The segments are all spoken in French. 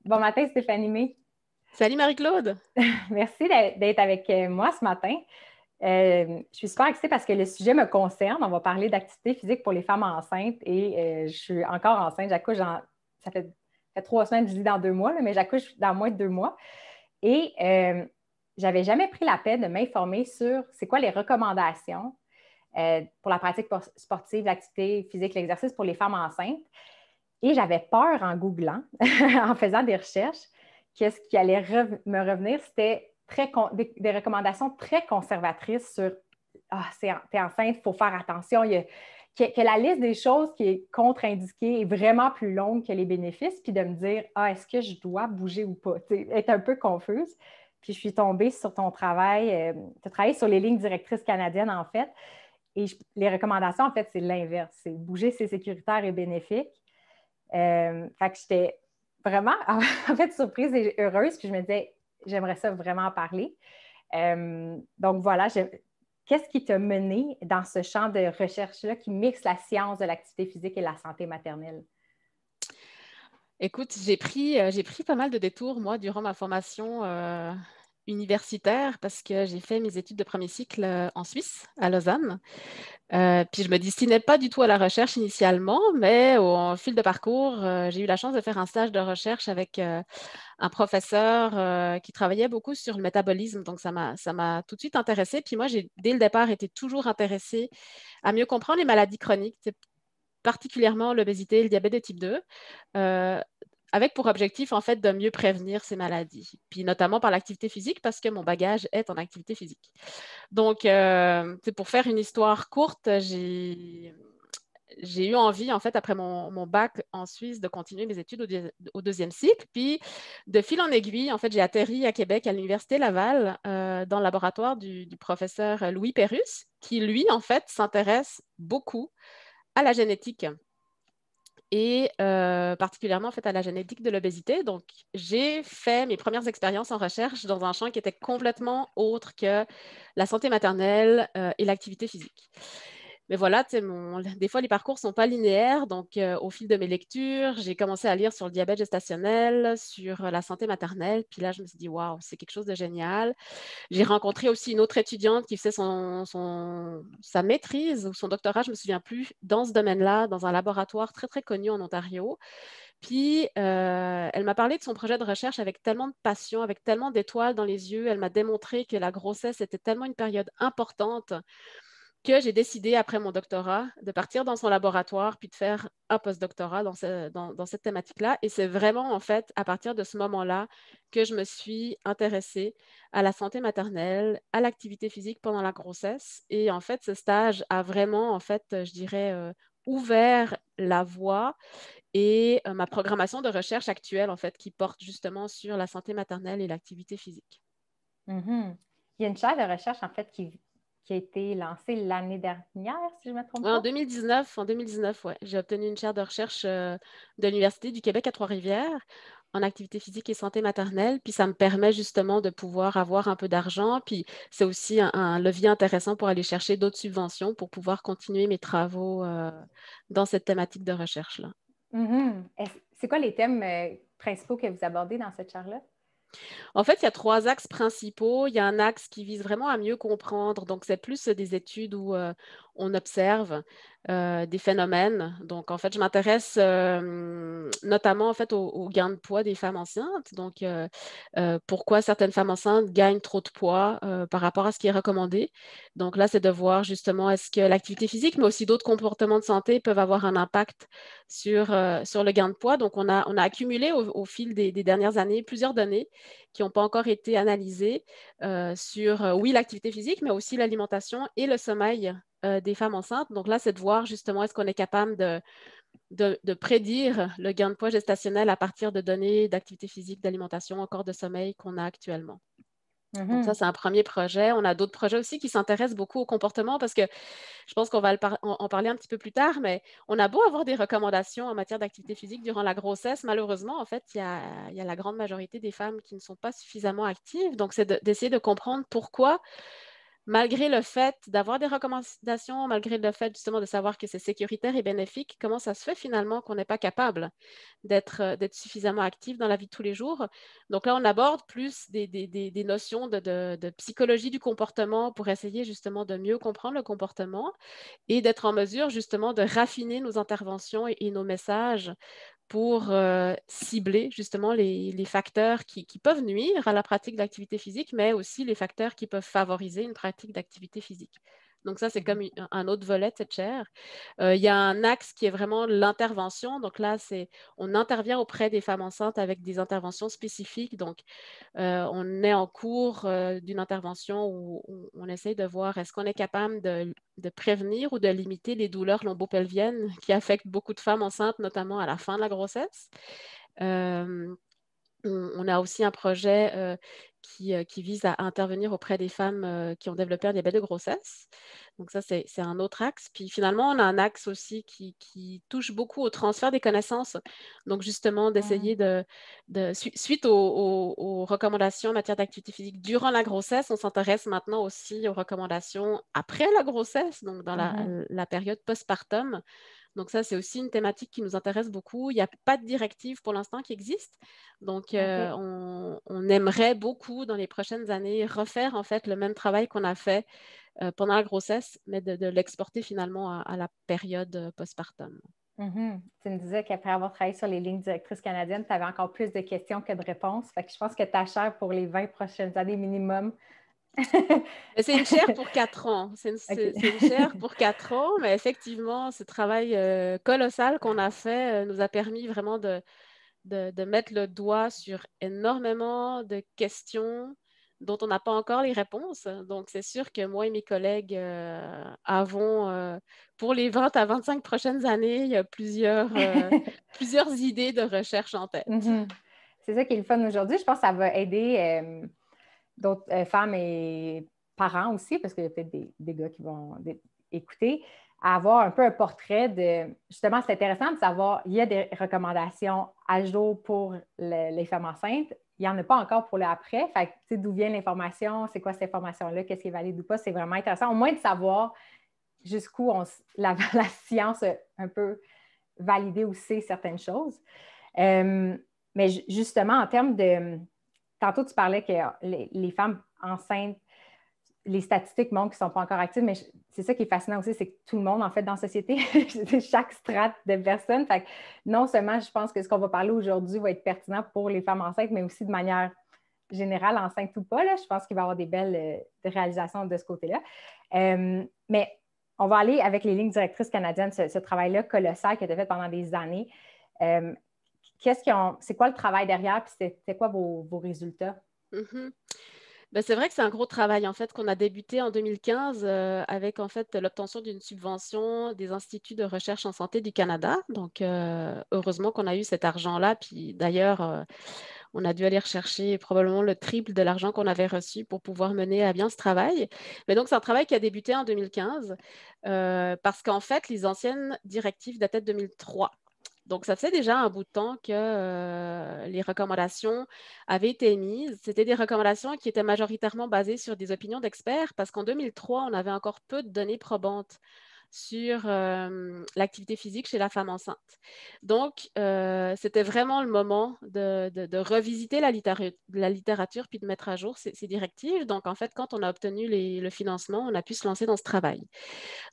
Bon matin, Stéphanie May. Salut Marie-Claude. Merci d'être avec moi ce matin. Je suis super excitée parce que le sujet me concerne. On va parler d'activité physique pour les femmes enceintes et je suis encore enceinte. J'accouche ça fait 3 semaines, je dis dans 2 mois, mais j'accouche dans moins de 2 mois. Et j'avais jamais pris la peine de m'informer sur c'est quoi les recommandations pour la pratique sportive, l'activité physique, l'exercice pour les femmes enceintes. Et j'avais peur en googlant, en faisant des recherches, que ce qui allait me revenir, c'était des recommandations très conservatrices sur t'es enceinte, il faut faire attention. Que la liste des choses qui est contre-indiquée est vraiment plus longue que les bénéfices, puis de me dire est-ce que je dois bouger ou pas? Être un peu confuse. Puis je suis tombée sur ton travail. Tu as travaillé sur les lignes directrices canadiennes, en fait. Et les recommandations, en fait, c'est l'inverse. C'est bouger, c'est sécuritaire et bénéfique. Fait que j'étais vraiment, en fait, surprise et heureuse. Puis je me disais, j'aimerais ça vraiment en parler. Donc voilà, qu'est-ce qui t'a mené dans ce champ de recherche-là qui mixe la science de l'activité physique et la santé maternelle? Écoute, j'ai pris pas mal de détours, moi, durant ma formation universitaire parce que j'ai fait mes études de premier cycle en Suisse, à Lausanne. Puis je me destinais pas du tout à la recherche initialement, mais au fil de parcours, j'ai eu la chance de faire un stage de recherche avec un professeur qui travaillait beaucoup sur le métabolisme. Donc, ça m'a tout de suite intéressée. Puis moi, j'ai, dès le départ, été toujours intéressée à mieux comprendre les maladies chroniques, particulièrement l'obésité et le diabète de type 2, avec pour objectif, en fait, de mieux prévenir ces maladies. Puis notamment par l'activité physique, parce que mon bagage est en activité physique. Donc, pour faire une histoire courte, j'ai eu envie, en fait, après mon bac en Suisse, de continuer mes études au deuxième cycle. Puis, de fil en aiguille, en fait, j'ai atterri à Québec, à l'Université Laval, dans le laboratoire du professeur Louis Pérusse, qui, lui, en fait, s'intéresse beaucoup à la génétique et particulièrement en fait, à la génétique de l'obésité. Donc, j'ai fait mes premières expériences en recherche dans un champ qui était complètement autre que la santé maternelle et l'activité physique. Mais voilà, des fois, les parcours ne sont pas linéaires. Donc, au fil de mes lectures, j'ai commencé à lire sur le diabète gestationnel, sur la santé maternelle. Puis là, je me suis dit, waouh, c'est quelque chose de génial. J'ai rencontré aussi une autre étudiante qui faisait sa maîtrise ou son doctorat, je ne me souviens plus, dans ce domaine-là, dans un laboratoire très, très connu en Ontario. Puis, elle m'a parlé de son projet de recherche avec tellement de passion, avec tellement d'étoiles dans les yeux. Elle m'a démontré que la grossesse était tellement une période importante que j'ai décidé, après mon doctorat, de partir dans son laboratoire puis de faire un postdoctorat dans cette thématique-là. Et c'est vraiment, en fait, à partir de ce moment-là que je me suis intéressée à la santé maternelle, à l'activité physique pendant la grossesse. Et en fait, ce stage a vraiment, en fait, je dirais, ouvert la voie et ma programmation de recherche actuelle, en fait, qui porte justement sur la santé maternelle et l'activité physique. Mm-hmm. Il y a une chaire de recherche, en fait, qui a été lancée l'année dernière, si je ne me trompe Ouais, pas. en 2019, ouais, j'ai obtenu une chaire de recherche de l'Université du Québec à Trois-Rivières en activité physique et santé maternelle. Puis ça me permet justement de pouvoir avoir un peu d'argent. Puis c'est aussi un levier intéressant pour aller chercher d'autres subventions pour pouvoir continuer mes travaux dans cette thématique de recherche-là. Mm-hmm. C'est quoi les thèmes principaux que vous abordez dans cette chaire-là? En fait, il y a trois axes principaux. Il y a un axe qui vise vraiment à mieux comprendre. Donc, c'est plus des études où on observe des phénomènes. Donc, en fait, je m'intéresse notamment en fait, au gain de poids des femmes enceintes. Donc, pourquoi certaines femmes enceintes gagnent trop de poids par rapport à ce qui est recommandé. Donc, là, c'est de voir justement est-ce que l'activité physique, mais aussi d'autres comportements de santé peuvent avoir un impact sur le gain de poids. Donc, on a accumulé au fil des dernières années plusieurs données qui n'ont pas encore été analysées sur, oui, l'activité physique, mais aussi l'alimentation et le sommeil des femmes enceintes. Donc là, c'est de voir justement est-ce qu'on est capable de prédire le gain de poids gestationnel à partir de données d'activité physique, d'alimentation, encore de sommeil qu'on a actuellement. Donc ça, c'est un premier projet. On a d'autres projets aussi qui s'intéressent beaucoup au comportement parce que je pense qu'on va en parler un petit peu plus tard, mais on a beau avoir des recommandations en matière d'activité physique durant la grossesse, malheureusement, en fait, il y a la grande majorité des femmes qui ne sont pas suffisamment actives. Donc, c'est d'essayer de comprendre pourquoi, malgré le fait d'avoir des recommandations, malgré le fait justement de savoir que c'est sécuritaire et bénéfique, comment ça se fait finalement qu'on n'est pas capable d'être suffisamment actif dans la vie de tous les jours. Donc là, on aborde plus des notions de psychologie du comportement pour essayer justement de mieux comprendre le comportement et d'être en mesure justement de raffiner nos interventions et nos messages pour cibler justement les facteurs qui peuvent nuire à la pratique d'activité physique, mais aussi les facteurs qui peuvent favoriser une pratique d'activité physique. Donc ça, c'est comme un autre volet de cette chaire. Il y a un axe qui est vraiment l'intervention. Donc là, on intervient auprès des femmes enceintes avec des interventions spécifiques. Donc, on est en cours d'une intervention où on essaye de voir est-ce qu'on est capable de prévenir ou de limiter les douleurs lombopelviennes qui affectent beaucoup de femmes enceintes, notamment à la fin de la grossesse. On a aussi un projet qui vise à intervenir auprès des femmes qui ont développé un diabète de grossesse. Donc ça, c'est un autre axe. Puis finalement, on a un axe aussi qui touche beaucoup au transfert des connaissances. Donc justement, d'essayer suite aux recommandations en matière d'activité physique durant la grossesse, on s'intéresse maintenant aussi aux recommandations après la grossesse, donc dans la période postpartum. Donc ça, c'est aussi une thématique qui nous intéresse beaucoup. Il n'y a pas de directive pour l'instant qui existe. Donc, on aimerait beaucoup, dans les prochaines années, refaire en fait le même travail qu'on a fait pendant la grossesse, mais de l'exporter finalement à la période postpartum. Tu me disais qu'après avoir travaillé sur les lignes directrices canadiennes, tu avais encore plus de questions que de réponses. Fait que je pense que ta chaire pour les 20 prochaines années minimum. C'est une chaire pour 4 ans. C'est une chaire pour 4 ans, mais effectivement, ce travail colossal qu'on a fait nous a permis vraiment de mettre le doigt sur énormément de questions dont on n'a pas encore les réponses. Donc, c'est sûr que moi et mes collègues avons, pour les 20 à 25 prochaines années, il y a plusieurs idées de recherche en tête. C'est ça qui est le fun aujourd'hui. Je pense que ça va aider d'autres femmes et parents aussi, parce qu'il y a peut-être des gars qui vont écouter, à avoir un peu un portrait de... Justement, c'est intéressant de savoir, il y a des recommandations à jour pour les femmes enceintes. Il n'y en a pas encore pour l'après. Fait que, tu sais, d'où vient l'information, c'est quoi cette information-là, qu'est-ce qui est valide ou pas, c'est vraiment intéressant. Au moins de savoir jusqu'où la science a un peu validé ou sait certaines choses. Mais justement, en termes de... Tantôt, tu parlais que les femmes enceintes, les statistiques montrent qu'ils ne sont pas encore actives, mais c'est ça qui est fascinant aussi, c'est que tout le monde, en fait, dans la société, chaque strate de personnes. Fait que non seulement, je pense que ce qu'on va parler aujourd'hui va être pertinent pour les femmes enceintes, mais aussi de manière générale, enceintes ou pas. Là, je pense qu'il va y avoir des belles réalisations de ce côté-là. Mais on va aller avec les lignes directrices canadiennes, ce travail-là colossal qui a été fait pendant des années. C'est quoi le travail derrière, puis c'est quoi vos résultats? Ben, c'est vrai que c'est un gros travail en fait qu'on a débuté en 2015 avec en fait l'obtention d'une subvention des instituts de recherche en santé du Canada. Donc heureusement qu'on a eu cet argent-là. Puis d'ailleurs, on a dû aller rechercher probablement le triple de l'argent qu'on avait reçu pour pouvoir mener à bien ce travail. Mais donc c'est un travail qui a débuté en 2015 parce qu'en fait les anciennes directives dataient de 2003. Donc, ça faisait déjà un bout de temps que les recommandations avaient été émises. C'était des recommandations qui étaient majoritairement basées sur des opinions d'experts parce qu'en 2003, on avait encore peu de données probantes sur l'activité physique chez la femme enceinte. Donc, c'était vraiment le moment de revisiter la littérature puis de mettre à jour ces directives. Donc, en fait, quand on a obtenu le financement, on a pu se lancer dans ce travail.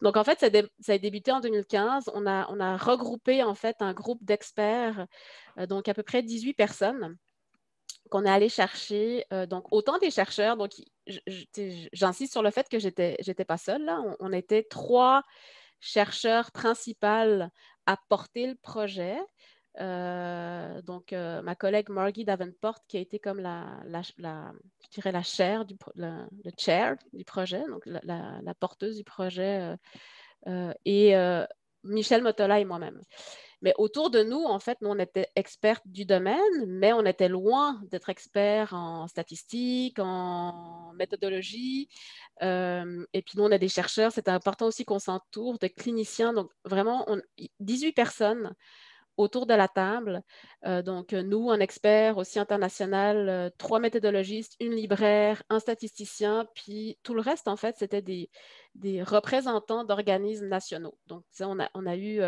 Donc, en fait, ça a débuté en 2015. On a regroupé, en fait, un groupe d'experts, donc à peu près 18 personnes qu'on est allé chercher, donc autant des chercheurs, donc j'insiste sur le fait que j'étais pas seule, là. On était 3 chercheurs principaux à porter le projet. Donc, ma collègue Margie Davenport, qui a été comme je dirais la chair le chair du projet, donc la porteuse du projet. Et Michel Motola et moi-même. Mais autour de nous, en fait, nous, on était experts du domaine, mais on était loin d'être experts en statistiques, en méthodologie. Et puis, nous, on a des chercheurs. C'était important aussi qu'on s'entoure de cliniciens. Donc, vraiment, 18 personnes autour de la table. Donc, nous, un expert aussi international, 3 méthodologistes, une libraire, un statisticien, puis tout le reste, en fait, c'était des représentants d'organismes nationaux. Donc, on a eu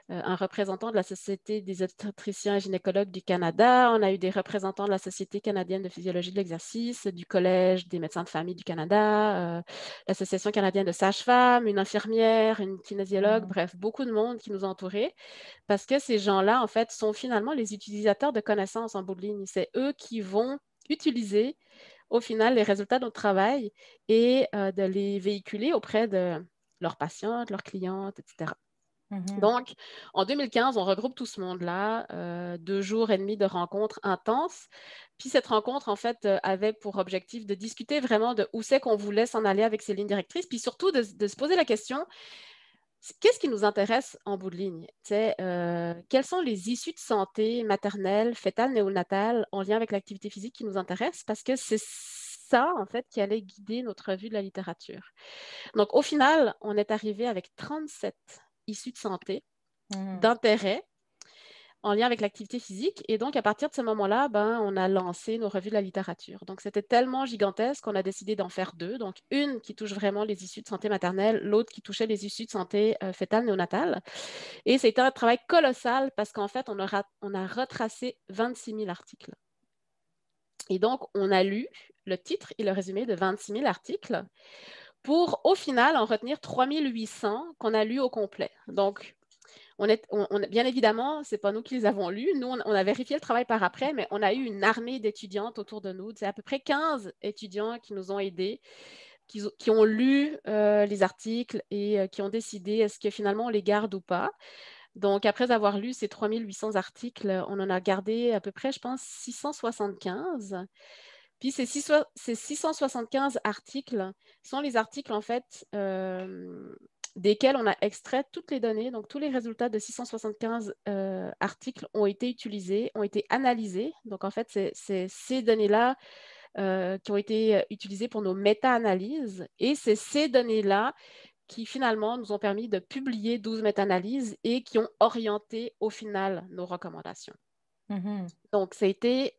un représentant de la Société des obstétriciens et gynécologues du Canada. On a eu des représentants de la Société canadienne de physiologie de l'exercice, du Collège des médecins de famille du Canada, l'Association canadienne de sages-femmes, une infirmière, une kinésiologue, bref, beaucoup de monde qui nous entourait parce que ces gens-là, en fait, sont finalement les utilisateurs de connaissances en bout de ligne. C'est eux qui vont utiliser au final les résultats de notre travail et de les véhiculer auprès de leurs patientes, leurs clientes, etc. Donc, en 2015, on regroupe tout ce monde-là, 2 jours et demi de rencontres intenses. Puis cette rencontre, en fait, avait pour objectif de discuter vraiment de où c'est qu'on voulait s'en aller avec ces lignes directrices, puis surtout de se poser la question, qu'est-ce qui nous intéresse en bout de ligne? Quelles sont les issues de santé maternelle, fœtale, néonatale en lien avec l'activité physique qui nous intéresse? Parce que c'est ça, en fait, qui allait guider notre vue de la littérature. Donc, au final, on est arrivé avec 37 issues de santé, d'intérêt en lien avec l'activité physique. Et donc, à partir de ce moment-là, on a lancé nos revues de la littérature. Donc, c'était tellement gigantesque qu'on a décidé d'en faire 2. Donc, une qui touche vraiment les issues de santé maternelle, l'autre qui touchait les issues de santé fœtale, néonatale. Et c'était un travail colossal parce qu'en fait, on a retracé 26 000 articles. Et donc, on a lu le titre et le résumé de 26 000 articles pour, au final, en retenir 3 800 qu'on a lus au complet. Donc, bien évidemment, ce n'est pas nous qui les avons lus. Nous, on a vérifié le travail par après, mais on a eu une armée d'étudiantes autour de nous. C'est à peu près 15 étudiants qui nous ont aidés, qui ont lu les articles et qui ont décidé est-ce que finalement on les garde ou pas. Donc, après avoir lu ces 3800 articles, on en a gardé à peu près, je pense, 675. Puis ces 675 articles sont les articles, en fait, desquels on a extrait toutes les données. Donc, tous les résultats de 675 articles ont été utilisés, ont été analysés. Donc, en fait, c'est ces données-là qui ont été utilisées pour nos méta-analyses. Et c'est ces données-là qui finalement nous ont permis de publier 12 méta-analyses et qui ont orienté au final nos recommandations. Donc, ça a été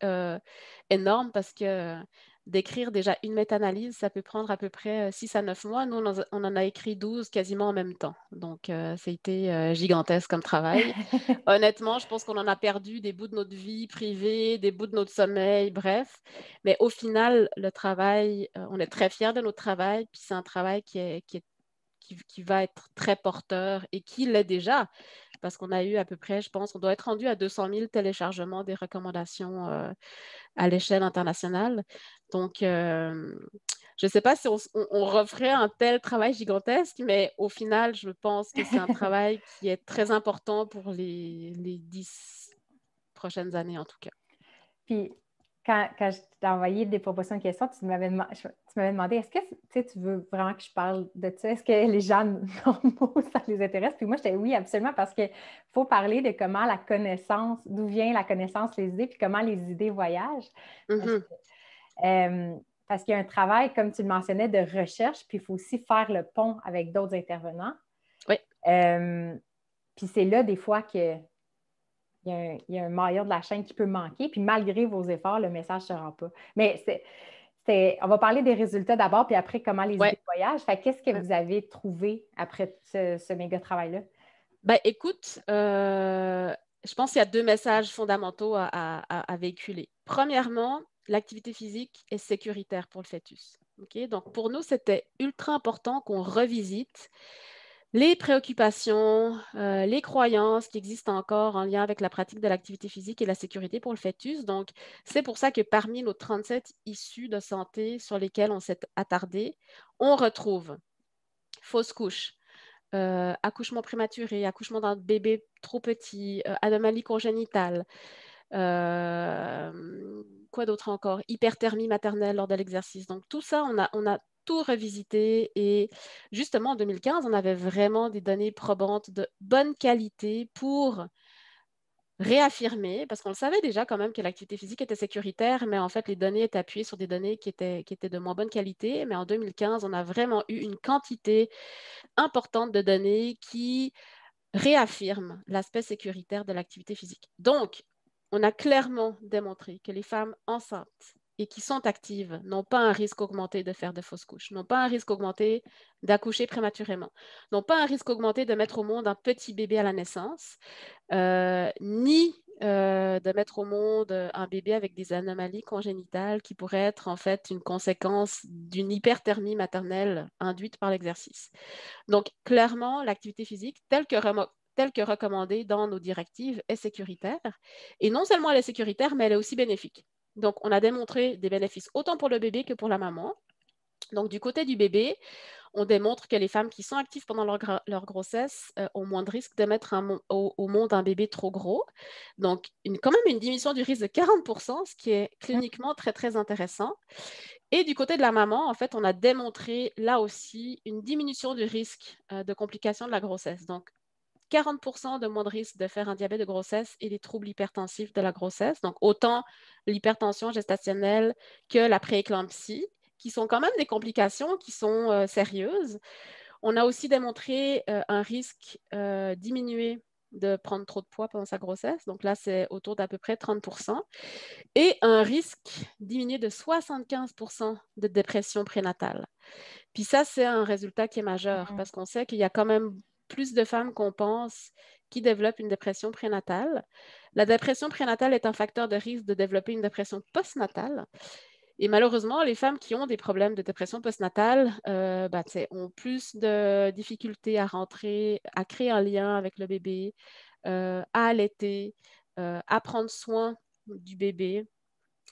énorme parce que d'écrire déjà une méta-analyse, ça peut prendre à peu près 6 à 9 mois. Nous, on en a écrit 12 quasiment en même temps. Donc, ça a été gigantesque comme travail. Honnêtement, je pense qu'on en a perdu des bouts de notre vie privée, des bouts de notre sommeil, bref. Mais au final, le travail, on est très fiers de notre travail. Puis c'est un travail qui va être très porteur et qui l'est déjà, parce qu'on a eu à peu près, je pense, on doit être rendu à 200 000 téléchargements des recommandations à l'échelle internationale. Donc, je ne sais pas si on referait un tel travail gigantesque, mais au final, je pense que c'est un travail qui est très important pour les 10 prochaines années, en tout cas. Puis, quand je t'ai envoyé des propositions de questions, tu m'avais demandé est-ce que tu veux vraiment que je parle de ça? Est-ce que les gens normaux, ça les intéresse? Puis moi, j'étais oui, absolument, parce qu'il faut parler de comment la connaissance, d'où vient la connaissance, les idées, puis comment les idées voyagent. Parce qu'il y a un travail, comme tu le mentionnais, de recherche, puis il faut aussi faire le pont avec d'autres intervenants. Oui. Puis c'est là, des fois, que il y a un maillon de la chaîne qui peut manquer, puis malgré vos efforts, le message ne se rend pas. Mais on va parler des résultats d'abord, puis après, comment les idées voyagent. Fait qu'est-ce que vous avez trouvé après ce méga travail-là? Écoute, je pense qu'il y a 2 messages fondamentaux à véhiculer. Premièrement, l'activité physique est sécuritaire pour le fœtus. Okay? Donc, pour nous, c'était ultra important qu'on revisite les préoccupations, les croyances qui existent encore en lien avec la pratique de l'activité physique et la sécurité pour le fœtus. Donc, c'est pour ça que parmi nos 37 issues de santé sur lesquelles on s'est attardé, on retrouve fausse couche, accouchement prématuré, accouchement d'un bébé trop petit, anomalie congénitale, quoi d'autre encore? Hyperthermie maternelle lors de l'exercice. Donc, tout ça, on a tout revisité et justement en 2015, on avait vraiment des données probantes de bonne qualité pour réaffirmer, parce qu'on le savait déjà quand même que l'activité physique était sécuritaire, mais en fait, les données étaient appuyées sur des données qui étaient de moins bonne qualité. Mais en 2015, on a vraiment eu une quantité importante de données qui réaffirment l'aspect sécuritaire de l'activité physique. Donc, on a clairement démontré que les femmes enceintes et qui sont actives n'ont pas un risque augmenté de faire de fausses couches, n'ont pas un risque augmenté d'accoucher prématurément, n'ont pas un risque augmenté de mettre au monde un petit bébé à la naissance, ni de mettre au monde un bébé avec des anomalies congénitales qui pourraient être en fait une conséquence d'une hyperthermie maternelle induite par l'exercice. Donc, clairement, l'activité physique, telle que recommandée dans nos directives, est sécuritaire. Et non seulement elle est sécuritaire, mais elle est aussi bénéfique. Donc, on a démontré des bénéfices autant pour le bébé que pour la maman. Donc, du côté du bébé, on démontre que les femmes qui sont actives pendant leur grossesse ont moins de risque de mettre au monde un bébé trop gros. Donc, quand même une diminution du risque de 40%, ce qui est cliniquement très, très intéressant. Et du côté de la maman, en fait, on a démontré là aussi une diminution du risque de complications de la grossesse. Donc, 40% de moins de risque de faire un diabète de grossesse et des troubles hypertensifs de la grossesse. Donc, autant l'hypertension gestationnelle que la prééclampsie, qui sont quand même des complications qui sont sérieuses. On a aussi démontré un risque diminué de prendre trop de poids pendant sa grossesse. Donc là, c'est autour d'à peu près 30%. Et un risque diminué de 75% de dépression prénatale. Puis ça, c'est un résultat qui est majeur parce qu'on sait qu'il y a quand même plus de femmes qu'on pense qui développent une dépression prénatale. La dépression prénatale est un facteur de risque de développer une dépression postnatale. Et malheureusement, les femmes qui ont des problèmes de dépression postnatale ont plus de difficultés à rentrer, à créer un lien avec le bébé, à allaiter, à prendre soin du bébé.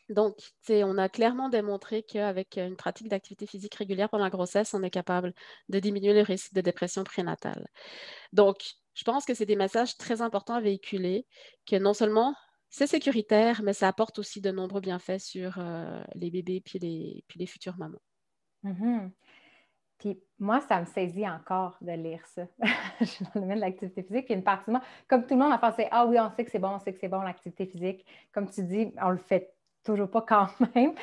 Donc, on a clairement démontré qu'avec une pratique d'activité physique régulière pendant la grossesse, on est capable de diminuer le risque de dépression prénatale. Donc, je pense que c'est des messages très importants à véhiculer, que non seulement c'est sécuritaire, mais ça apporte aussi de nombreux bienfaits sur les bébés puis les futures mamans. Mm-hmm. Puis moi, ça me saisit encore de lire ça. Je suis dans le domaine de l'activité physique. Puis une partie de moi, comme tout le monde, a pensé, ah oui, on sait que c'est bon, on sait que c'est bon l'activité physique. Comme tu dis, on le fait toujours pas quand même.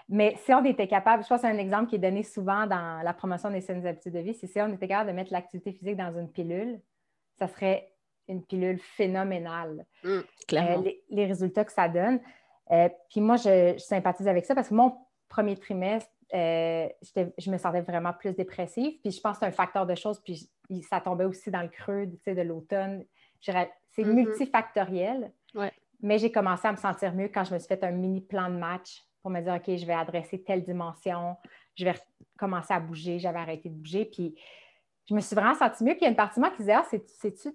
Mais si on était capable, je pense que c'est un exemple qui est donné souvent dans la promotion des saines habitudes de vie, c'est si on était capable de mettre l'activité physique dans une pilule, ça serait une pilule phénoménale. Clairement. Les résultats que ça donne. Puis moi, je sympathise avec ça parce que mon premier trimestre, je me sentais vraiment plus dépressive. Puis je pense que c'est un facteur de choses. Puis ça tombait aussi dans le creux de l'automne. C'est multifactoriel. Ouais. Mais j'ai commencé à me sentir mieux quand je me suis fait un mini plan de match pour me dire, OK, je vais adresser telle dimension. Je vais commencer à bouger. J'avais arrêté de bouger. Puis je me suis vraiment sentie mieux. Puis il y a une partie de moi qui disait, ah, c'est-tu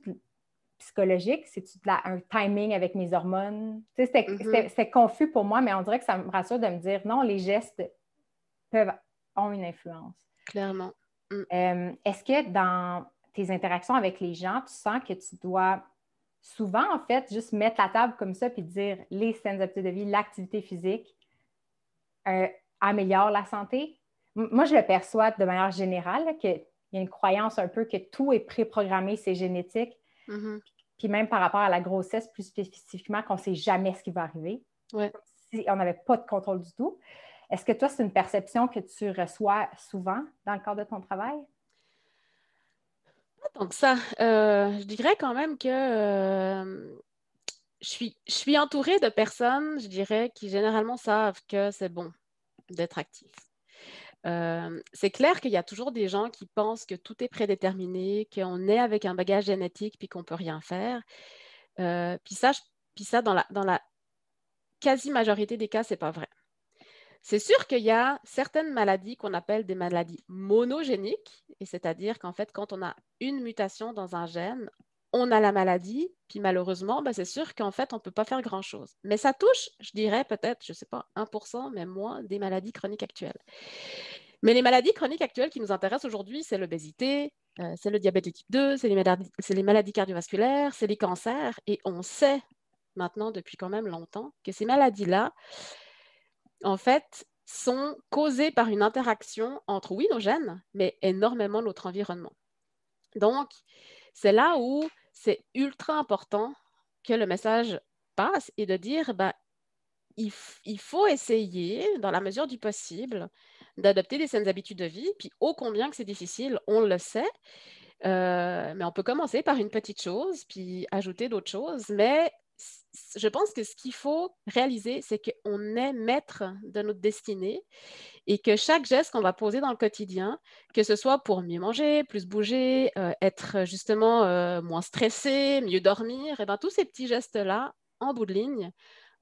psychologique? C'est-tu un timing avec mes hormones? C'était confus pour moi, mais on dirait que ça me rassure de me dire, non, les gestes ont une influence. Clairement. Est-ce que dans tes interactions avec les gens, tu sens que tu dois souvent, en fait, juste mettre la table comme ça puis dire les saines habitudes de vie, l'activité physique améliore la santé? Moi, je le perçois de manière générale, qu'il y a une croyance un peu que tout est préprogrammé, c'est génétique. Puis même par rapport à la grossesse, plus spécifiquement, qu'on ne sait jamais ce qui va arriver. Ouais. Si on n'avait pas de contrôle du tout. Est-ce que toi, c'est une perception que tu reçois souvent dans le cadre de ton travail? Pas tant que ça. Je dirais quand même que je suis entourée de personnes, je dirais, qui généralement savent que c'est bon d'être actif. C'est clair qu'il y a toujours des gens qui pensent que tout est prédéterminé, qu'on est avec un bagage génétique puis qu'on ne peut rien faire. Puis ça, dans la quasi-majorité des cas, ce n'est pas vrai. C'est sûr qu'il y a certaines maladies qu'on appelle des maladies monogéniques, et c'est-à-dire qu'en fait, quand on a une mutation dans un gène, on a la maladie, puis malheureusement, c'est sûr qu'en fait, on ne peut pas faire grand-chose. Mais ça touche, je dirais peut-être, je ne sais pas, 1%, même moins, des maladies chroniques actuelles. Mais les maladies chroniques actuelles qui nous intéressent aujourd'hui, c'est l'obésité, c'est le diabète de type 2, c'est les maladies cardiovasculaires, c'est les cancers, et on sait maintenant depuis quand même longtemps que ces maladies-là, en fait, sont causées par une interaction entre, oui, nos gènes, mais énormément notre environnement. Donc, c'est là où c'est ultra important que le message passe et de dire, ben, il faut essayer, dans la mesure du possible, d'adopter des saines habitudes de vie. Puis, ô combien que c'est difficile, on le sait, mais on peut commencer par une petite chose, puis ajouter d'autres choses. Mais je pense que ce qu'il faut réaliser, c'est qu'on est maître de notre destinée et que chaque geste qu'on va poser dans le quotidien, que ce soit pour mieux manger, plus bouger, être justement moins stressé, mieux dormir, et ben, tous ces petits gestes-là, en bout de ligne,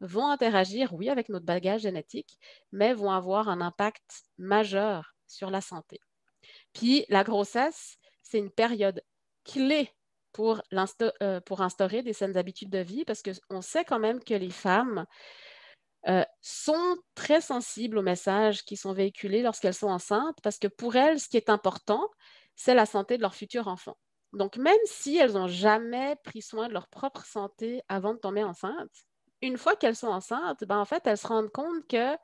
vont interagir, oui, avec notre bagage génétique, mais vont avoir un impact majeur sur la santé. Puis la grossesse, c'est une période clé pour instaurer des saines habitudes de vie parce qu'on sait quand même que les femmes sont très sensibles aux messages qui sont véhiculés lorsqu'elles sont enceintes parce que pour elles, ce qui est important, c'est la santé de leur futur enfant. Donc, même si elles n'ont jamais pris soin de leur propre santé avant de tomber enceinte, une fois qu'elles sont enceintes, ben, en fait, elles se rendent compte que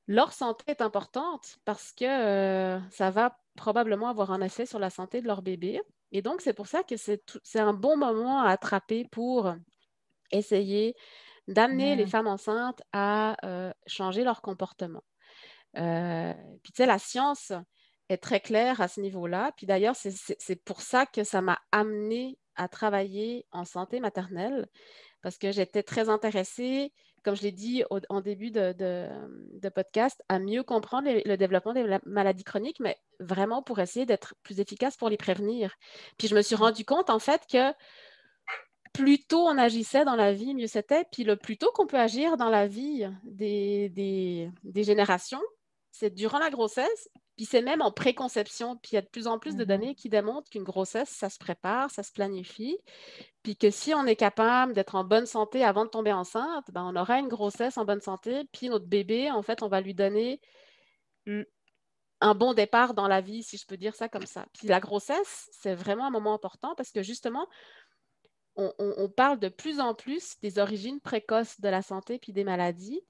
leur santé est importante parce que ça va probablement avoir un effet sur la santé de leur bébé. Et donc, c'est pour ça que c'est un bon moment à attraper pour essayer d'amener les femmes enceintes à changer leur comportement. Puis, tu sais, la science est très claire à ce niveau-là. Puis d'ailleurs, c'est pour ça que ça m'a amenée à travailler en santé maternelle parce que j'étais très intéressée, comme je l'ai dit en début de podcast, à mieux comprendre le développement des maladies chroniques, mais vraiment pour essayer d'être plus efficace pour les prévenir. Puis je me suis rendu compte, en fait, que plus tôt on agissait dans la vie, mieux c'était. Puis le plus tôt qu'on peut agir dans la vie des générations, c'est durant la grossesse, puis c'est même en préconception. Puis il y a de plus en plus de données qui démontrent qu'une grossesse, ça se prépare, ça se planifie. Puis que si on est capable d'être en bonne santé avant de tomber enceinte, ben on aura une grossesse en bonne santé. Puis notre bébé, en fait, on va lui donner un bon départ dans la vie, si je peux dire ça comme ça. Puis la grossesse, c'est vraiment un moment important parce que justement, on parle de plus en plus des origines précoces de la santé puis des maladies.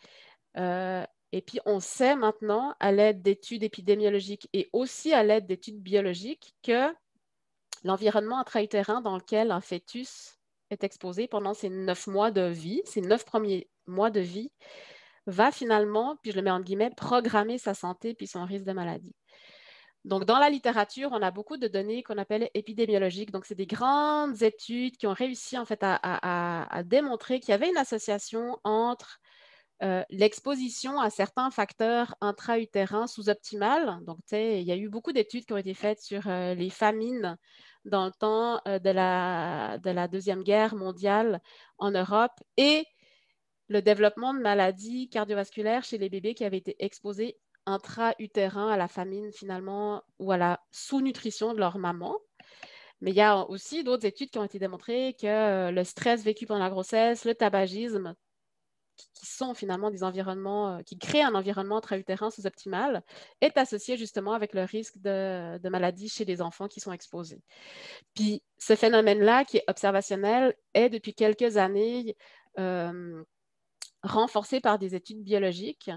Et puis, on sait maintenant, à l'aide d'études épidémiologiques et aussi à l'aide d'études biologiques, que l'environnement intra-utérin dans lequel un fœtus est exposé pendant ses 9 mois de vie, ses 9 premiers mois de vie, va finalement, puis je le mets en guillemets, programmer sa santé puis son risque de maladie. Donc, dans la littérature, on a beaucoup de données qu'on appelle épidémiologiques. Donc, c'est des grandes études qui ont réussi en fait à démontrer qu'il y avait une association entre l'exposition à certains facteurs intra-utérins sous-optimales. Donc, il y a eu beaucoup d'études qui ont été faites sur les famines dans le temps de la Deuxième Guerre mondiale en Europe et le développement de maladies cardiovasculaires chez les bébés qui avaient été exposés intra-utérin à la famine finalement ou à la sous-nutrition de leur maman. Mais il y a aussi d'autres études qui ont été démontrées que le stress vécu pendant la grossesse, le tabagisme, qui sont finalement des environnements, qui créent un environnement intra-utérin sous-optimal, est associé justement avec le risque de maladies chez les enfants qui sont exposés. Puis ce phénomène-là, qui est observationnel, est depuis quelques années renforcé par des études biologiques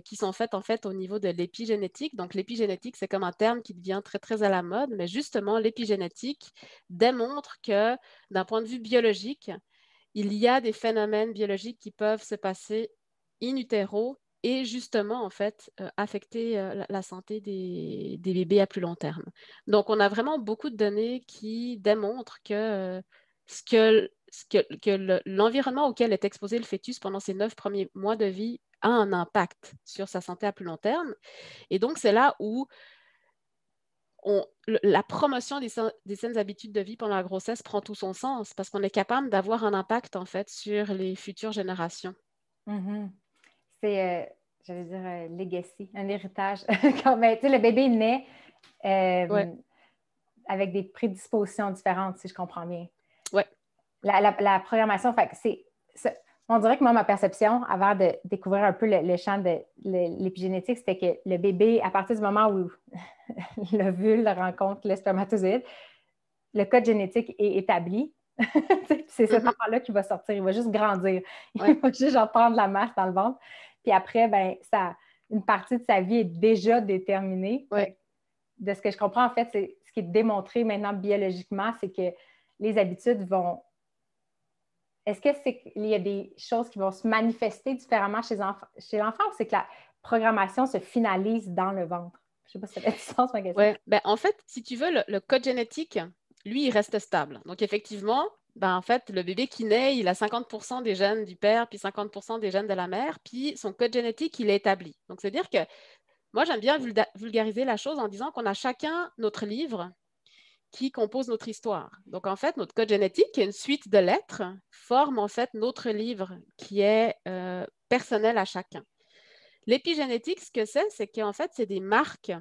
qui sont faites en fait au niveau de l'épigénétique. Donc l'épigénétique, c'est comme un terme qui devient très très à la mode, mais justement l'épigénétique démontre que d'un point de vue biologique, il y a des phénomènes biologiques qui peuvent se passer in utero et justement en fait affecter la santé des bébés à plus long terme. Donc on a vraiment beaucoup de données qui démontrent que l'environnement auquel est exposé le fœtus pendant ses 9 premiers mois de vie a un impact sur sa santé à plus long terme. Et donc, c'est là où la promotion des saines habitudes de vie pendant la grossesse prend tout son sens parce qu'on est capable d'avoir un impact, en fait, sur les futures générations. C'est, j'allais dire, legacy, un héritage. Quand ben, le bébé naît avec des prédispositions différentes, si je comprends bien. Oui. La programmation, on dirait que moi, ma perception, avant de découvrir un peu le champ de l'épigénétique, c'était que le bébé, à partir du moment où l'ovule rencontre le spermatozoïde, le code génétique est établi. C'est cet enfant-là qui va sortir. Il va juste grandir. Il va juste prendre la masse dans le ventre. Puis après, ben, une partie de sa vie est déjà déterminée. Ouais. De ce que je comprends, en fait, c'est ce qui est démontré maintenant biologiquement, c'est que les habitudes vont... Est-ce qu'il y a des choses qui vont se manifester différemment chez l'enfant ou c'est que la programmation se finalise dans le ventre? Je ne sais pas si ça fait du sens, ma question. Ouais. Ben, en fait, si tu veux, le code génétique, lui, il reste stable. Donc, effectivement, ben, en fait, le bébé qui naît, il a 50% des gènes du père, puis 50% des gènes de la mère, puis son code génétique, il est établi. Donc, c'est-à-dire que moi, j'aime bien vulgariser la chose en disant qu'on a chacun notre livre qui compose notre histoire. Donc, en fait, notre code génétique, qui est une suite de lettres, forme en fait notre livre qui est personnel à chacun. L'épigénétique, ce que c'est qu'en fait, c'est des marques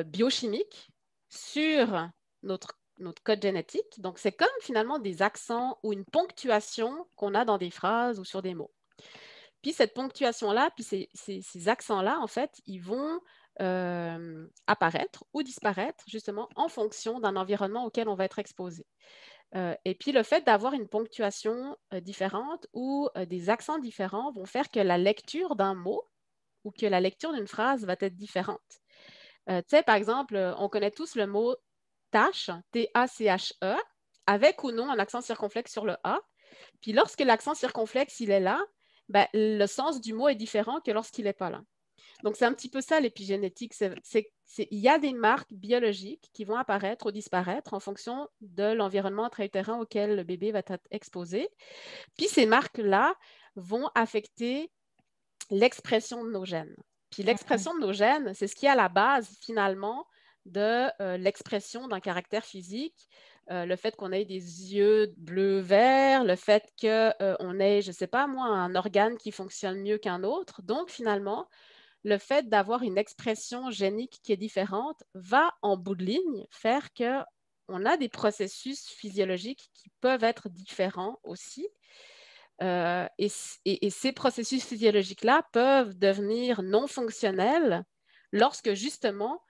biochimiques sur notre code génétique. Donc, c'est comme finalement des accents ou une ponctuation qu'on a dans des phrases ou sur des mots. Puis cette ponctuation-là, puis ces accents-là, en fait, ils vont apparaître ou disparaître justement en fonction d'un environnement auquel on va être exposé. Et puis le fait d'avoir une ponctuation différente ou des accents différents vont faire que la lecture d'un mot ou que la lecture d'une phrase va être différente. Tu sais, par exemple, on connaît tous le mot tâche, T-A-C-H-E, avec ou non un accent circonflexe sur le A. Puis lorsque l'accent circonflexe, il est là, ben, le sens du mot est différent que lorsqu'il n'est pas là. Donc, c'est un petit peu ça l'épigénétique. Il y a des marques biologiques qui vont apparaître ou disparaître en fonction de l'environnement intra-utérin auquel le bébé va être exposé. Puis, ces marques-là vont affecter l'expression de nos gènes. Puis, l'expression de nos gènes, c'est ce qui est à la base, finalement, de l'expression d'un caractère physique. Le fait qu'on ait des yeux bleu-vert, le fait qu'on ait, je ne sais pas moi, un organe qui fonctionne mieux qu'un autre. Donc, finalement, le fait d'avoir une expression génique qui est différente va, en bout de ligne, faire qu'on a des processus physiologiques qui peuvent être différents aussi. Et ces processus physiologiques-là peuvent devenir non fonctionnels lorsque, justement,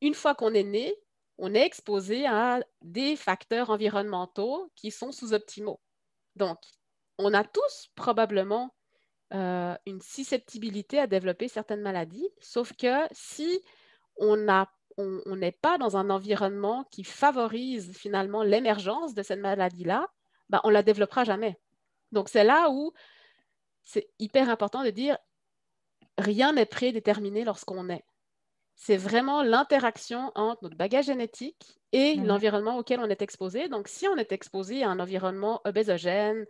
une fois qu'on est né, on est exposé à des facteurs environnementaux qui sont sous-optimaux. Donc, on a tous probablement une susceptibilité à développer certaines maladies, sauf que si on n'est pas dans un environnement qui favorise finalement l'émergence de cette maladie-là, ben, on ne la développera jamais. Donc, c'est là où c'est hyper important de dire rien n'est prédéterminé lorsqu'on est. C'est vraiment l'interaction entre notre bagage génétique et l'environnement auquel on est exposé. Donc, si on est exposé à un environnement obésogène,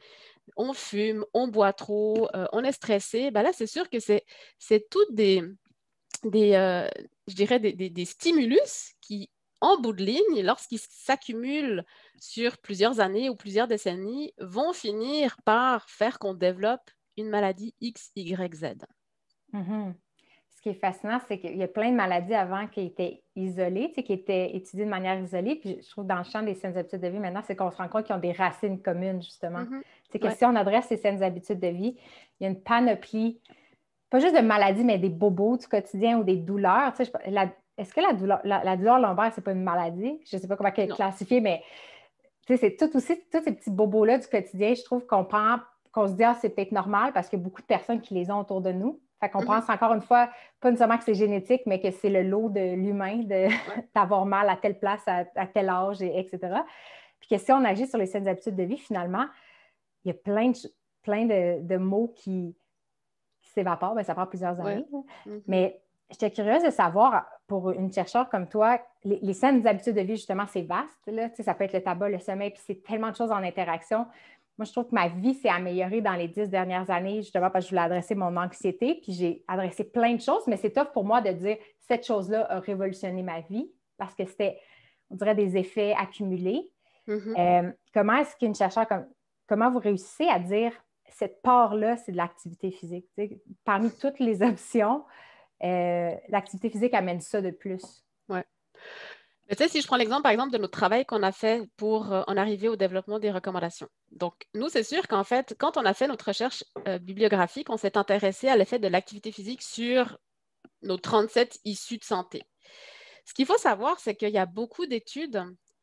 on fume, on boit trop, on est stressé, ben là, c'est sûr que c'est toutes je dirais des stimulus qui, en bout de ligne, lorsqu'ils s'accumulent sur plusieurs années ou plusieurs décennies, vont finir par faire qu'on développe une maladie X, Y, Z. Ce qui est fascinant, c'est qu'il y a plein de maladies avant qui étaient isolées, qui étaient étudiées de manière isolée. Puis je trouve dans le champ des saines habitudes de vie, maintenant, c'est qu'on se rend compte qu'ils ont des racines communes, justement. C'est que si on adresse ces saines habitudes de vie, il y a une panoplie, pas juste de maladies, mais des bobos du quotidien ou des douleurs. Est-ce que la douleur lombaire, c'est pas une maladie? Je ne sais pas comment elle est classifiée, mais c'est tous ces petits bobos-là du quotidien, je trouve qu'on se dit, c'est peut-être normal parce qu'il y a beaucoup de personnes qui les ont autour de nous. Fait qu'on pense encore une fois, pas nécessairement que c'est génétique, mais que c'est le lot de l'humain d'avoir mal à telle place, à tel âge, etc. Puis que si on agit sur les saines habitudes de vie, finalement, il y a plein de mots qui s'évaporent. Bien, ça prend plusieurs années. Mais j'étais curieuse de savoir, pour une chercheure comme toi, les saines habitudes de vie, justement, c'est vaste. Là. Ça peut être le tabac, le sommeil, puis c'est tellement de choses en interaction. Moi, je trouve que ma vie s'est améliorée dans les 10 dernières années, justement, parce que je voulais adresser mon anxiété, puis j'ai adressé plein de choses, mais c'est tough pour moi de dire cette chose-là a révolutionné ma vie, parce que c'était, on dirait, des effets accumulés. Comment est-ce qu'une chercheure, comment vous réussissez à dire cette part-là, c'est de l'activité physique? T'sais, parmi toutes les options, l'activité physique amène ça de plus. Oui. Tu sais, si je prends l'exemple, par exemple, de notre travail qu'on a fait pour en arriver au développement des recommandations. Donc, nous, c'est sûr qu'en fait, quand on a fait notre recherche bibliographique, on s'est intéressé à l'effet de l'activité physique sur nos 37 issues de santé. Ce qu'il faut savoir, c'est qu'il y a beaucoup d'études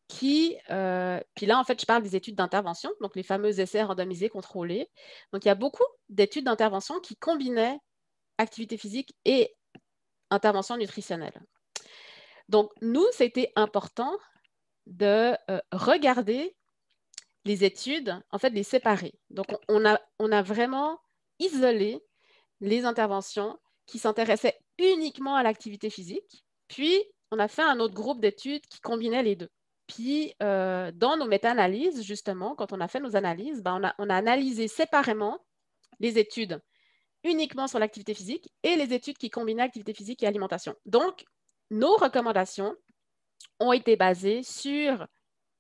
puis là, en fait, je parle des études d'intervention, donc les fameux essais randomisés contrôlés. Donc, il y a beaucoup d'études d'intervention qui combinaient activité physique et intervention nutritionnelle. Donc, nous, c'était important de regarder les études, en fait, les séparer. Donc, on a vraiment isolé les interventions qui s'intéressaient uniquement à l'activité physique. Puis, on a fait un autre groupe d'études qui combinait les deux. Puis, dans nos méta-analyses, justement, quand on a fait nos analyses, ben, on a analysé séparément les études uniquement sur l'activité physique et les études qui combinaient activité physique et alimentation. Donc, nos recommandations ont été basées sur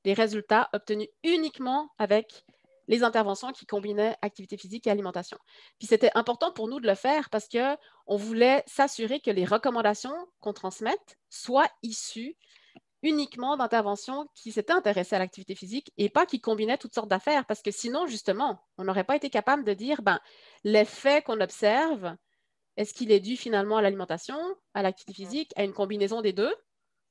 des résultats obtenus uniquement avec les interventions qui combinaient activité physique et alimentation. Puis c'était important pour nous de le faire parce qu'on voulait s'assurer que les recommandations qu'on transmette soient issues uniquement d'interventions qui s'étaient intéressées à l'activité physique et pas qui combinaient toutes sortes d'affaires parce que sinon, justement, on n'aurait pas été capable de dire, ben, l'effet qu'on observe, est-ce qu'il est dû finalement à l'alimentation, à l'activité physique, à une combinaison des deux?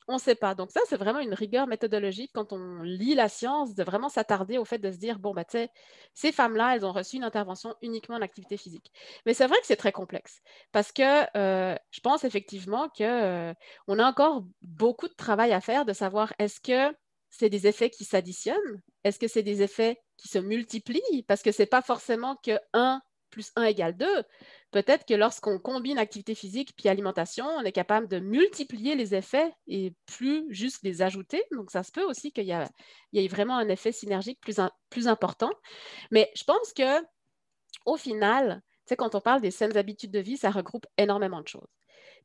On ne sait pas. Donc ça, c'est vraiment une rigueur méthodologique quand on lit la science, de vraiment s'attarder au fait de se dire, bon, ben, tu sais, ces femmes-là, elles ont reçu une intervention uniquement en activité physique. Mais c'est vrai que c'est très complexe parce que je pense effectivement qu'on a encore beaucoup de travail à faire de savoir est-ce que c'est des effets qui s'additionnent? Est-ce que c'est des effets qui se multiplient? Parce que ce n'est pas forcément que 1 plus 1 égale 2. Peut-être que lorsqu'on combine activité physique puis alimentation, on est capable de multiplier les effets et plus juste les ajouter. Donc, ça se peut aussi qu'il y ait vraiment un effet synergique plus important. Mais je pense que au final, tu sais, quand on parle des saines habitudes de vie, ça regroupe énormément de choses.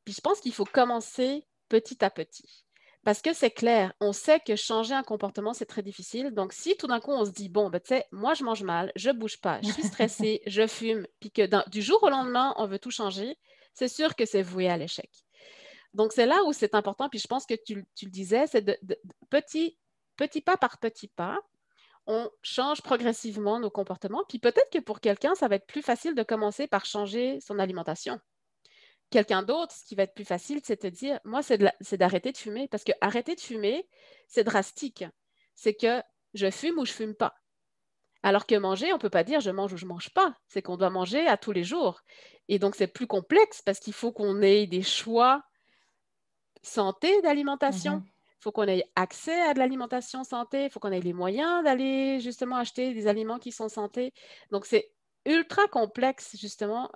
Puis je pense qu'il faut commencer petit à petit. Parce que c'est clair, on sait que changer un comportement, c'est très difficile. Donc, si tout d'un coup, on se dit, bon, ben, tu sais, moi, je mange mal, je bouge pas, je suis stressée, je fume, puis que du jour au lendemain, on veut tout changer, c'est sûr que c'est voué à l'échec. Donc, c'est là où c'est important, puis je pense que tu le disais, c'est de petit pas par petit pas, on change progressivement nos comportements. Puis peut-être que pour quelqu'un, ça va être plus facile de commencer par changer son alimentation. Quelqu'un d'autre, ce qui va être plus facile, c'est de dire, moi, c'est d'arrêter de fumer. Parce que arrêter de fumer, c'est drastique. C'est que je fume ou je fume pas. Alors que manger, on ne peut pas dire je mange ou je ne mange pas. C'est qu'on doit manger à tous les jours. Et donc, c'est plus complexe parce qu'il faut qu'on ait des choix santé d'alimentation. Mhm. Il faut qu'on ait accès à de l'alimentation santé. Il faut qu'on ait les moyens d'aller justement acheter des aliments qui sont santé. Donc, c'est ultra complexe, justement,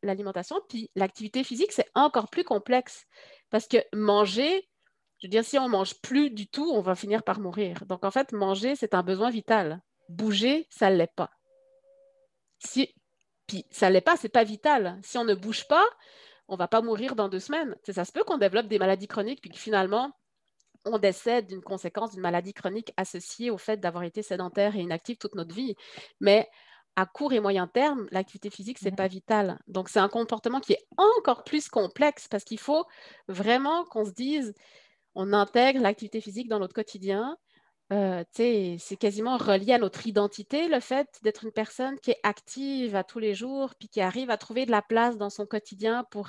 l'alimentation. Puis l'activité physique, c'est encore plus complexe parce que manger, je veux dire, si on ne mange plus du tout, on va finir par mourir. Donc, en fait, manger, c'est un besoin vital. Bouger, ça ne l'est pas. Si, puis ça ne l'est pas, c'est pas vital. Si on ne bouge pas, on ne va pas mourir dans 2 semaines. Ça se peut qu'on développe des maladies chroniques, puis que finalement, on décède d'une conséquence d'une maladie chronique associée au fait d'avoir été sédentaire et inactif toute notre vie. Mais à court et moyen terme, l'activité physique, ce n'est pas vital. Donc, c'est un comportement qui est encore plus complexe parce qu'il faut vraiment qu'on se dise, on intègre l'activité physique dans notre quotidien. C'est quasiment relié à notre identité, le fait d'être une personne qui est active à tous les jours, puis qui arrive à trouver de la place dans son quotidien pour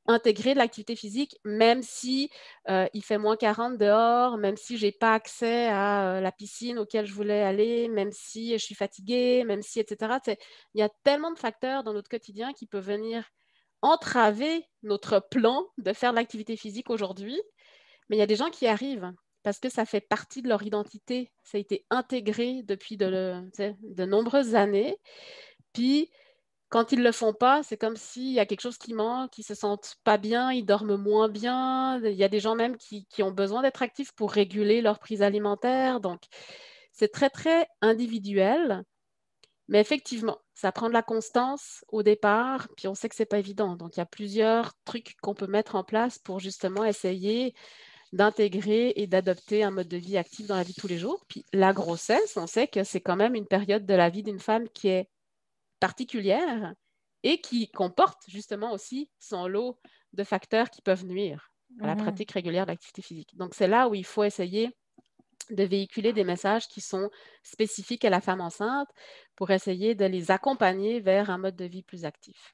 intégrer de l'activité physique, même si il fait moins 40 dehors, même si je n'ai pas accès à la piscine auquel je voulais aller, même si je suis fatiguée, même si, etc. Il y a tellement de facteurs dans notre quotidien qui peuvent venir entraver notre plan de faire de l'activité physique aujourd'hui, mais il y a des gens qui y arrivent parce que ça fait partie de leur identité. Ça a été intégré depuis de nombreuses années. Puis, quand ils ne le font pas, c'est comme s'il y a quelque chose qui manque, ils ne se sentent pas bien, ils dorment moins bien. Il y a des gens même qui ont besoin d'être actifs pour réguler leur prise alimentaire. Donc, c'est très, très individuel. Mais effectivement, ça prend de la constance au départ, puis on sait que ce n'est pas évident. Donc, il y a plusieurs trucs qu'on peut mettre en place pour justement essayer d'intégrer et d'adopter un mode de vie actif dans la vie de tous les jours. Puis la grossesse, on sait que c'est quand même une période de la vie d'une femme qui est particulière et qui comporte justement aussi son lot de facteurs qui peuvent nuire à la Mhm. pratique régulière de l'activité physique. Donc, c'est là où il faut essayer de véhiculer des messages qui sont spécifiques à la femme enceinte pour essayer de les accompagner vers un mode de vie plus actif.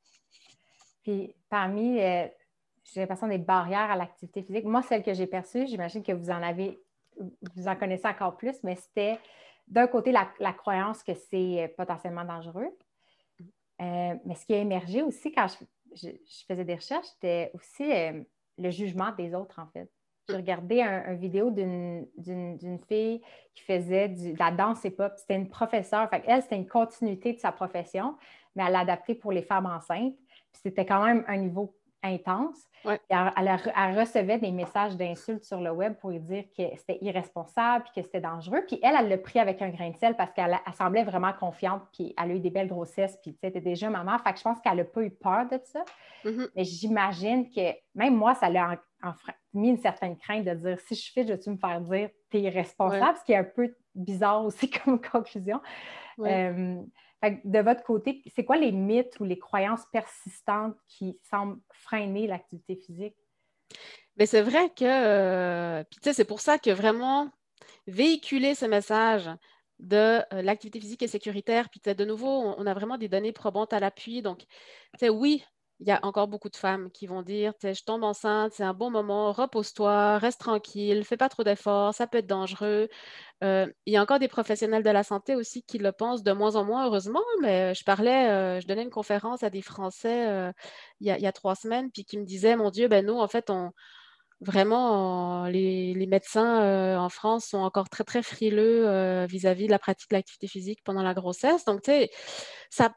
Puis parmi, j'ai l'impression des barrières à l'activité physique, moi, celle que j'ai perçue, j'imagine que vous en avez vous en connaissez encore plus, mais c'était d'un côté la croyance que c'est potentiellement dangereux. Mais ce qui a émergé aussi quand je faisais des recherches, c'était aussi le jugement des autres, en fait. J'ai regardé une vidéo d'une fille qui faisait de la danse hip-hop. C'était une professeure. Fait elle, c'était une continuité de sa profession, mais elle l'a adaptée pour les femmes enceintes. Puis c'était quand même un niveau intense. Ouais. Elle recevait des messages d'insultes sur le web pour lui dire que c'était irresponsable puis que c'était dangereux. Puis elle l'a pris avec un grain de sel parce qu'elle semblait vraiment confiante puis elle a eu des belles grossesses puis tu sais, elle était déjà maman. Fait que je pense qu'elle n'a pas eu peur de ça. Mais j'imagine que même moi, ça l'a mis une certaine crainte de dire si je fais, je vais-tu me faire dire t'es irresponsable, ce qui est un peu bizarre aussi comme conclusion. De votre côté, c'est quoi les mythes ou les croyances persistantes qui semblent freiner l'activité physique? Mais c'est vrai que, puis tu sais, c'est pour ça que vraiment véhiculer ce message de l'activité physique est sécuritaire, puis tu sais, de nouveau, on a vraiment des données probantes à l'appui. Donc, tu sais, oui, il y a encore beaucoup de femmes qui vont dire, tu sais, je tombe enceinte, c'est un bon moment, repose-toi, reste tranquille, fais pas trop d'efforts, ça peut être dangereux. Il y a encore des professionnels de la santé aussi qui le pensent de moins en moins, heureusement, mais je donnais une conférence à des Français il y a 3 semaines, puis qui me disaient, mon Dieu, ben nous, en fait, vraiment, les médecins en France sont encore très, très frileux vis-à-vis de la pratique de l'activité physique pendant la grossesse. Donc, tu sais,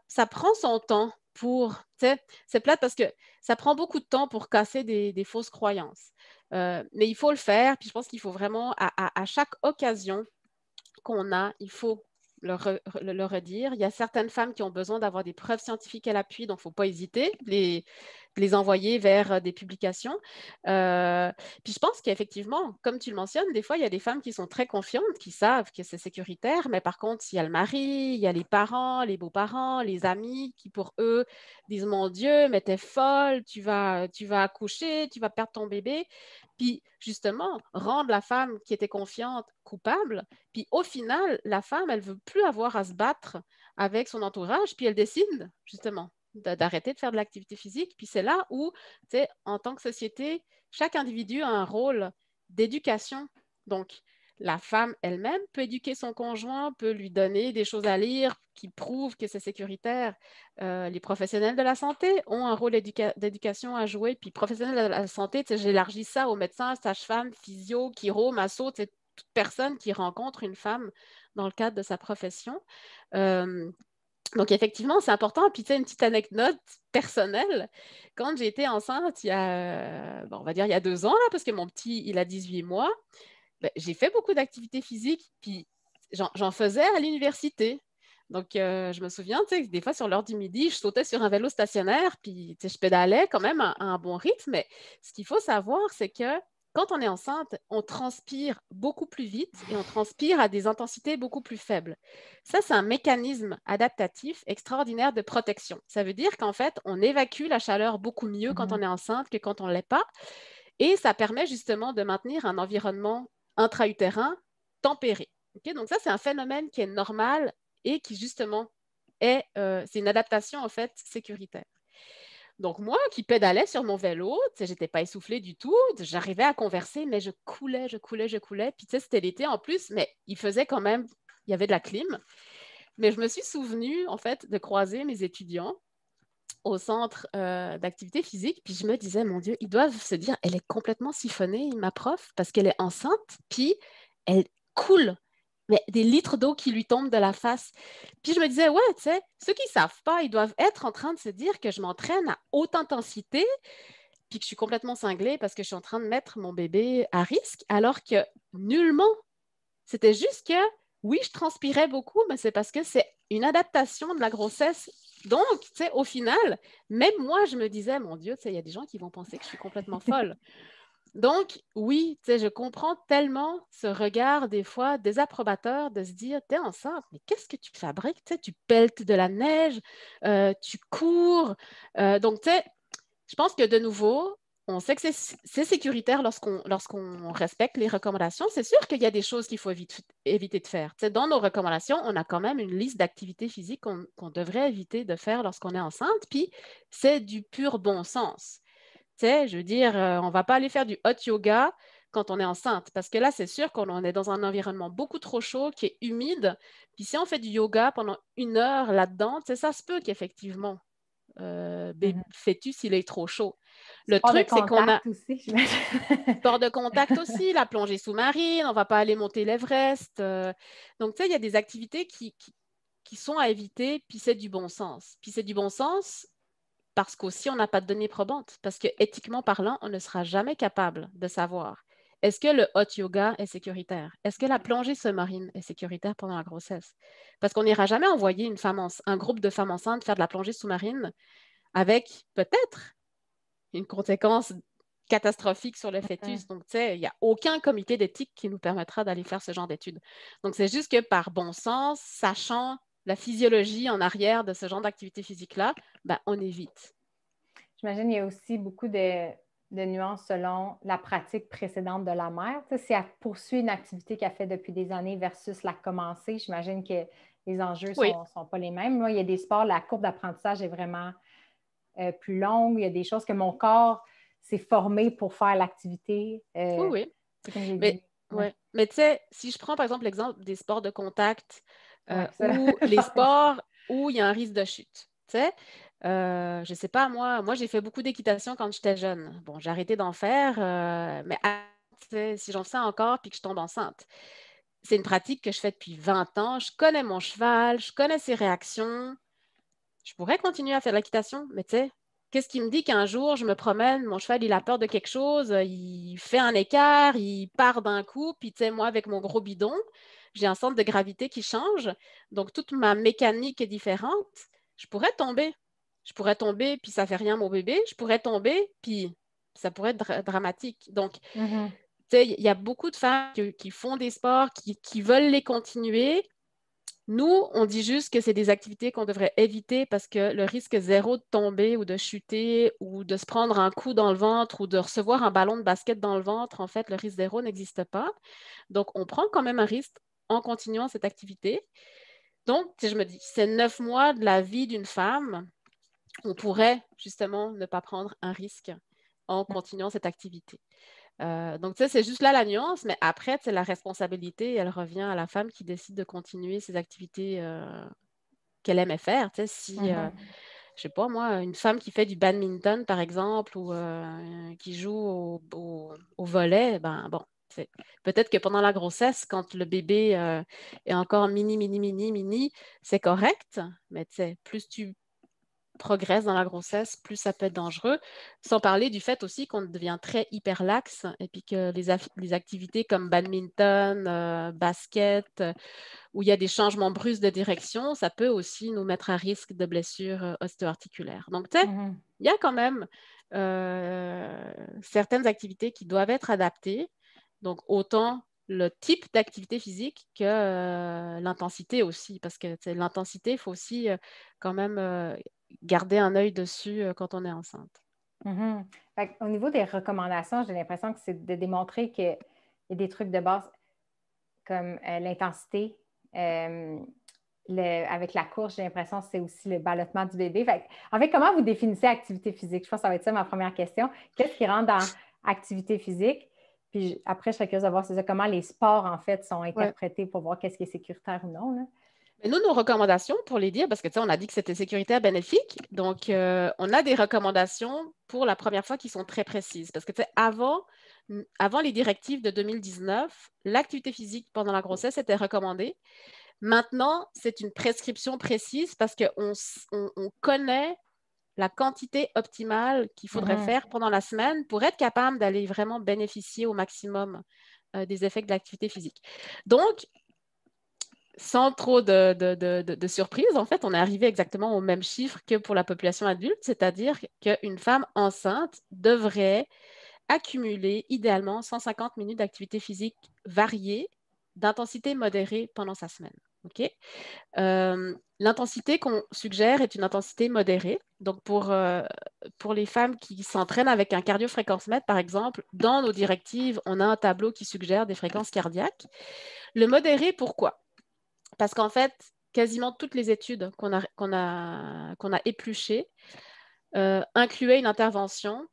ça prend son temps pour, tu sais, c'est plate parce que ça prend beaucoup de temps pour casser des fausses croyances. Mais il faut le faire, puis je pense qu'il faut vraiment, à chaque occasion qu'on a, il faut le redire. Il y a certaines femmes qui ont besoin d'avoir des preuves scientifiques à l'appui, donc il ne faut pas hésiter, les envoyer vers des publications. Puis je pense qu'effectivement, comme tu le mentionnes, des fois, il y a des femmes qui sont très confiantes, qui savent que c'est sécuritaire, mais par contre, il y a le mari, il y a les parents, les beaux-parents, les amis qui, pour eux, disent, mon Dieu, mais t'es folle, tu vas accoucher, tu vas perdre ton bébé. Puis justement, rendre la femme qui était confiante coupable, puis au final, la femme, elle ne veut plus avoir à se battre avec son entourage, puis elle décide justement d'arrêter de faire de l'activité physique. Puis c'est là où, tu sais, en tant que société, chaque individu a un rôle d'éducation. Donc, la femme elle-même peut éduquer son conjoint, peut lui donner des choses à lire qui prouvent que c'est sécuritaire. Les professionnels de la santé ont un rôle d'éducation à jouer. Puis, professionnels de la santé, j'élargis ça aux médecins, sages-femmes, physio, chiro, masso, toute personne qui rencontre une femme dans le cadre de sa profession. Donc, effectivement, c'est important. Puis, tu sais, une petite anecdote personnelle. Quand j'ai été enceinte, il y a, on va dire, il y a 2 ans, là, parce que mon petit, il a 18 mois, ben, j'ai fait beaucoup d'activités physiques, puis j'en faisais à l'université. Donc, je me souviens, tu sais, des fois, sur l'heure du midi, je sautais sur un vélo stationnaire, puis tu sais, je pédalais quand même à un bon rythme. Mais ce qu'il faut savoir, c'est que quand on est enceinte, on transpire beaucoup plus vite et on transpire à des intensités beaucoup plus faibles. Ça, c'est un mécanisme adaptatif extraordinaire de protection. Ça veut dire qu'en fait, on évacue la chaleur beaucoup mieux quand on est enceinte que quand on ne l'est pas. Et ça permet justement de maintenir un environnement intra-utérin tempéré. Okay? Donc ça, c'est un phénomène qui est normal et qui justement c'est une adaptation en fait sécuritaire. Donc moi qui pédalais sur mon vélo, je n'étais pas essoufflée du tout, j'arrivais à converser, mais je coulais. Puis tu sais, c'était l'été en plus, mais il faisait quand même, il y avait de la clim. Mais je me suis souvenue en fait de croiser mes étudiants au centre d'activité physique, puis je me disais, mon Dieu, ils doivent se dire, elle est complètement siphonnée, ma prof, parce qu'elle est enceinte, puis elle coule, mais des litres d'eau qui lui tombent de la face. Puis je me disais, ouais, tu sais, ceux qui ne savent pas, ils doivent être en train de se dire que je m'entraîne à haute intensité, puis que je suis complètement cinglée parce que je suis en train de mettre mon bébé à risque, alors que nullement. C'était juste que, oui, je transpirais beaucoup, mais c'est parce que c'est une adaptation de la grossesse. Donc, tu sais, au final, même moi, je me disais, mon Dieu, tu sais, il y a des gens qui vont penser que je suis complètement folle. Donc, oui, tu sais, je comprends tellement ce regard, des fois, désapprobateur de se dire, t'es enceinte, mais qu'est-ce que tu fabriques? Tu sais, tu pelletes de la neige, tu cours. Donc, tu sais, je pense que de nouveau, on sait que c'est sécuritaire lorsqu'on respecte les recommandations. C'est sûr qu'il y a des choses qu'il faut éviter de faire. Tu sais, dans nos recommandations, on a quand même une liste d'activités physiques qu'on devrait éviter de faire lorsqu'on est enceinte, puis c'est du pur bon sens. Tu sais, je veux dire, on ne va pas aller faire du hot yoga quand on est enceinte. Parce que là, c'est sûr qu'on est dans un environnement beaucoup trop chaud, qui est humide. Puis si on fait du yoga pendant 1 heure là-dedans, ça se peut qu'effectivement, fœtus, il est trop chaud. Le Sport de truc, c'est qu'on a contact aussi, j'imagine. sport de contact aussi, la plongée sous-marine, on ne va pas aller monter l'Everest. Donc, tu sais, il y a des activités qui sont à éviter, puis c'est du bon sens. Puis c'est du bon sens parce qu'aussi, on n'a pas de données probantes. Parce que éthiquement parlant, on ne sera jamais capable de savoir est-ce que le hot yoga est sécuritaire? Est-ce que la plongée sous-marine est sécuritaire pendant la grossesse? Parce qu'on n'ira jamais envoyer un groupe de femmes enceintes faire de la plongée sous-marine avec peut-être une conséquence catastrophique sur le fœtus. Donc, tu sais, il n'y a aucun comité d'éthique qui nous permettra d'aller faire ce genre d'études. Donc, c'est juste que par bon sens, sachant la physiologie en arrière de ce genre d'activité physique-là, ben, on évite. J'imagine qu'il y a aussi beaucoup de nuances selon la pratique précédente de la mère. Tu sais, si elle poursuit une activité qu'elle fait depuis des années versus la commencer, j'imagine que les enjeux ne Oui. sont pas les mêmes. Moi, il y a des sports, la courbe d'apprentissage est vraiment plus longue. Il y a des choses que mon corps s'est formé pour faire l'activité. Oui. C'est comme j'ai Mais, dit. ouais. Mais tu sais, si je prends par exemple l'exemple des sports de contact Ça, ou les sports où il y a un risque de chute, tu sais, je ne sais pas, moi j'ai fait beaucoup d'équitation quand j'étais jeune. Bon, j'ai arrêté d'en faire, mais si j'en fais encore puis que je tombe enceinte, c'est une pratique que je fais depuis 20 ans. Je connais mon cheval, je connais ses réactions. Je pourrais continuer à faire de l'équitation, mais tu sais, qu'est-ce qui me dit qu'un jour, je me promène, mon cheval, il a peur de quelque chose, il fait un écart, il part d'un coup, puis tu sais, moi, avec mon gros bidon, j'ai un centre de gravité qui change, donc toute ma mécanique est différente. Je pourrais tomber. Je pourrais tomber, puis ça fait rien à mon bébé. Je pourrais tomber, puis ça pourrait être dramatique. Donc, Mhm. tu sais, il y a beaucoup de femmes qui font des sports, qui veulent les continuer. Nous, on dit juste que c'est des activités qu'on devrait éviter parce que le risque zéro de tomber ou de chuter ou de se prendre un coup dans le ventre ou de recevoir un ballon de basket dans le ventre, en fait, le risque zéro n'existe pas. Donc, on prend quand même un risque en continuant cette activité. Donc, je me dis, c'est 9 mois de la vie d'une femme. On pourrait justement ne pas prendre un risque en continuant cette activité. Donc, tu sais, c'est juste là la nuance, mais après, c'est la responsabilité, elle revient à la femme qui décide de continuer ses activités qu'elle aimait faire. Tu sais, si, je sais pas moi, une femme qui fait du badminton, par exemple, ou qui joue au volley, ben bon, peut-être que pendant la grossesse, quand le bébé est encore mini, c'est correct, mais tu sais, plus tu progresse dans la grossesse, plus ça peut être dangereux. Sans parler du fait aussi qu'on devient très hyperlaxe et puis que les activités comme badminton, basket, où il y a des changements brusques de direction, ça peut aussi nous mettre à risque de blessures ostéo-articulaires. Donc, tu sais, Mhm. il y a quand même certaines activités qui doivent être adaptées. Donc, autant le type d'activité physique que l'intensité aussi, parce que l'intensité, il faut aussi quand même garder un œil dessus quand on est enceinte. Mhm. Au niveau des recommandations, j'ai l'impression que c'est de démontrer qu'il y a des trucs de base comme l'intensité. Avec la course, j'ai l'impression que c'est aussi le ballottement du bébé. En fait, comment vous définissez activité physique? Je pense que ça va être ça ma première question. Qu'est-ce qui rentre dans activité physique? Puis après, je serais curieuse de voir comment les sports, en fait, sont Ouais. interprétés pour voir qu'est-ce qui est sécuritaire ou non, là. Mais nous, nos recommandations, pour les dire, parce que tu sais, on a dit que c'était sécuritaire, bénéfique, donc on a des recommandations pour la première fois qui sont très précises. Parce que tu sais, avant les directives de 2019, l'activité physique pendant la grossesse était recommandée. Maintenant, c'est une prescription précise parce qu'on connaît la quantité optimale qu'il faudrait Mhm. faire pendant la semaine pour être capable d'aller vraiment bénéficier au maximum des effets de l'activité physique. Donc, sans trop de surprise, en fait, on est arrivé exactement au même chiffre que pour la population adulte, c'est-à-dire qu'une femme enceinte devrait accumuler idéalement 150 minutes d'activité physique variée d'intensité modérée pendant sa semaine. OK? L'intensité qu'on suggère est une intensité modérée. Donc, pour les femmes qui s'entraînent avec un cardio-fréquence-mètre, par exemple, dans nos directives, on a un tableau qui suggère des fréquences cardiaques. Le modéré, pourquoi? Parce qu'en fait, quasiment toutes les études qu'on a épluchées incluaient une intervention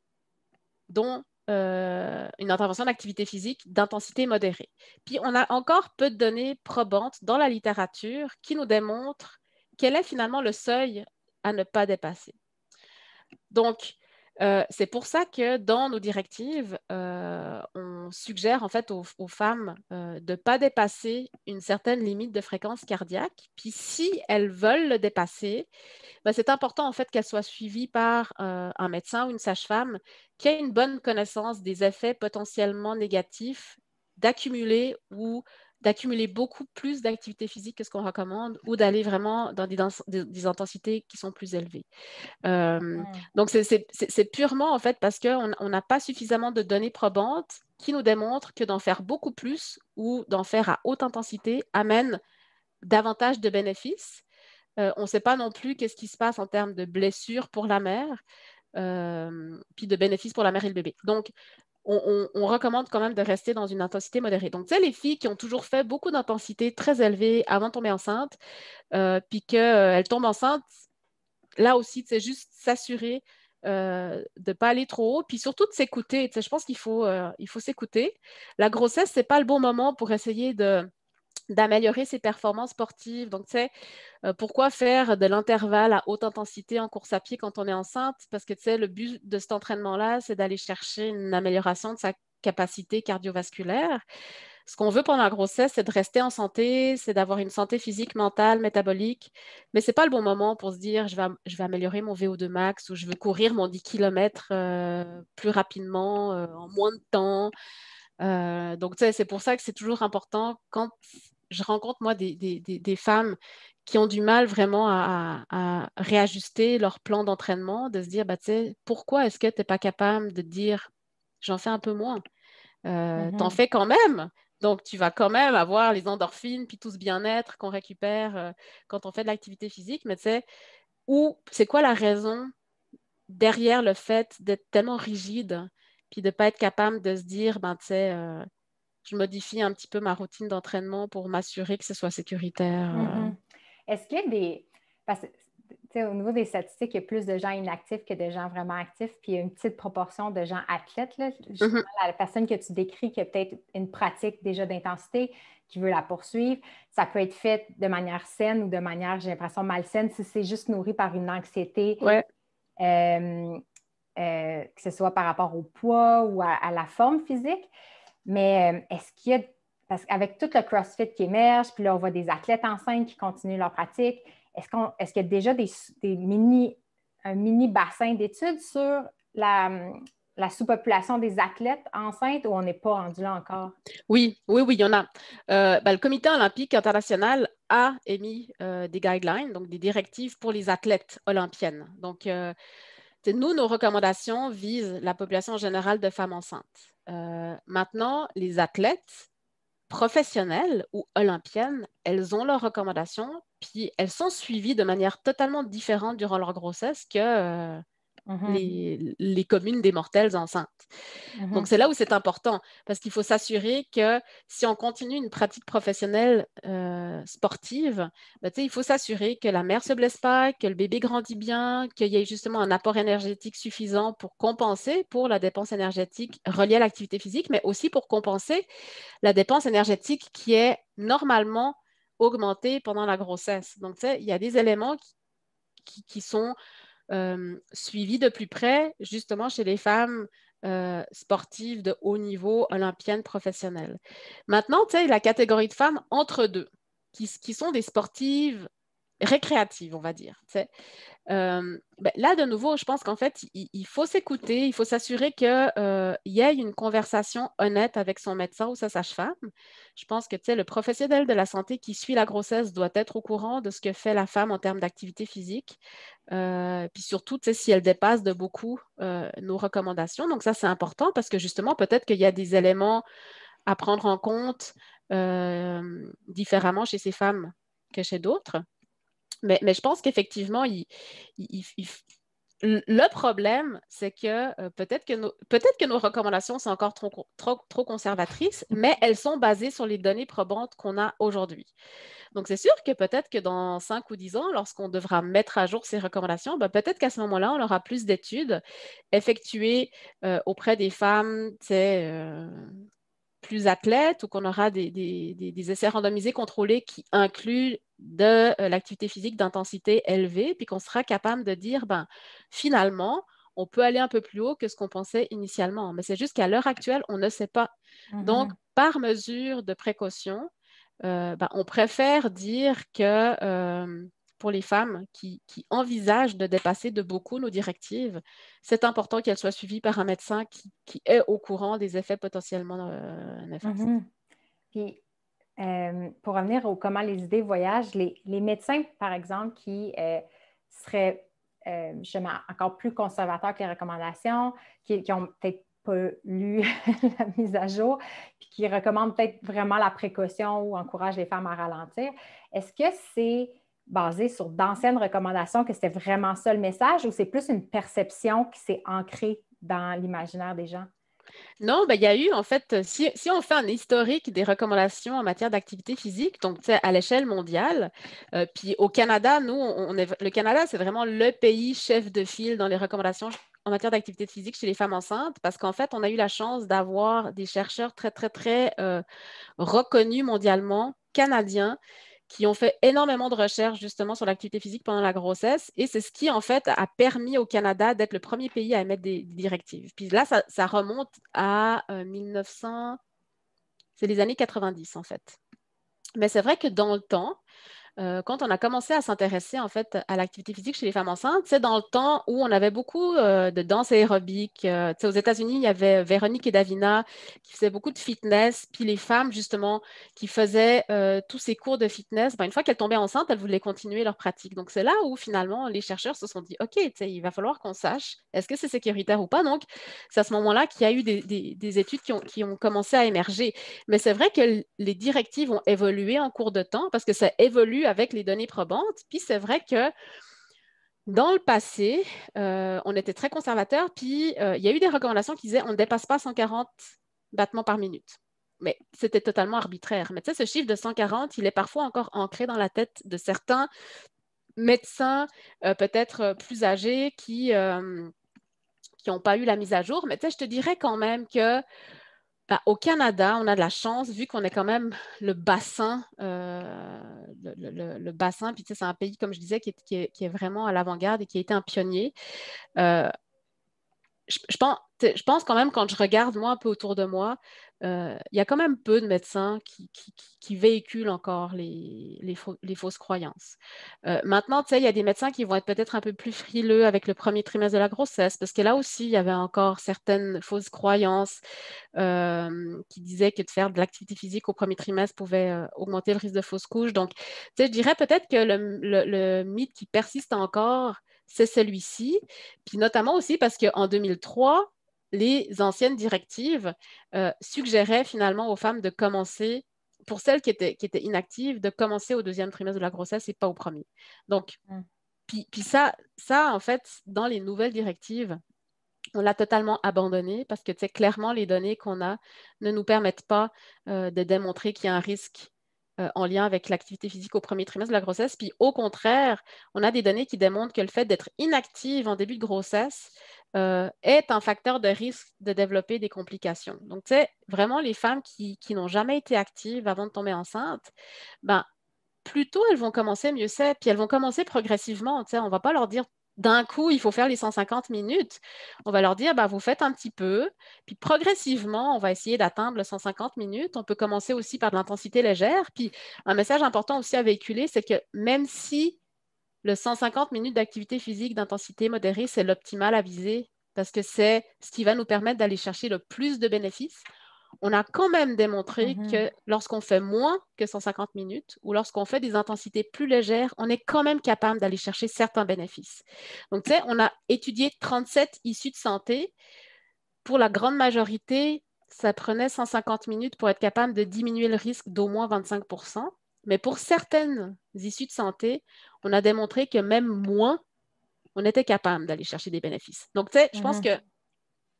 dont une intervention d'activité physique d'intensité modérée. Puis, on a encore peu de données probantes dans la littérature qui nous démontrent quel est finalement le seuil à ne pas dépasser. Donc, c'est pour ça que dans nos directives, on suggère en fait aux femmes de ne pas dépasser une certaine limite de fréquence cardiaque. Puis si elles veulent le dépasser, ben, c'est important en fait qu'elles soient suivies par un médecin ou une sage-femme qui ait une bonne connaissance des effets potentiellement négatifs d'accumuler beaucoup plus d'activité physique que ce qu'on recommande ou d'aller vraiment dans des intensités qui sont plus élevées. Donc, c'est purement en fait parce qu'on n'a pas suffisamment de données probantes qui nous démontrent que d'en faire beaucoup plus ou d'en faire à haute intensité amène davantage de bénéfices. On ne sait pas non plus qu'est-ce qui se passe en termes de blessures pour la mère, puis de bénéfices pour la mère et le bébé. Donc, on recommande quand même de rester dans une intensité modérée. Donc, tu sais, les filles qui ont toujours fait beaucoup d'intensité très élevée avant de tomber enceinte, puis qu'elles tombent enceintes, là aussi, c'est juste s'assurer de ne pas aller trop haut, puis surtout de s'écouter. Je pense qu'il faut s'écouter. La grossesse, ce n'est pas le bon moment pour essayer d'améliorer ses performances sportives. Donc, tu sais, pourquoi faire de l'intervalle à haute intensité en course à pied quand on est enceinte? Parce que, tu sais, le but de cet entraînement-là, c'est d'aller chercher une amélioration de sa capacité cardiovasculaire. Ce qu'on veut pendant la grossesse, c'est de rester en santé, c'est d'avoir une santé physique, mentale, métabolique. Mais ce n'est pas le bon moment pour se dire, je vais améliorer mon VO2 max ou je veux courir mon 10 km plus rapidement, en moins de temps. Donc, tu sais, c'est pour ça que c'est toujours important quand je rencontre, moi, des femmes qui ont du mal vraiment à réajuster leur plan d'entraînement, de se dire, bah, tu sais, pourquoi est-ce que tu n'es pas capable de dire, j'en fais un peu moins? T'en fais quand même. Donc, tu vas quand même avoir les endorphines, puis tout ce bien-être qu'on récupère quand on fait de l'activité physique. Mais tu sais, c'est quoi la raison derrière le fait d'être tellement rigide, puis de ne pas être capable de se dire, ben, tu sais, je modifie un petit peu ma routine d'entraînement pour m'assurer que ce soit sécuritaire. Est-ce qu'il y a des... Parce que, tu sais, au niveau des statistiques, il y a plus de gens inactifs que de gens vraiment actifs, puis il y a une petite proportion de gens athlètes. Là. Justement, la personne que tu décris qui a peut-être une pratique déjà d'intensité, qui veut la poursuivre, ça peut être fait de manière saine ou de manière, j'ai l'impression, malsaine, si c'est juste nourri par une anxiété, Ouais. Que ce soit par rapport au poids ou à la forme physique. Mais est-ce qu'il y a, parce qu'avec tout le CrossFit qui émerge, puis là, on voit des athlètes enceintes qui continuent leur pratique, est-ce qu'il y a déjà un mini bassin d'études sur la sous-population des athlètes enceintes ou on n'est pas rendu là encore? Oui, il y en a. Le Comité olympique international a émis des guidelines, donc des directives pour les athlètes olympiennes. Donc, nous, nos recommandations visent la population générale de femmes enceintes. Maintenant, les athlètes professionnelles ou olympiennes, elles ont leurs recommandations, puis elles sont suivies de manière totalement différente durant leur grossesse que les communes des mortels enceintes. Donc, c'est là où c'est important, parce qu'il faut s'assurer que si on continue une pratique professionnelle sportive, ben, il faut s'assurer que la mère ne se blesse pas, que le bébé grandit bien, qu'il y ait justement un apport énergétique suffisant pour compenser pour la dépense énergétique reliée à l'activité physique, mais aussi pour compenser la dépense énergétique qui est normalement augmentée pendant la grossesse. Donc, il y a des éléments qui sont suivis de plus près, justement, chez les femmes sportives de haut niveau, olympiennes, professionnelles. Maintenant, tu sais, la catégorie de femmes entre deux, qui sont des sportives récréatives, on va dire. Là, de nouveau, je pense qu'en fait, il faut s'écouter, il faut s'assurer qu'il y ait une conversation honnête avec son médecin ou sa sage-femme. Je pense que le professionnel de la santé qui suit la grossesse doit être au courant de ce que fait la femme en termes d'activité physique. Puis surtout, si elle dépasse de beaucoup nos recommandations. Donc ça, c'est important parce que justement, peut-être qu'il y a des éléments à prendre en compte différemment chez ces femmes que chez d'autres. Mais je pense qu'effectivement, le problème, c'est que peut-être que nos recommandations sont encore trop conservatrices, mais elles sont basées sur les données probantes qu'on a aujourd'hui. Donc, c'est sûr que peut-être que dans 5 ou 10 ans, lorsqu'on devra mettre à jour ces recommandations, ben, peut-être qu'à ce moment-là, on aura plus d'études effectuées auprès des femmes, plus athlètes, ou qu'on aura des essais randomisés contrôlés qui incluent de l'activité physique d'intensité élevée, puis qu'on sera capable de dire, ben, finalement, on peut aller un peu plus haut que ce qu'on pensait initialement. Mais c'est juste qu'à l'heure actuelle, on ne sait pas. Donc, par mesure de précaution, ben, on préfère dire que pour les femmes qui envisagent de dépasser de beaucoup nos directives, c'est important qu'elles soient suivies par un médecin qui est au courant des effets potentiellement néfastes. Puis, pour revenir au comment les idées voyagent, les médecins, par exemple, qui seraient justement encore plus conservateurs que les recommandations, qui n'ont peut-être pas lu la mise à jour, puis qui recommandent peut-être vraiment la précaution ou encouragent les femmes à ralentir, est-ce que c'est basé sur d'anciennes recommandations que c'était vraiment ça le message ou c'est plus une perception qui s'est ancrée dans l'imaginaire des gens? Non, ben, il y a eu, en fait, si on fait un historique des recommandations en matière d'activité physique, donc à l'échelle mondiale, puis au Canada, nous, le Canada, c'est vraiment le pays chef de file dans les recommandations en matière d'activité physique chez les femmes enceintes, parce qu'en fait, on a eu la chance d'avoir des chercheurs très, très, très reconnus mondialement, canadiens, qui ont fait énormément de recherches justement sur l'activité physique pendant la grossesse. Et c'est ce qui, en fait, a permis au Canada d'être le premier pays à émettre des directives. Puis là, ça remonte à 1900, c'est les années 90, en fait. Mais c'est vrai que dans le temps, quand on a commencé à s'intéresser en fait à l'activité physique chez les femmes enceintes, c'est dans le temps où on avait beaucoup de danse aérobique. Aux États-Unis, il y avait Véronique et Davina qui faisaient beaucoup de fitness, puis les femmes justement qui faisaient tous ces cours de fitness, ben, une fois qu'elles tombaient enceintes, elles voulaient continuer leur pratique. Donc c'est là où finalement les chercheurs se sont dit, OK, il va falloir qu'on sache est-ce que c'est sécuritaire ou pas. Donc c'est à ce moment-là qu'il y a eu des études qui ont commencé à émerger. Mais c'est vrai que les directives ont évolué en cours de temps parce que ça évolue avec les données probantes. Puis c'est vrai que dans le passé, on était très conservateur, puis il y a eu des recommandations qui disaient on ne dépasse pas 140 battements par minute. Mais c'était totalement arbitraire. Mais tu sais, ce chiffre de 140, il est parfois encore ancré dans la tête de certains médecins, peut-être plus âgés, qui n'ont pas eu la mise à jour. Mais tu sais, je te dirais quand même que au Canada, on a de la chance, vu qu'on est quand même le bassin, le bassin, puis tu sais, c'est un pays, comme je disais, qui est vraiment à l'avant-garde et qui a été un pionnier. Euh, je pense quand même, quand je regarde moi un peu autour de moi, il y a quand même peu de médecins qui véhiculent encore les fausses croyances. Maintenant, tu sais, il y a des médecins qui vont être peut-être un peu plus frileux avec le premier trimestre de la grossesse, parce que là aussi, il y avait encore certaines fausses croyances qui disaient que de faire de l'activité physique au premier trimestre pouvait augmenter le risque de fausse couche. Donc, tu sais, je dirais peut-être que le mythe qui persiste encore, c'est celui-ci. Puis notamment aussi parce qu'en 2003, les anciennes directives suggéraient finalement aux femmes de commencer, pour celles qui étaient inactives, de commencer au deuxième trimestre de la grossesse et pas au premier. Donc, puis ça, en fait, dans les nouvelles directives, on l'a totalement abandonné parce que, tu sais, clairement, les données qu'on a ne nous permettent pas de démontrer qu'il y a un risque en lien avec l'activité physique au premier trimestre de la grossesse. Puis au contraire, on a des données qui démontrent que le fait d'être inactive en début de grossesse est un facteur de risque de développer des complications. Donc, tu sais, vraiment, les femmes qui n'ont jamais été actives avant de tomber enceinte, ben, plus tôt elles vont commencer, mieux c'est. Puis elles vont commencer progressivement. Tu sais, on ne va pas leur dire d'un coup, il faut faire les 150 minutes. On va leur dire, bah, vous faites un petit peu, puis progressivement, on va essayer d'atteindre le 150 minutes. On peut commencer aussi par de l'intensité légère. Puis un message important aussi à véhiculer, c'est que même si le 150 minutes d'activité physique d'intensité modérée, c'est l'optimal à viser, parce que c'est ce qui va nous permettre d'aller chercher le plus de bénéfices, on a quand même démontré que lorsqu'on fait moins que 150 minutes ou lorsqu'on fait des intensités plus légères, on est quand même capable d'aller chercher certains bénéfices. Donc, tu sais, on a étudié 37 issues de santé. Pour la grande majorité, ça prenait 150 minutes pour être capable de diminuer le risque d'au moins 25 %. Mais pour certaines issues de santé, on a démontré que même moins, on était capable d'aller chercher des bénéfices. Donc, tu sais, je pense Mhm. que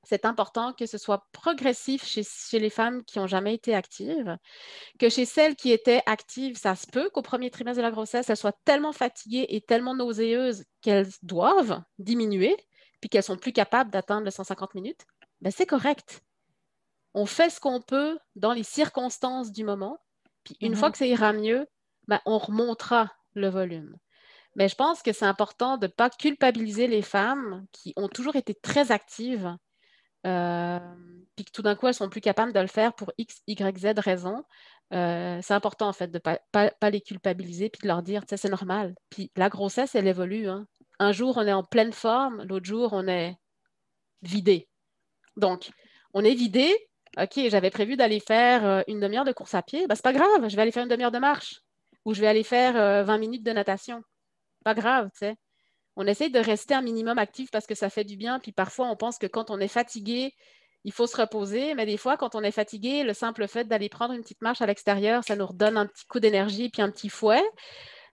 c'est important que ce soit progressif chez les femmes qui n'ont jamais été actives, que chez celles qui étaient actives, ça se peut qu'au premier trimestre de la grossesse, elles soient tellement fatiguées et tellement nauséeuses qu'elles doivent diminuer, puis qu'elles sont plus capables d'atteindre les 150 minutes. Ben, c'est correct. On fait ce qu'on peut dans les circonstances du moment, puis une fois Mhm. que ça ira mieux, ben, on remontera le volume. Mais je pense que c'est important de ne pas culpabiliser les femmes qui ont toujours été très actives, euh, puis que tout d'un coup, elles sont plus capables de le faire pour X, Y, Z raisons. C'est important, en fait, de ne pas les culpabiliser, puis de leur dire, tu sais, c'est normal. Puis la grossesse, elle évolue, hein. Un jour, on est en pleine forme, l'autre jour, on est vidé. Donc, on est vidé. OK, j'avais prévu d'aller faire une demi-heure de course à pied. Ben, c'est pas grave, je vais aller faire une demi-heure de marche ou je vais aller faire 20 minutes de natation. Pas grave, tu sais. On essaie de rester un minimum actif parce que ça fait du bien. Puis parfois, on pense que quand on est fatigué, il faut se reposer. Mais des fois, quand on est fatigué, le simple fait d'aller prendre une petite marche à l'extérieur, ça nous redonne un petit coup d'énergie puis un petit fouet.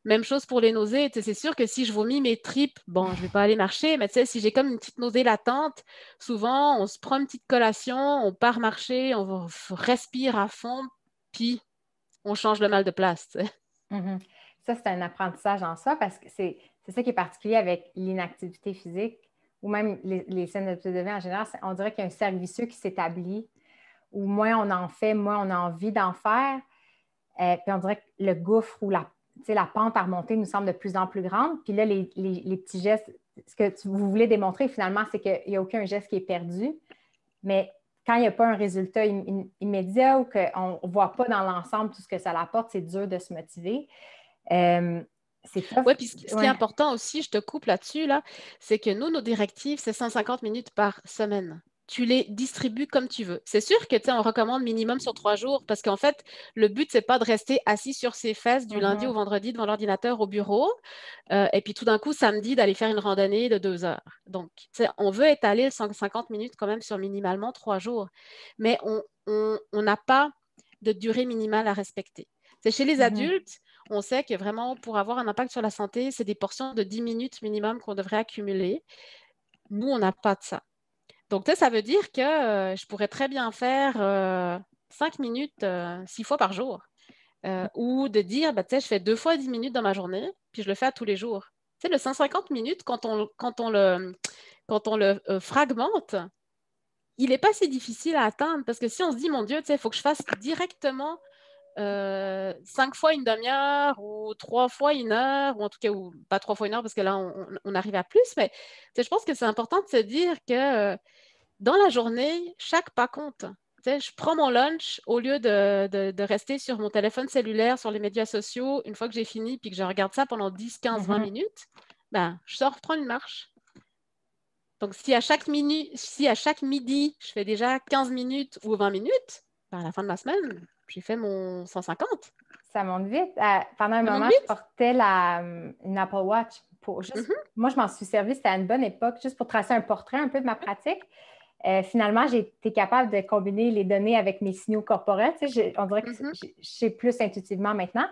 Même chose pour les nausées. Tu sais, c'est sûr que si je vomis mes tripes, bon, je ne vais pas aller marcher, mais tu sais, si j'ai comme une petite nausée latente, souvent, on se prend une petite collation, on part marcher, respire à fond, puis on change le mal de place, tu sais. Mhm. Ça, c'est un apprentissage en soi parce que c'est ça qui est particulier avec l'inactivité physique ou même les scènes de vie en général. On dirait qu'il y a un cercle vicieux qui s'établit où moins on en fait, moins on a envie d'en faire. Puis on dirait que le gouffre ou la pente à remonter nous semble de plus en plus grande. Puis là, les petits gestes, ce que vous voulez démontrer finalement, c'est qu'il n'y a aucun geste qui est perdu. Mais quand il n'y a pas un résultat immédiat ou qu'on ne voit pas dans l'ensemble tout ce que ça apporte, c'est dur de se motiver. C'est tough. Oui, puis ce qui est Ouais. important aussi, je te coupe là-dessus, là, c'est que nous, nos directives, c'est 150 minutes par semaine. Tu les distribues comme tu veux. C'est sûr que, tu sais, on recommande minimum sur 3 jours parce qu'en fait, le but, c'est pas de rester assis sur ses fesses du lundi au Mhm. vendredi devant l'ordinateur au bureau et puis tout d'un coup, samedi, d'aller faire une randonnée de 2 heures. Donc, tu sais, on veut étaler 150 minutes quand même sur minimalement 3 jours, mais on n'a pas de durée minimale à respecter. C'est chez les Mhm. adultes, on sait que vraiment, pour avoir un impact sur la santé, c'est des portions de 10 minutes minimum qu'on devrait accumuler. Nous, on n'a pas de ça. Donc, ça veut dire que je pourrais très bien faire 5 minutes 6 fois par jour. Ou de dire, bah, je fais 2 fois 10 minutes dans ma journée, puis je le fais à tous les jours. Tu sais, le 150 minutes, quand on le fragmente, il n'est pas si difficile à atteindre parce que si on se dit, mon Dieu, il faut que je fasse directement 5 fois une demi-heure ou 3 fois 1 heure, ou en tout cas, ou pas 3 fois 1 heure parce que là, on arrive à plus, mais je pense que c'est important de se dire que dans la journée, chaque pas compte. Tu sais, je prends mon lunch au lieu de rester sur mon téléphone cellulaire, sur les médias sociaux, une fois que j'ai fini, puis que je regarde ça pendant 10, 15, 20 Mhm. minutes, ben, je sors prendre une marche. Donc, si à chaque midi, je fais déjà 15 minutes ou 20 minutes, ben, à la fin de la semaine, j'ai fait mon 150. Ça monte vite. Pendant un Ça monte moment, je vite. portais une Apple Watch pour juste. Mhm, Moi, je m'en suis servie, c'était à une bonne époque, juste pour tracer un portrait un peu de ma pratique. Finalement, j'ai été capable de combiner les données avec mes signaux corporels. Tu sais, on dirait que mhm, je sais plus intuitivement maintenant.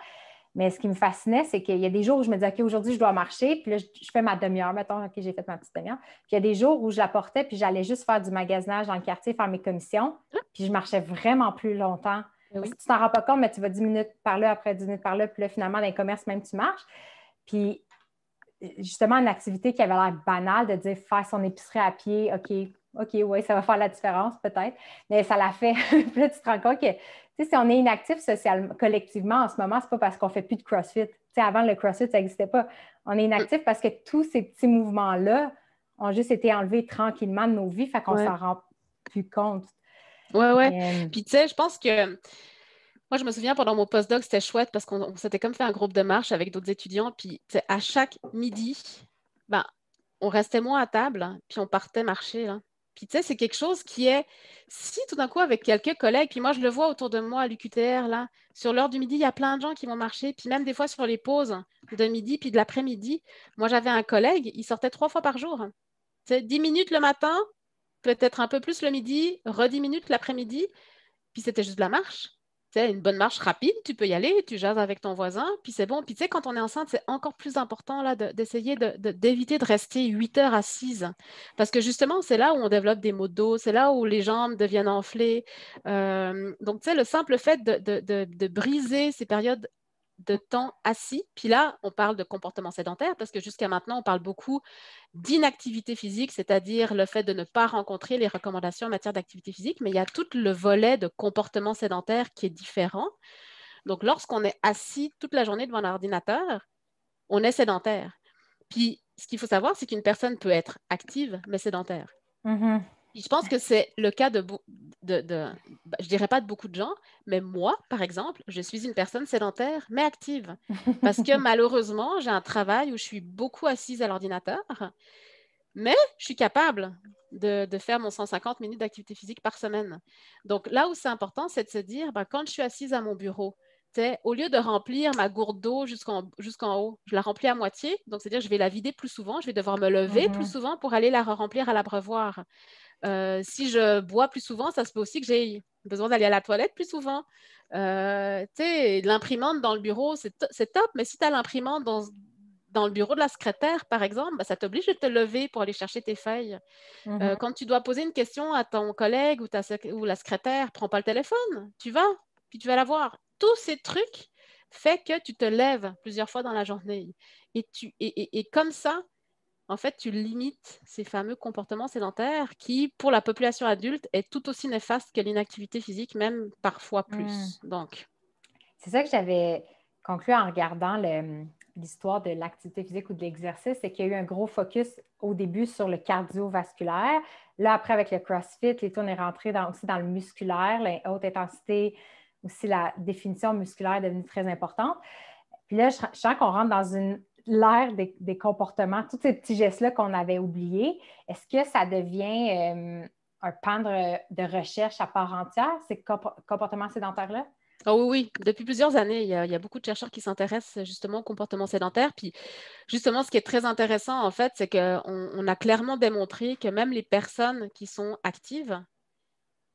Mais ce qui me fascinait, c'est qu'il y a des jours où je me disais, OK, aujourd'hui, je dois marcher. Puis là, je fais ma demi-heure. Mettons, OK, j'ai fait ma petite demi-heure. Puis il y a des jours où je la portais, puis j'allais juste faire du magasinage dans le quartier, faire mes commissions. Puis je marchais vraiment plus longtemps. ben Parce que oui. tu t'en rends pas compte, mais tu vas 10 minutes par là, après 10 minutes par là. Puis là, finalement, dans les commerces, même, tu marches. Puis justement, une activité qui avait l'air banale de dire faire son épicerie à pied, OK, oui, ça va faire la différence peut-être, mais ça l'a fait. Puis là, tu te rends compte que si on est inactif socialement, collectivement en ce moment, c'est pas parce qu'on fait plus de CrossFit. Avant, le CrossFit, ça n'existait pas. On est Mm, inactif parce que tous ces petits mouvements-là ont juste été enlevés tranquillement de nos vies, fait qu'on ouais, s'en rend plus compte. ouais, ouais. Euh, Puis, tu sais, je pense que moi, je me souviens pendant mon postdoc, c'était chouette parce qu'on s'était comme fait un groupe de marche avec d'autres étudiants. Puis, tu sais, à chaque midi, ben, on restait moins à table, hein, puis on partait marcher, là. Puis, tu sais, c'est quelque chose qui est, si tout d'un coup, avec quelques collègues, puis moi, je le vois autour de moi à l'UQTR, là, sur l'heure du midi, il y a plein de gens qui vont marcher, puis même des fois sur les pauses de midi, puis de l'après-midi. Moi, j'avais un collègue, il sortait 3 fois par jour, hein. Tu sais, 10 minutes le matin, peut-être un peu plus le midi, 10 minutes l'après-midi, puis c'était juste de la marche. sais, une bonne marche rapide, tu peux y aller, tu jases avec ton voisin, puis c'est bon. Puis tu sais, quand on est enceinte, c'est encore plus important là, d'essayer d'éviter de rester 8 heures assises. Parce que justement, c'est là où on développe des maux de dos, c'est là où les jambes deviennent enflées. Donc, tu sais, le simple fait de briser ces périodes de temps assis, puis là, on parle de comportement sédentaire, parce que jusqu'à maintenant, on parle beaucoup d'inactivité physique, c'est-à-dire le fait de ne pas rencontrer les recommandations en matière d'activité physique, mais il y a tout le volet de comportement sédentaire qui est différent. Donc, lorsqu'on est assis toute la journée devant l'ordinateur, on est sédentaire. Puis, ce qu'il faut savoir, c'est qu'une personne peut être active, mais sédentaire. Mhm. Je pense que c'est le cas je dirais pas de beaucoup de gens, mais moi, par exemple, je suis une personne sédentaire, mais active. Parce que malheureusement, j'ai un travail où je suis beaucoup assise à l'ordinateur, mais je suis capable de faire mon 150 minutes d'activité physique par semaine. Donc là où c'est important, c'est de se dire, ben, quand je suis assise à mon bureau, au lieu de remplir ma gourde d'eau jusqu'en haut, je la remplis à moitié. Donc, c'est-à-dire je vais la vider plus souvent, je vais devoir me lever plus Mhm. souvent pour aller la remplir à l'abreuvoir. Si je bois plus souvent, ça se peut aussi que j'ai besoin d'aller à la toilette plus souvent. L'imprimante dans le bureau, c'est top, mais si tu as l'imprimante dans le bureau de la secrétaire, par exemple, ben, ça t'oblige de te lever pour aller chercher tes feuilles. Mhm. Quand tu dois poser une question à ton collègue ou la secrétaire, prends pas le téléphone, tu vas, puis tu vas la voir. Tous ces trucs fait que tu te lèves plusieurs fois dans la journée. Et comme ça, en fait, tu limites ces fameux comportements sédentaires qui, pour la population adulte, est tout aussi néfaste que l'inactivité physique, même parfois Mhm. plus. Donc, C'est ça que j'avais conclu en regardant l'histoire de l'activité physique ou de l'exercice, c'est qu'il y a eu un gros focus au début sur le cardiovasculaire. Là, après, avec le CrossFit, les on est rentré aussi dans le musculaire, la haute intensité, aussi la définition musculaire est devenue très importante. Puis là, je sens qu'on rentre dans l'ère des comportements, tous ces petits gestes-là qu'on avait oubliés. Est-ce que ça devient un pan de recherche à part entière, ces comportements sédentaires-là? ah oui, oui, depuis plusieurs années, il y a beaucoup de chercheurs qui s'intéressent justement au comportement sédentaire. Puis justement, ce qui est très intéressant, en fait, c'est qu'on a clairement démontré que même les personnes qui sont actives,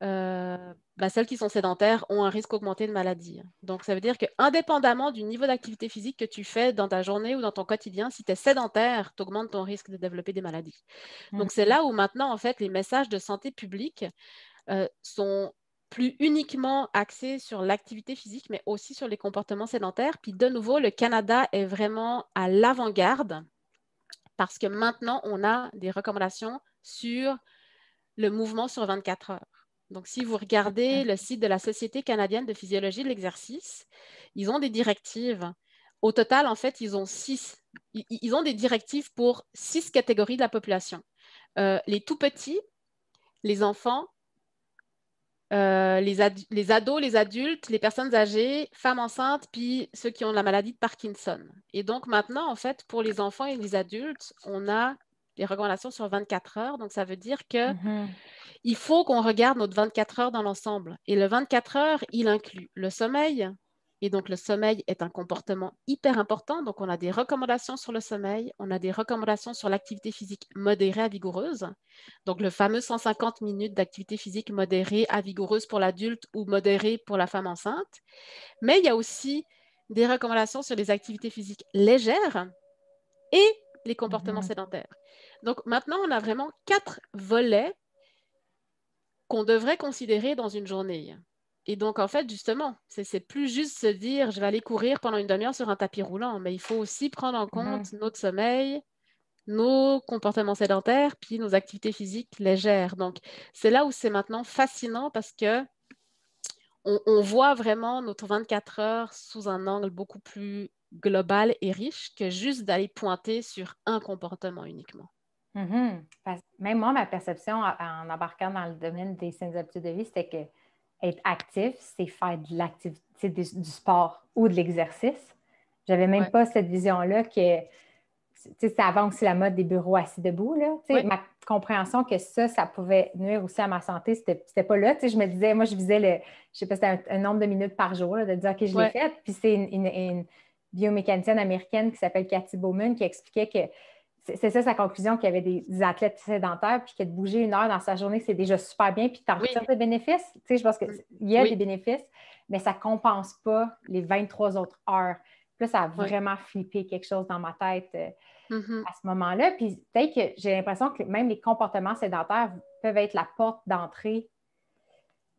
celles qui sont sédentaires ont un risque augmenté de maladie. Donc, ça veut dire que indépendamment du niveau d'activité physique que tu fais dans ta journée ou dans ton quotidien, si tu es sédentaire, tu augmentes ton risque de développer des maladies. Donc, c'est là où maintenant, en fait, les messages de santé publique sont plus uniquement axés sur l'activité physique, mais aussi sur les comportements sédentaires. Puis, de nouveau, le Canada est vraiment à l'avant-garde parce que maintenant, on a des recommandations sur le mouvement sur 24 heures. Donc, si vous regardez le site de la Société canadienne de physiologie de l'exercice, ils ont des directives. Au total, en fait, ils ont des directives pour 6 catégories de la population. Les tout petits, les enfants, les ados, les adultes, les personnes âgées, femmes enceintes, puis ceux qui ont la maladie de Parkinson. Et donc maintenant, en fait, pour les enfants et les adultes, on a les recommandations sur 24 heures. Donc, ça veut dire que Mhm. il faut qu'on regarde notre 24 heures dans l'ensemble. Et le 24 heures, il inclut le sommeil. Et donc, le sommeil est un comportement hyper important. Donc, on a des recommandations sur le sommeil, on a des recommandations sur l'activité physique modérée à vigoureuse. Donc, le fameux 150 minutes d'activité physique modérée à vigoureuse pour l'adulte ou modérée pour la femme enceinte. Mais il y a aussi des recommandations sur les activités physiques légères et les comportements Mhm. sédentaires. Donc, maintenant, on a vraiment 4 volets qu'on devrait considérer dans une journée. Et donc, en fait, justement, c'est plus juste se dire, je vais aller courir pendant une demi-heure sur un tapis roulant, mais il faut aussi prendre en Mhm. compte notre sommeil, nos comportements sédentaires, puis nos activités physiques légères. Donc, c'est là où c'est maintenant fascinant parce que on voit vraiment notre 24 heures sous un angle beaucoup plus global et riche que juste d'aller pointer sur un comportement uniquement. Mhm. Même moi, ma perception en embarquant dans le domaine des saines habitudes de vie, c'était que être actif, c'est faire de l'activité, du sport ou de l'exercice. J'avais même Ouais, pas cette vision-là que, c'est avant aussi la mode des bureaux assis debout, là. ouais, Ma compréhension que ça pouvait nuire aussi à ma santé, c'était pas là. Je me disais, moi, je visais je sais pas, c'était un nombre de minutes par jour, là, de dire, OK, je l'ai ouais. fait. Puis c'est une biomécanicienne américaine qui s'appelle Cathy Bowman qui expliquait que c'est ça sa conclusion, qu'il y avait des athlètes sédentaires, puis que de bouger 1 heure dans sa journée, c'est déjà super bien, puis t'en Oui, retires des bénéfices. Je pense qu'il y a des oui. bénéfices, mais ça ne compense pas les 23 autres heures. Puis là, ça a Ouais. vraiment flippé quelque chose dans ma tête Mhm. à ce moment-là. Puis peut-être que j'ai l'impression que même les comportements sédentaires peuvent être la porte d'entrée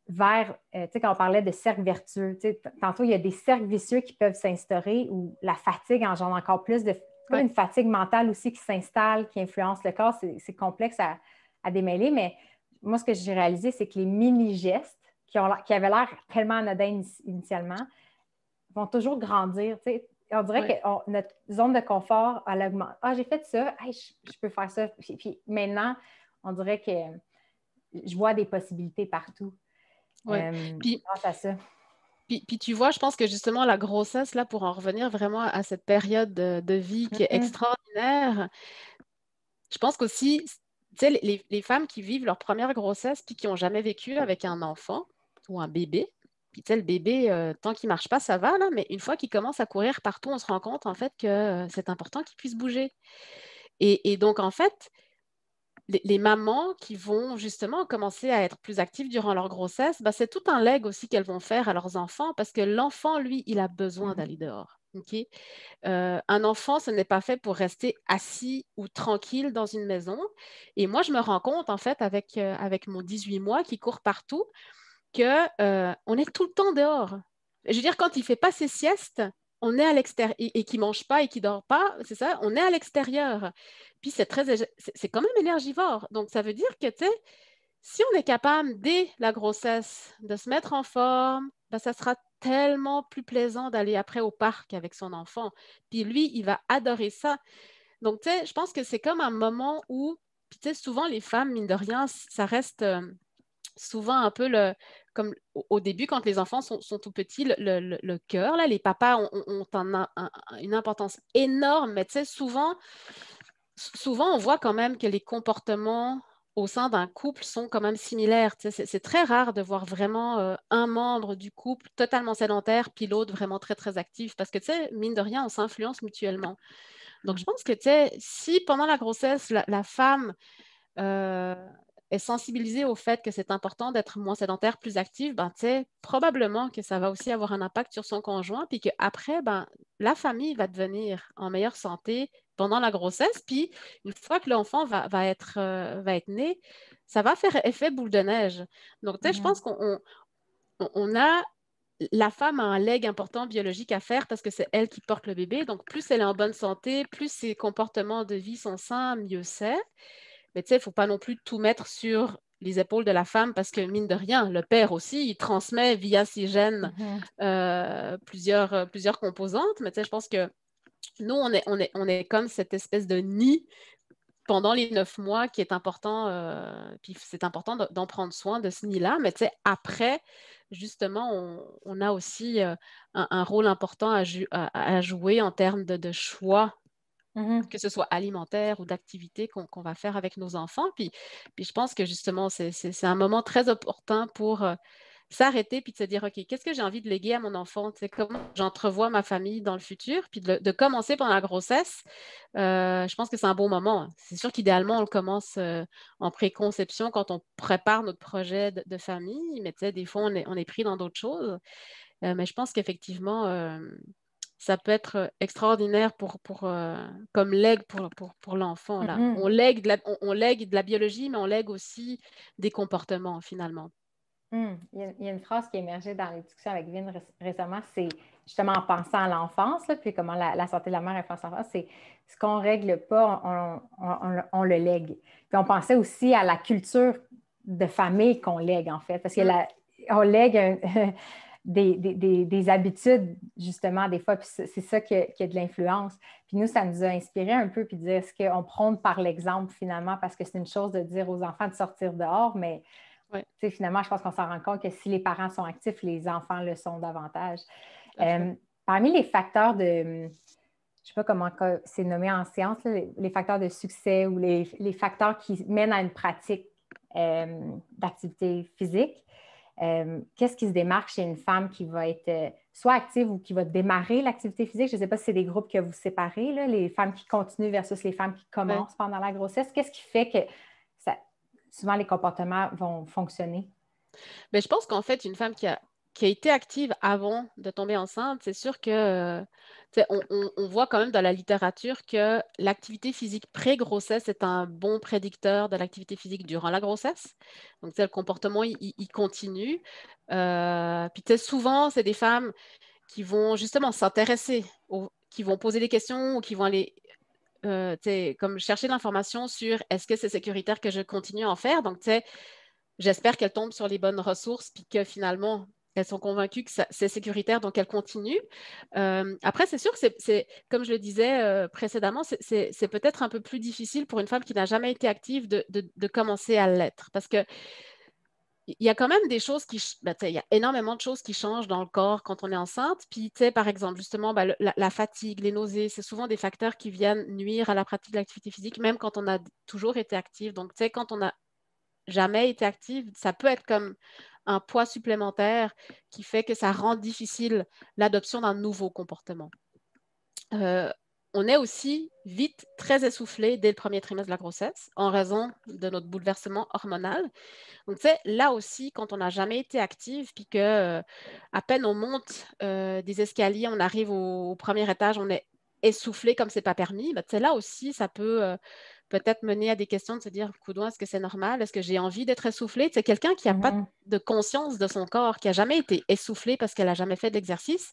vers, tu sais, quand on parlait de cercle vertueux, tu sais, tantôt, il y a des cercles vicieux qui peuvent s'instaurer où la fatigue engendre encore plus de, comme Ouais. une fatigue mentale aussi qui s'installe, qui influence le corps. C'est complexe à démêler, mais moi, ce que j'ai réalisé, c'est que les mini-gestes qui avaient l'air tellement anodins initialement vont toujours grandir. Tu sais. On dirait Ouais. que notre zone de confort, elle augmente. Ah, j'ai fait ça, hey, je peux faire ça. Puis maintenant, on dirait que je vois des possibilités partout Ouais. Puis, grâce à ça. puis tu vois, je pense que justement, la grossesse, là, pour en revenir vraiment à cette période de vie qui est Mhm. extraordinaire, je pense qu'aussi, tu sais, les femmes qui vivent leur première grossesse puis qui n'ont jamais vécu avec un enfant ou un bébé, puis tu sais, le bébé, tant qu'il ne marche pas, ça va, là, mais une fois qu'il commence à courir partout, on se rend compte, en fait, que c'est important qu'il puisse bouger. Et donc, en fait, les mamans qui vont justement commencer à être plus actives durant leur grossesse, bah, c'est tout un leg aussi qu'elles vont faire à leurs enfants parce que l'enfant, lui, il a besoin Mhm. d'aller dehors. Ok. Un enfant, ce n'est pas fait pour rester assis ou tranquille dans une maison. Et moi, je me rends compte, en fait, avec mon 18 mois qui court partout, que, on est tout le temps dehors. Je veux dire, quand il ne fait pas ses siestes, on est à l'extérieur et qui ne mange pas et qui ne dort pas, c'est ça, on est à l'extérieur. Puis c'est quand même énergivore. Donc, ça veut dire que, tu sais, si on est capable, dès la grossesse, de se mettre en forme, ben, ça sera tellement plus plaisant d'aller après au parc avec son enfant. Puis lui, il va adorer ça. Donc, tu sais, je pense que c'est comme un moment où, puis tu sais, souvent les femmes, mine de rien, ça reste souvent un peu comme au début, quand les enfants sont tout petits, le cœur, là, les papas ont une importance énorme, mais tu sais, souvent, on voit quand même que les comportements au sein d'un couple sont quand même similaires. Tu sais, c'est très rare de voir vraiment un membre du couple totalement sédentaire, puis l'autre vraiment très, très actif, parce que, tu sais, mine de rien, on s'influence mutuellement. Donc, je pense que, tu sais, si pendant la grossesse, la femme euh, est sensibilisée au fait que c'est important d'être moins sédentaire, plus active, ben, tu sais, probablement que ça va aussi avoir un impact sur son conjoint, puis qu'après, ben, la famille va devenir en meilleure santé pendant la grossesse, puis une fois que l'enfant va être né, ça va faire effet boule de neige. Donc, tu sais, je Mhm. pense qu'on a la femme a un leg important biologique à faire parce que c'est elle qui porte le bébé. Donc, plus elle est en bonne santé, plus ses comportements de vie sont sains, mieux c'est. Mais tu sais, il ne faut pas non plus tout mettre sur les épaules de la femme parce que, mine de rien, le père aussi, il transmet via ses gènes Mhm. plusieurs composantes. Mais tu sais, je pense que nous, on est comme cette espèce de nid pendant les 9 mois qui est important, puis c'est important d'en prendre soin de ce nid-là. Mais tu sais, après, justement, on a aussi un rôle important à jouer en termes de choix Mhm. que ce soit alimentaire ou d'activité qu'on va faire avec nos enfants. Puis je pense que justement, c'est un moment très opportun pour s'arrêter puis de se dire, OK, qu'est-ce que j'ai envie de léguer à mon enfant? Tu sais, comment j'entrevois ma famille dans le futur? Puis de commencer pendant la grossesse, je pense que c'est un bon moment. C'est sûr qu'idéalement, on le commence en préconception quand on prépare notre projet de famille, mais tu sais, des fois, on est pris dans d'autres choses. Mais je pense qu'effectivement, ça peut être extraordinaire comme legs pour l'enfant, là. Mhm. On lègue de la biologie, mais on lègue aussi des comportements, finalement. Il y a une phrase qui est émergée dans les discussions avec Vin récemment, c'est justement en pensant à l'enfance, là, puis comment la santé de la mère influence l'enfance, c'est ce qu'on ne règle pas, on le lègue. Puis on pensait aussi à la culture de famille qu'on lègue, en fait, parce que Mm. on lègue des habitudes, justement, des fois, puis c'est ça qui a de l'influence. Puis nous, ça nous a inspiré un peu, puis de dire, est-ce qu'on prône par l'exemple, finalement, parce que c'est une chose de dire aux enfants de sortir dehors, mais Ouais, finalement, je pense qu'on s'en rend compte que si les parents sont actifs, les enfants le sont davantage. tout à fait. Parmi les facteurs je ne sais pas comment c'est nommé en science, là, les facteurs de succès ou les facteurs qui mènent à une pratique d'activité physique, qu'est-ce qui se démarque chez une femme qui va être soit active ou qui va démarrer l'activité physique? Je ne sais pas si c'est des groupes que vous séparez, là, les femmes qui continuent versus les femmes qui Ouais. commencent pendant la grossesse. Qu'est-ce qui fait que souvent les comportements vont fonctionner? Mais je pense qu'en fait, une femme qui a été active avant de tomber enceinte, c'est sûr que on voit quand même dans la littérature que l'activité physique pré-grossesse est un bon prédicteur de l'activité physique durant la grossesse. Donc, le comportement, il continue. Puis, souvent, c'est des femmes qui vont justement s'intéresser, qui vont poser des questions ou qui vont aller comme chercher l'information sur est-ce que c'est sécuritaire que je continue à en faire. Donc, j'espère qu'elles tombent sur les bonnes ressources puis que finalement, elles sont convaincues que c'est sécuritaire, donc elles continuent. Après, c'est sûr que comme je le disais précédemment, c'est peut-être un peu plus difficile pour une femme qui n'a jamais été active de commencer à l'être. Parce que il y a quand même des choses il y a énormément de choses qui changent dans le corps quand on est enceinte. Puis, par exemple, justement, la fatigue, les nausées, c'est souvent des facteurs qui viennent nuire à la pratique de l'activité physique, même quand on a toujours été active. Donc, quand on n'a jamais été active, ça peut être comme un poids supplémentaire qui fait que ça rend difficile l'adoption d'un nouveau comportement. On est aussi vite très essoufflé dès le premier trimestre de la grossesse en raison de notre bouleversement hormonal. Donc, là aussi, quand on n'a jamais été active, puis que à peine on monte des escaliers, on arrive au premier étage, on est essoufflé comme c'est pas permis, là aussi, ça peut peut-être mener à des questions de se dire, coudonc, est-ce que c'est normal? Est-ce que j'ai envie d'être essoufflée? C'est quelqu'un qui n'a pas de conscience de son corps, qui n'a jamais été essoufflé parce qu'elle n'a jamais fait d'exercice,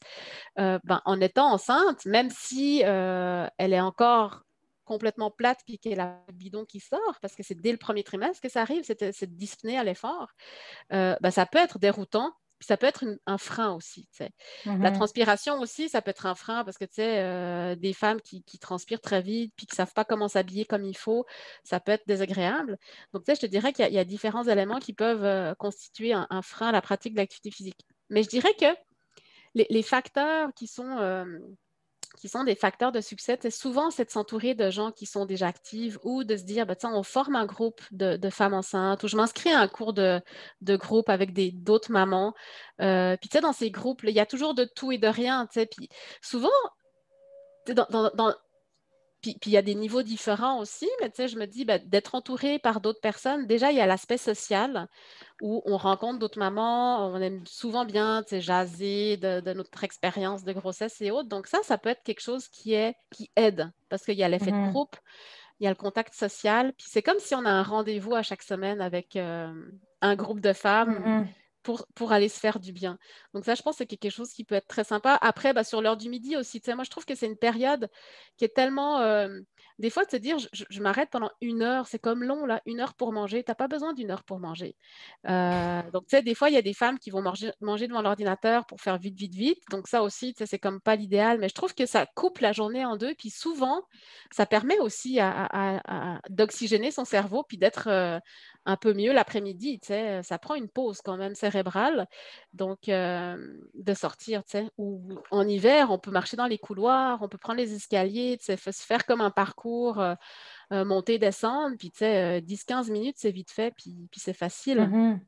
en étant enceinte, même si elle est encore complètement plate puis qu'elle a le bidon qui sort, parce que c'est dès le premier trimestre que ça arrive, cette dyspnée à l'effort, ça peut être déroutant. Puis ça peut être un frein aussi. La transpiration aussi, ça peut être un frein parce que des femmes qui transpirent très vite puis qui ne savent pas comment s'habiller comme il faut, ça peut être désagréable. Donc, je te dirais qu'il y a différents éléments qui peuvent constituer un frein à la pratique de l'activité physique. Mais je dirais que les facteurs qui sont des facteurs de succès, souvent, c'est de s'entourer de gens qui sont déjà actifs ou de se dire, on forme un groupe de femmes enceintes ou je m'inscris à un cours de groupe avec d'autres mamans. Puis, dans ces groupes, il y a toujours de tout et de rien. Puis, souvent, puis il y a des niveaux différents aussi, mais je me dis d'être entourée par d'autres personnes, déjà, il y a l'aspect social où on rencontre d'autres mamans, on aime souvent bien jaser de notre expérience de grossesse et autres. Donc ça peut être quelque chose qui aide parce qu'il y a l'effet de groupe, il y a le contact social. Puis c'est comme si on a un rendez-vous à chaque semaine avec un groupe de femmes pour aller se faire du bien. Donc ça, je pense que c'est quelque chose qui peut être très sympa. Après, sur l'heure du midi aussi, moi, je trouve que c'est une période qui est tellement... des fois, de se dire, je m'arrête pendant 1 heure, c'est comme long, là, 1 heure pour manger. Tu n'as pas besoin d'1 heure pour manger. Donc, des fois, il y a des femmes qui vont manger devant l'ordinateur pour faire vite, vite, vite. Donc ça aussi, c'est comme pas l'idéal, mais je trouve que ça coupe la journée en deux. Puis souvent, ça permet aussi d'oxygéner son cerveau puis d'être un peu mieux l'après-midi. Ça prend une pause quand même cérébrale. Donc, de sortir. Ou en hiver, on peut marcher dans les couloirs, on peut prendre les escaliers, se faire comme un parcours, monter, descendre. Puis, 10-15 minutes, c'est vite fait, puis c'est facile.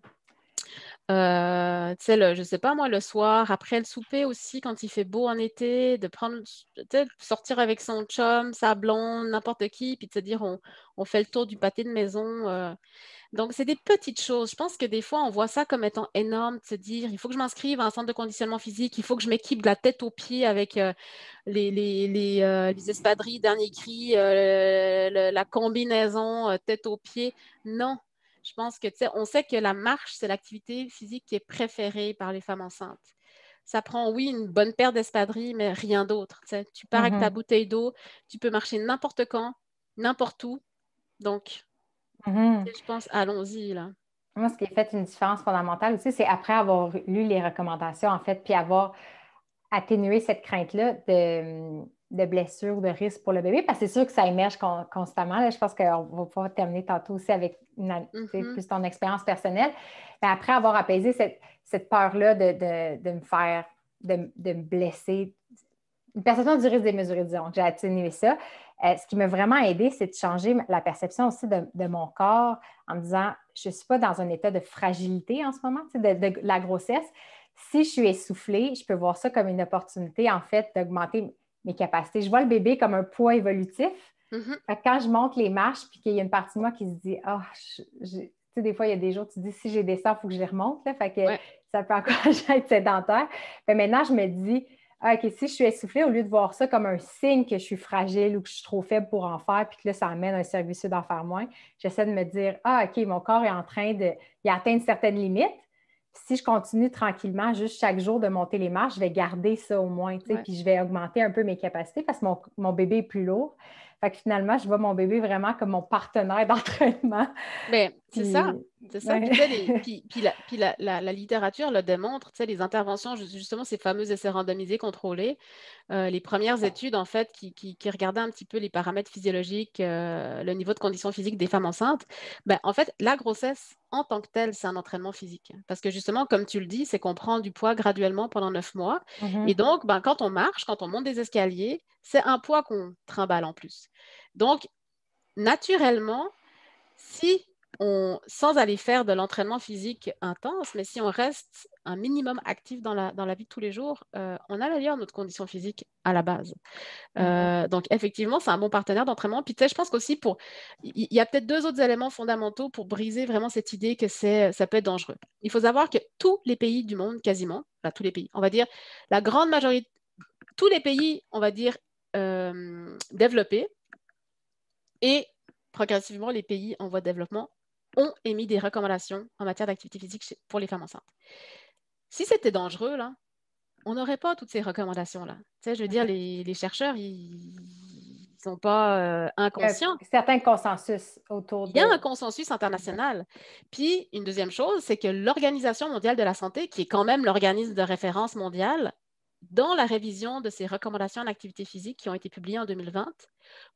Je sais pas moi, le soir, après le souper aussi, quand il fait beau en été, de sortir avec son chum, sa blonde, n'importe qui, puis de se dire on fait le tour du pâté de maison. Donc, c'est des petites choses. Je pense que des fois, on voit ça comme étant énorme, de se dire il faut que je m'inscrive à un centre de conditionnement physique, il faut que je m'équipe de la tête aux pieds avec les espadrilles dernier cri, la combinaison tête aux pieds. Non. Je pense que, on sait que la marche, c'est l'activité physique qui est préférée par les femmes enceintes. Ça prend, oui, une bonne paire d'espadrilles, mais rien d'autre. Tu pars avec ta bouteille d'eau, tu peux marcher n'importe quand, n'importe où. Donc, je pense, allons-y, là. Moi, ce qui a fait une différence fondamentale aussi, c'est après avoir lu les recommandations, en fait, puis avoir atténué cette crainte-là de blessure ou de risque pour le bébé, parce que c'est sûr que ça émerge constamment. Là. Je pense qu'on va pouvoir terminer tantôt aussi avec plus ton expérience personnelle. Mais après avoir apaisé cette peur-là de me faire, de me blesser, une perception du risque démesuré, disons, que j'ai atténué ça. Ce qui m'a vraiment aidé, c'est de changer la perception aussi de mon corps en me disant, je ne suis pas dans un état de fragilité en ce moment, de la grossesse. Si je suis essoufflée, je peux voir ça comme une opportunité, en fait, d'augmenter mes capacités. Je vois le bébé comme un poids évolutif. Fait que quand je monte les marches, puis qu'il y a une partie de moi qui se dit, des fois, il y a des jours où tu te dis, si j'ai des sangs, il faut que je les remonte. Là. Fait que ça peut encourager à être sédentaire. Mais maintenant, je me dis, ah, OK, si je suis essoufflée, au lieu de voir ça comme un signe que je suis fragile ou que je suis trop faible pour en faire, puis que là, ça amène un service d'en faire moins, j'essaie de me dire, ah, OK, mon corps est en train de, il atteint une certaine limite. Si je continue tranquillement, juste chaque jour de monter les marches, je vais garder ça au moins, tu sais, Ouais. puis je vais augmenter un peu mes capacités parce que mon bébé est plus lourd. Fait que finalement, je vois mon bébé vraiment comme mon partenaire d'entraînement. Mais c'est Puis, ça. C'est ça. Puis, ouais. tu sais, la littérature le démontre, tu sais, les interventions, justement, ces fameux essais randomisés contrôlés, les premières études, en fait, qui regardaient un petit peu les paramètres physiologiques, le niveau de condition physique des femmes enceintes, ben, en fait, la grossesse, en tant que telle, c'est un entraînement physique. Parce que, justement, comme tu le dis, c'est qu'on prend du poids graduellement pendant 9 mois. Et Mhm. donc, ben, quand on marche, quand on monte des escaliers, c'est un poids qu'on trimballe en plus. Donc, naturellement, si sans aller faire de l'entraînement physique intense, mais si on reste un minimum actif dans la vie de tous les jours, on améliore notre condition physique à la base. Mhm. Donc, effectivement, c'est un bon partenaire d'entraînement. Puis, tu sais, je pense qu'aussi, il y a peut-être deux autres éléments fondamentaux pour briser vraiment cette idée que ça peut être dangereux. Il faut savoir que tous les pays du monde, quasiment, enfin, tous les pays, on va dire, la grande majorité, tous les pays, on va dire, développés et progressivement, les pays en voie de développement ont émis des recommandations en matière d'activité physique pour les femmes enceintes. Si c'était dangereux, là, on n'aurait pas toutes ces recommandations-là. Tu sais, je veux dire, les chercheurs, ils ne sont pas Il y a un inconscients. certain consensus autour Il y a de. un consensus international. Puis, une deuxième chose, c'est que l'Organisation mondiale de la santé, qui est quand même l'organisme de référence mondial, dans la révision de ses recommandations en activité physique qui ont été publiées en 2020,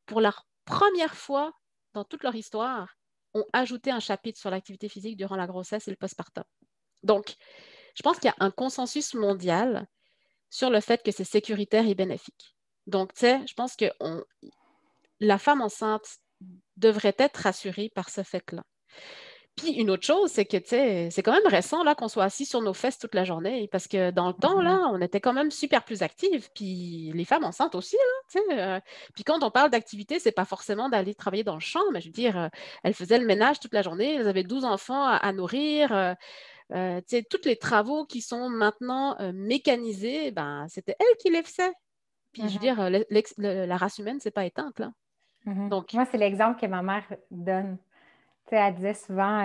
pour la première fois dans toute leur histoire, ont ajouté un chapitre sur l'activité physique durant la grossesse et le postpartum. Donc, je pense qu'il y a un consensus mondial sur le fait que c'est sécuritaire et bénéfique. Donc, tu sais, je pense que la femme enceinte devrait être rassurée par ce fait-là. Puis une autre chose, c'est que, tu sais, c'est quand même récent là qu'on soit assis sur nos fesses toute la journée, parce que dans le temps, Mhm. là, on était quand même super plus actives, puis les femmes enceintes aussi, là, tu sais. Puis quand on parle d'activité, c'est pas forcément d'aller travailler dans le champ, mais je veux dire, elles faisaient le ménage toute la journée, elles avaient 12 enfants à nourrir, tu sais, tous les travaux qui sont maintenant mécanisés, ben, c'était elles qui les faisaient. Puis je veux Mhm. dire, la race humaine, c'est pas éteinte, là. Mhm. Donc, Moi, c'est l'exemple que ma mère donne. Tu sais, elle disait souvent,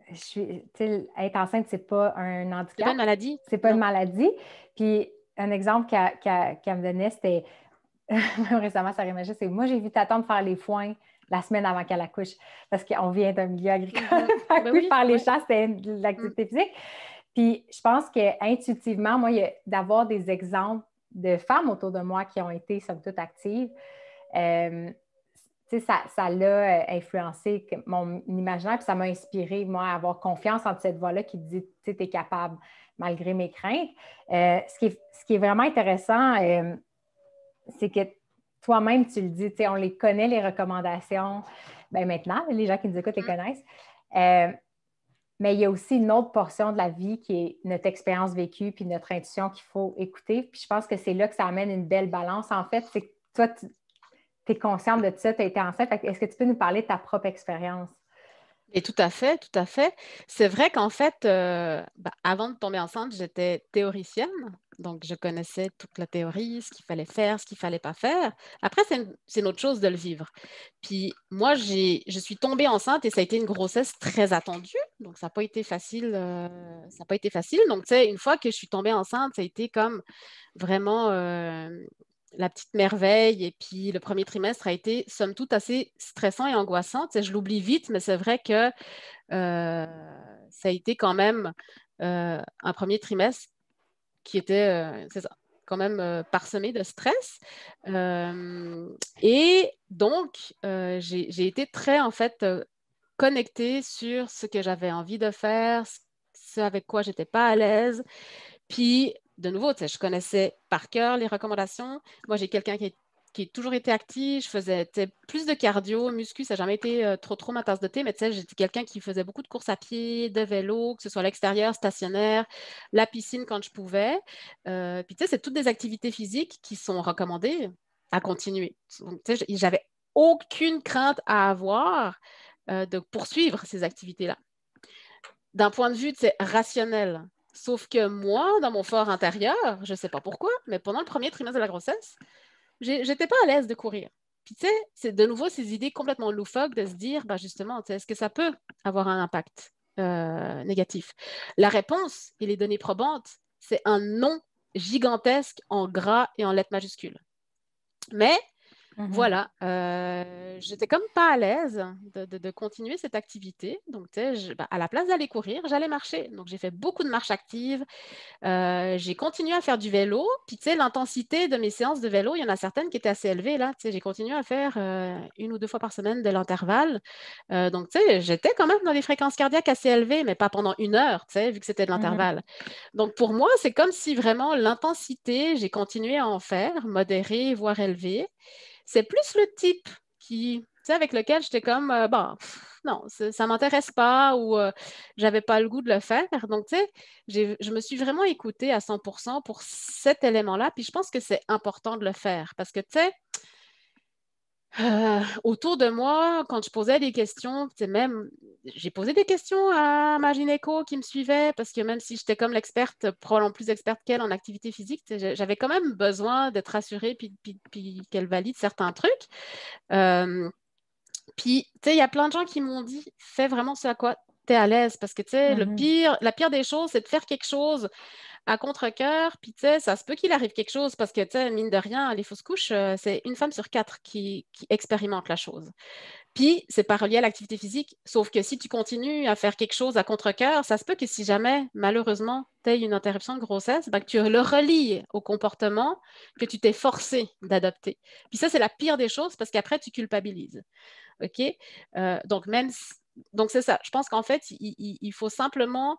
tu sais, être enceinte, c'est pas un c'est pas handicap, une maladie? c'est pas une Non. maladie. Puis un exemple qu'elle me donnait, c'était même récemment, ça réimaginait, c'est moi, j'ai vu ta tante faire les foins la semaine avant qu'elle accouche, parce qu'on vient d'un milieu agricole. Mhm. Fait que Ben oui, oui, faire les ouais. chasses, c'était de Mm. l'activité physique. Puis je pense qu'intuitivement, moi, d'avoir des exemples de femmes autour de moi qui ont été, somme toute, actives, euh, tu sais, ça l'a influencé mon imaginaire, puis ça m'a inspiré, moi, à avoir confiance en cette voix-là qui dit, tu sais, t'es capable, malgré mes craintes. Ce qui est vraiment intéressant, c'est que toi-même, tu le dis, tu sais, on les connaît, les recommandations. Ben maintenant, les gens qui nous écoutent les Mm. connaissent. Euh, mais il y a aussi une autre portion de la vie qui est notre expérience vécue puis notre intuition qu'il faut écouter. Puis je pense que c'est là que ça amène une belle balance. En fait, c'est que toi, tu es consciente de ça, tu as été enceinte. Est-ce que tu peux nous parler de ta propre expérience? Et tout à fait, tout à fait. C'est vrai qu'en fait, avant de tomber enceinte, j'étais théoricienne. Donc, je connaissais toute la théorie, ce qu'il fallait faire, ce qu'il ne fallait pas faire. Après, c'est une autre chose de le vivre. Puis, moi, je suis tombée enceinte et ça a été une grossesse très attendue. Donc, ça n'a pas été facile. Ça n'a pas été facile. Donc, tu sais, une fois que je suis tombée enceinte, ça a été comme vraiment la petite merveille. Et puis, le premier trimestre a été, somme toute, assez stressant et angoissant. Tu sais, je l'oublie vite, mais c'est vrai que ça a été quand même un premier trimestre qui était, c'est ça, quand même parsemé de stress. Et donc, j'ai été très, en fait, connectée sur ce que j'avais envie de faire, ce avec quoi j'étais pas à l'aise. Puis, de nouveau, tu sais, je connaissais par cœur les recommandations. Moi, j'ai quelqu'un qui a toujours été actif. Je faisais tu sais, plus de cardio, muscu, ça n'a jamais été trop ma tasse de thé, mais tu sais, j'étais quelqu'un qui faisait beaucoup de courses à pied, de vélo, que ce soit à l'extérieur, stationnaire, la piscine quand je pouvais. Puis, tu sais, c'est toutes des activités physiques qui sont recommandées à continuer. Donc, tu sais, j'avais aucune crainte à avoir de poursuivre ces activités-là. D'un point de vue, tu sais, rationnel, Sauf que moi, dans mon fort intérieur, je ne sais pas pourquoi, mais pendant le premier trimestre de la grossesse, j'étais pas à l'aise de courir. Puis tu sais, c'est de nouveau ces idées complètement loufoques de se dire, ben justement, est-ce que ça peut avoir un impact négatif? La réponse et les données probantes, c'est un non gigantesque en gras et en lettres majuscules. Mais voilà, j'étais comme pas à l'aise de continuer cette activité. Donc, tu sais, à la place d'aller courir, j'allais marcher. Donc, j'ai fait beaucoup de marches actives. J'ai continué à faire du vélo. Puis, tu sais, l'intensité de mes séances de vélo, il y en a certaines qui étaient assez élevées, là. Tu sais, j'ai continué à faire 1 ou 2 fois par semaine de l'intervalle. Donc, tu sais, j'étais quand même dans des fréquences cardiaques assez élevées, mais pas pendant 1 heure, tu sais, vu que c'était de l'intervalle. Donc, pour moi, c'est comme si vraiment l'intensité, j'ai continué à en faire, modérée, voire élevée. C'est plus le type qui, tu sais, avec lequel j'étais comme, bon, non, ça ne m'intéresse pas ou j'avais pas le goût de le faire. Donc, tu sais, je me suis vraiment écoutée à 100% pour cet élément-là. Puis je pense que c'est important de le faire parce que, tu sais, autour de moi, quand je posais des questions, même, j'ai posé des questions à ma gynéco qui me suivait parce que même si j'étais comme l'experte, probablement plus experte qu'elle en activité physique, j'avais quand même besoin d'être rassurée puis qu'elle valide certains trucs. Puis, tu sais, il y a plein de gens qui m'ont dit, fais vraiment ce à quoi tu es à l'aise parce que, tu sais, la pire des choses, c'est de faire quelque chose à contre-cœur, puis tu sais, ça se peut qu'il arrive quelque chose parce que, tu sais, mine de rien, les fausses couches, c'est 1 femme sur 4 qui expérimente la chose. Puis, c'est pas relié à l'activité physique, sauf que si tu continues à faire quelque chose à contre-cœur, ça se peut que si jamais, malheureusement, tu as une interruption de grossesse, ben, que tu le relies au comportement que tu t'es forcé d'adopter. Puis ça, c'est la pire des choses parce qu'après, tu culpabilises. OK? Donc, donc, c'est ça. Je pense qu'en fait, il faut simplement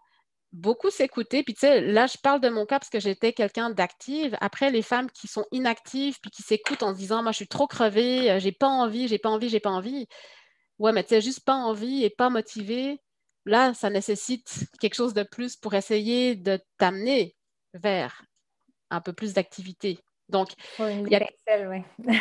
beaucoup s'écouter. Puis, tu sais, là, je parle de mon cas parce que j'étais quelqu'un d'active. Après, les femmes qui sont inactives puis qui s'écoutent en se disant, moi, je suis trop crevée, j'ai pas envie, j'ai pas envie, j'ai pas envie. Ouais, mais tu sais, juste pas envie et pas motivée, là, ça nécessite quelque chose de plus pour essayer de t'amener vers un peu plus d'activité. Donc, Faut une il y a étincelle, oui.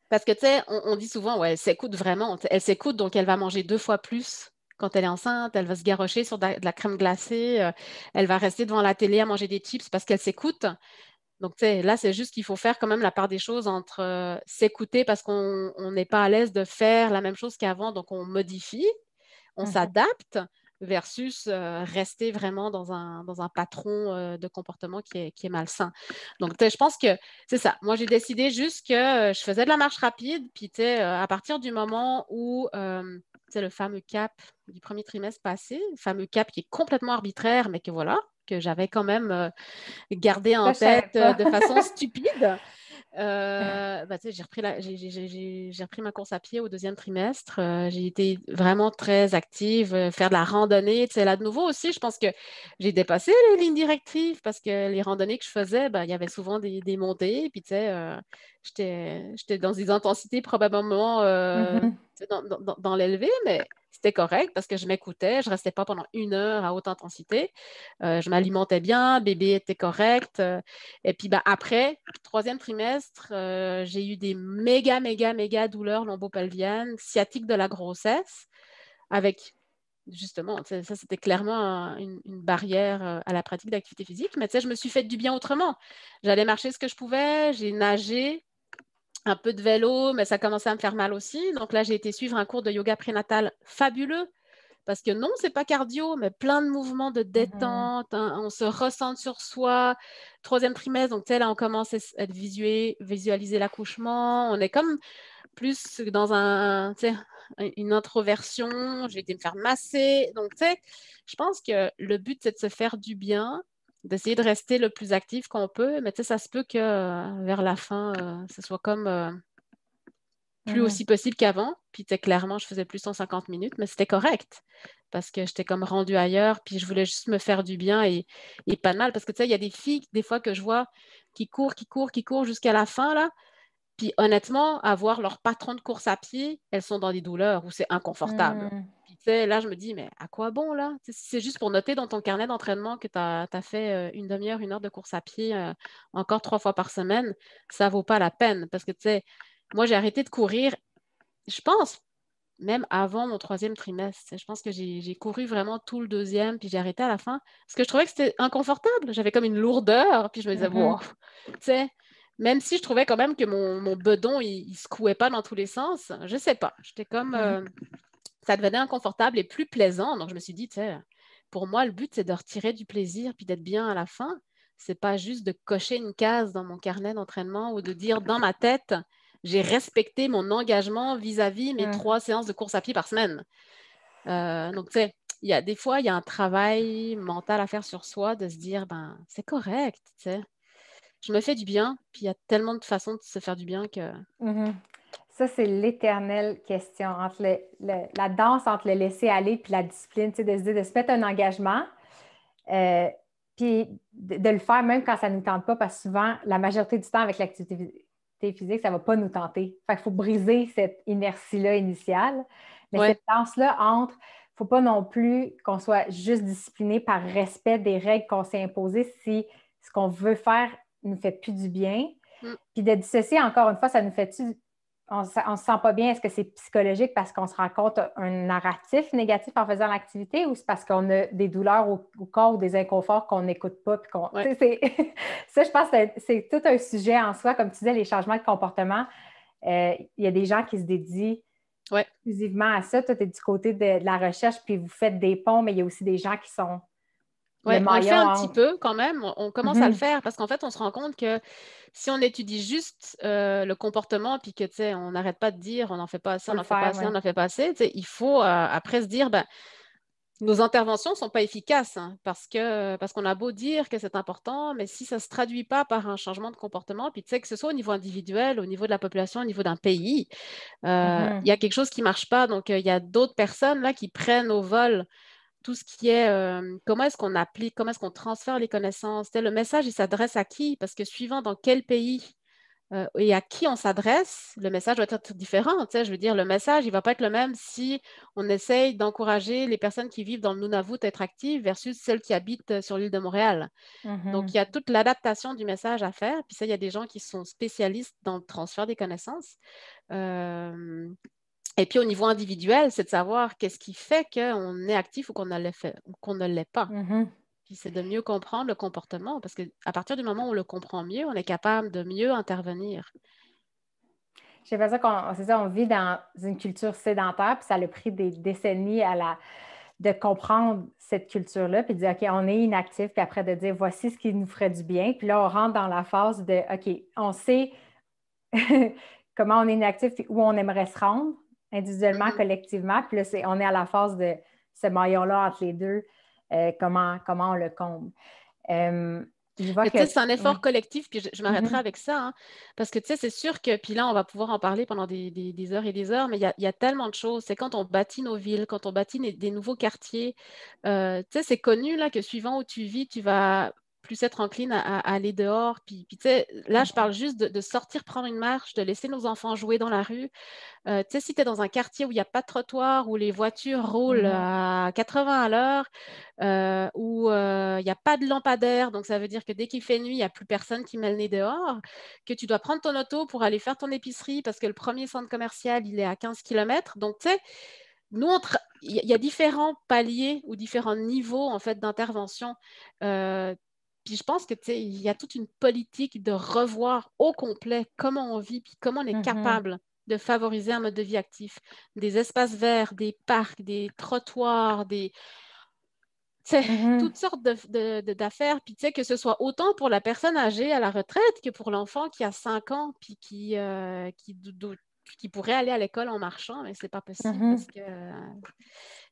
parce que, tu sais, on dit souvent, ouais, elle s'écoute vraiment. Elle s'écoute, donc elle va manger 2 fois plus quand elle est enceinte. Elle va se garrocher sur de la crème glacée. Elle va rester devant la télé à manger des chips parce qu'elle s'écoute. Donc, tu sais, là, c'est juste qu'il faut faire quand même la part des choses entre s'écouter parce qu'on n'est pas à l'aise de faire la même chose qu'avant, donc on modifie, on s'adapte versus rester vraiment dans un patron de comportement qui est malsain. Donc, je pense que c'est ça. Moi, j'ai décidé juste que je faisais de la marche rapide, puis à partir du moment où c'est le fameux cap du premier trimestre passé, le fameux cap qui est complètement arbitraire, mais que voilà, que j'avais quand même gardé en Ça, je savais tête pas. de façon stupide. J'ai repris ma course à pied au 2e trimestre. J'ai été vraiment très active, faire de la randonnée. Tu sais, là, de nouveau aussi, je pense que j'ai dépassé les lignes directives parce que les randonnées que je faisais, ben, il y avait souvent des montées. Puis, tu sais, j'étais dans des intensités probablement dans l'élevé, mais c'était correct parce que je m'écoutais. Je ne restais pas pendant 1 heure à haute intensité. Je m'alimentais bien, bébé était correct. Et puis ben, après, 3e trimestre, j'ai eu des méga, méga, méga douleurs lombopelviennes, sciatiques de la grossesse, avec justement, ça c'était clairement une barrière à la pratique d'activité physique. Mais tu sais, je me suis fait du bien autrement. J'allais marcher ce que je pouvais, j'ai nagé, un peu de vélo, mais ça commençait à me faire mal aussi. Donc là, j'ai été suivre un cours de yoga prénatal fabuleux. Parce que non, c'est pas cardio, mais plein de mouvements de détente, hein, on se ressent sur soi. 3e trimestre, donc tu sais, là, on commence à visualiser l'accouchement. On est comme plus dans une introversion. J'ai été me faire masser. Donc, tu sais, je pense que le but, c'est de se faire du bien, d'essayer de rester le plus actif qu'on peut. Mais tu sais, ça se peut que vers la fin, ce soit comme plus aussi possible qu'avant. Puis, tu sais, clairement, je faisais plus 150 minutes, mais c'était correct parce que j'étais comme rendue ailleurs. Puis, je voulais juste me faire du bien et pas de mal. Parce que, tu sais, il y a des filles, des fois, que je vois qui courent jusqu'à la fin, là. Puis, honnêtement, avoir leur patron de course à pied, elles sont dans des douleurs où c'est inconfortable. Puis, tu sais, là, je me dis, mais à quoi bon, là? Tu sais, si c'est juste pour noter dans ton carnet d'entraînement que tu as fait 1 demi-heure, 1 heure de course à pied encore 3 fois par semaine, ça vaut pas la peine. Parce que, tu sais, moi, j'ai arrêté de courir, je pense, même avant mon 3e trimestre. Je pense que j'ai couru vraiment tout le 2e, puis j'ai arrêté à la fin parce que je trouvais que c'était inconfortable. J'avais comme une lourdeur, puis je me disais, wow, tu sais, même si je trouvais quand même que mon bedon, il secouait pas dans tous les sens, je sais pas. J'étais comme, ça devenait inconfortable et plus plaisant. Donc, je me suis dit, tu sais, pour moi, le but, c'est de retirer du plaisir puis d'être bien à la fin. C'est pas juste de cocher une case dans mon carnet d'entraînement ou de dire dans ma tête, j'ai respecté mon engagement vis-à-vis mes 3 séances de course à pied par semaine. Donc, tu sais, des fois, il y a un travail mental à faire sur soi, de se dire, ben, c'est correct, tu sais. Je me fais du bien, puis il y a tellement de façons de se faire du bien que... Ça, c'est l'éternelle question entre la danse entre le laisser aller puis la discipline, tu sais, de se mettre un engagement, puis de le faire même quand ça ne nous tente pas, parce que souvent, la majorité du temps avec l'activité physique, ça ne va pas nous tenter. Fait qu'il faut briser cette inertie-là initiale. Mais cette danse-là entre, il ne faut pas non plus qu'on soit juste discipliné par respect des règles qu'on s'est imposées si ce qu'on veut faire ne nous fait plus du bien. Puis de dissocier, encore une fois, ça nous fait-tu on ne se sent pas bien, est-ce que c'est psychologique parce qu'on se rend compte un narratif négatif en faisant l'activité ou c'est parce qu'on a des douleurs au corps ou des inconforts qu'on n'écoute pas? Puis ça, je pense que c'est tout un sujet en soi. Comme tu disais, les changements de comportement, il y a des gens qui se dédient exclusivement à ça. Toi, tu es du côté de la recherche, puis vous faites des ponts, mais il y a aussi des gens qui sont Oui, on le fait un petit peu quand même. On commence à le faire parce qu'en fait, on se rend compte que si on étudie juste le comportement, puis que, tu sais, on n'arrête pas de dire on n'en fait pas assez, on n'en fait pas assez, on n'en fait pas assez, tu sais, il faut après se dire, ben, nos interventions ne sont pas efficaces parce qu'on a beau dire que c'est important, mais si ça ne se traduit pas par un changement de comportement, puis tu sais, que ce soit au niveau individuel, au niveau de la population, au niveau d'un pays, il y a quelque chose qui ne marche pas. Donc, il y a d'autres personnes là qui prennent au vol tout ce qui est comment est-ce qu'on applique, comment est-ce qu'on transfère les connaissances. Le message, il s'adresse à qui? Parce que suivant dans quel pays et à qui on s'adresse, le message doit être différent. Je veux dire, le message, il ne va pas être le même si on essaye d'encourager les personnes qui vivent dans le Nunavut à être actives versus celles qui habitent sur l'île de Montréal. Donc, il y a toute l'adaptation du message à faire. Puis ça, il y a des gens qui sont spécialistes dans le transfert des connaissances. Et puis au niveau individuel, c'est de savoir qu'est-ce qui fait qu'on est actif ou qu'on ne l'est pas. Puis c'est de mieux comprendre le comportement parce qu'à partir du moment où on le comprend mieux, on est capable de mieux intervenir. J'ai l'impression qu'on vit dans une culture sédentaire, puis ça a pris des décennies de comprendre cette culture-là, puis de dire, OK, on est inactif, puis après de dire, voici ce qui nous ferait du bien. Puis là, on rentre dans la phase de, OK, on sait comment on est inactif, puis où on aimerait se rendre individuellement, collectivement. Puis là, on est à la phase de ce maillon-là entre les deux, comment on le comble. C'est un effort collectif, puis je m'arrêterai avec ça, parce que c'est sûr que, puis là, on va pouvoir en parler pendant des heures et des heures, mais il y a tellement de choses. C'est quand on bâtit nos villes, quand on bâtit des nouveaux quartiers. C'est connu là, que suivant où tu vis, tu vas plus être encline à aller dehors. Puis là, je parle juste de sortir prendre une marche, de laisser nos enfants jouer dans la rue. Si tu es dans un quartier où il n'y a pas de trottoir, où les voitures roulent à 80 à l'heure, où il n'y a pas de lampadaire, donc ça veut dire que dès qu'il fait nuit, il n'y a plus personne qui met le nez dehors, que tu dois prendre ton auto pour aller faire ton épicerie parce que le premier centre commercial, il est à 15 km. Donc, tu sais, nous, il y a différents paliers ou différents niveaux en fait d'intervention. Puis je pense que il y a toute une politique de revoir au complet comment on vit, puis comment on est capable de favoriser un mode de vie actif, des espaces verts, des parcs, des trottoirs, toutes sortes d'affaires, puis que ce soit autant pour la personne âgée à la retraite que pour l'enfant qui a 5 ans, puis qui pourrait aller à l'école en marchant, mais c'est pas possible parce que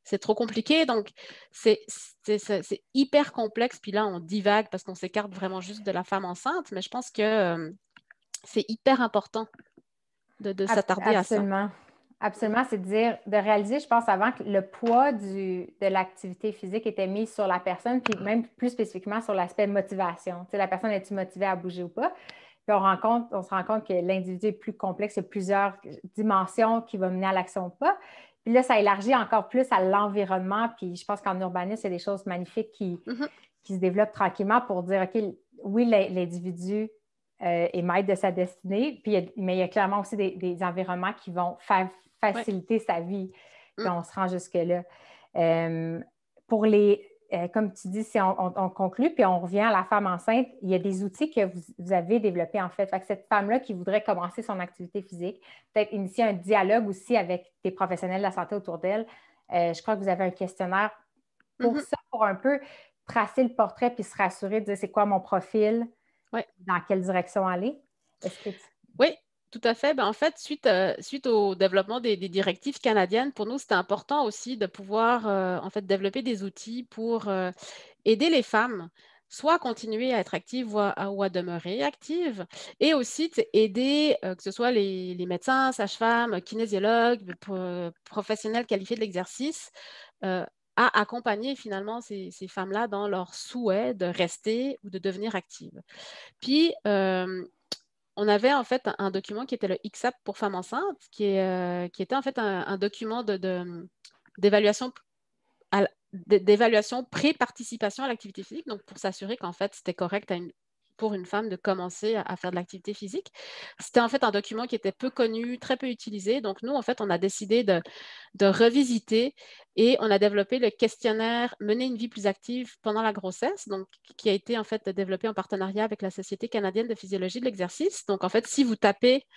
c'est trop compliqué. Donc, c'est hyper complexe. Puis là, on divague parce qu'on s'écarte vraiment juste de la femme enceinte, mais je pense que c'est hyper important de s'attarder à ça. Absolument. Absolument, c'est de réaliser, je pense, avant que le poids de l'activité physique était mis sur la personne, puis même plus spécifiquement sur l'aspect motivation. Tu sais, la personne est-tu motivée à bouger ou pas? Puis on se rend compte que l'individu est plus complexe, il y a plusieurs dimensions qui vont mener à l'action ou pas. Puis là, ça élargit encore plus à l'environnement. Puis je pense qu'en urbanisme, il y a des choses magnifiques qui se développent tranquillement pour dire, OK, oui, l'individu est maître de sa destinée, mais il y a clairement aussi des environnements qui vont faciliter sa vie. Puis Mm. on se rend jusque-là. Pour comme tu dis, si on conclut, puis on revient à la femme enceinte, il y a des outils que vous avez développés en fait. Fait que cette femme-là qui voudrait commencer son activité physique, peut-être initier un dialogue aussi avec des professionnels de la santé autour d'elle. Je crois que vous avez un questionnaire pour ça, pour un peu tracer le portrait puis se rassurer, de dire c'est quoi mon profil, dans quelle direction aller. Est-ce que Oui, tout à fait. Ben, en fait, suite au développement des directives canadiennes, pour nous, c'était important aussi de pouvoir en fait, développer des outils pour aider les femmes soit à continuer à être actives ou à demeurer actives, et aussi aider que ce soit les médecins, sages-femmes, kinésiologues, professionnels qualifiés de l'exercice, à accompagner finalement ces femmes-là dans leur souhait de rester ou de devenir actives. Puis, on avait en fait un document qui était le ICSAP pour femmes enceintes, qui était en fait un document d'évaluation pré-participation à l'activité physique, donc pour s'assurer qu'en fait c'était correct pour une femme de commencer à faire de l'activité physique. C'était en fait un document qui était peu connu, très peu utilisé. Donc nous, en fait, on a décidé de revisiter et on a développé le questionnaire Mener une vie plus active pendant la grossesse, donc qui a été en fait développé en partenariat avec la Société canadienne de physiologie de l'exercice. Donc en fait, si vous tapez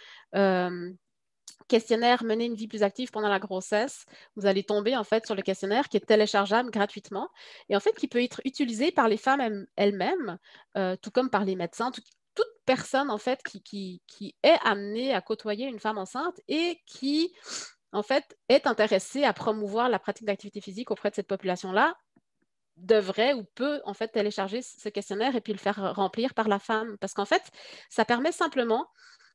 questionnaire Mener une vie plus active pendant la grossesse, vous allez tomber en fait sur le questionnaire qui est téléchargeable gratuitement et en fait qui peut être utilisé par les femmes elles-mêmes, tout comme par les médecins, toute personne en fait qui est amenée à côtoyer une femme enceinte et qui en fait est intéressée à promouvoir la pratique d'activité physique auprès de cette population-là devrait ou peut en fait télécharger ce questionnaire et puis le faire remplir par la femme. Parce qu'en fait, ça permet simplement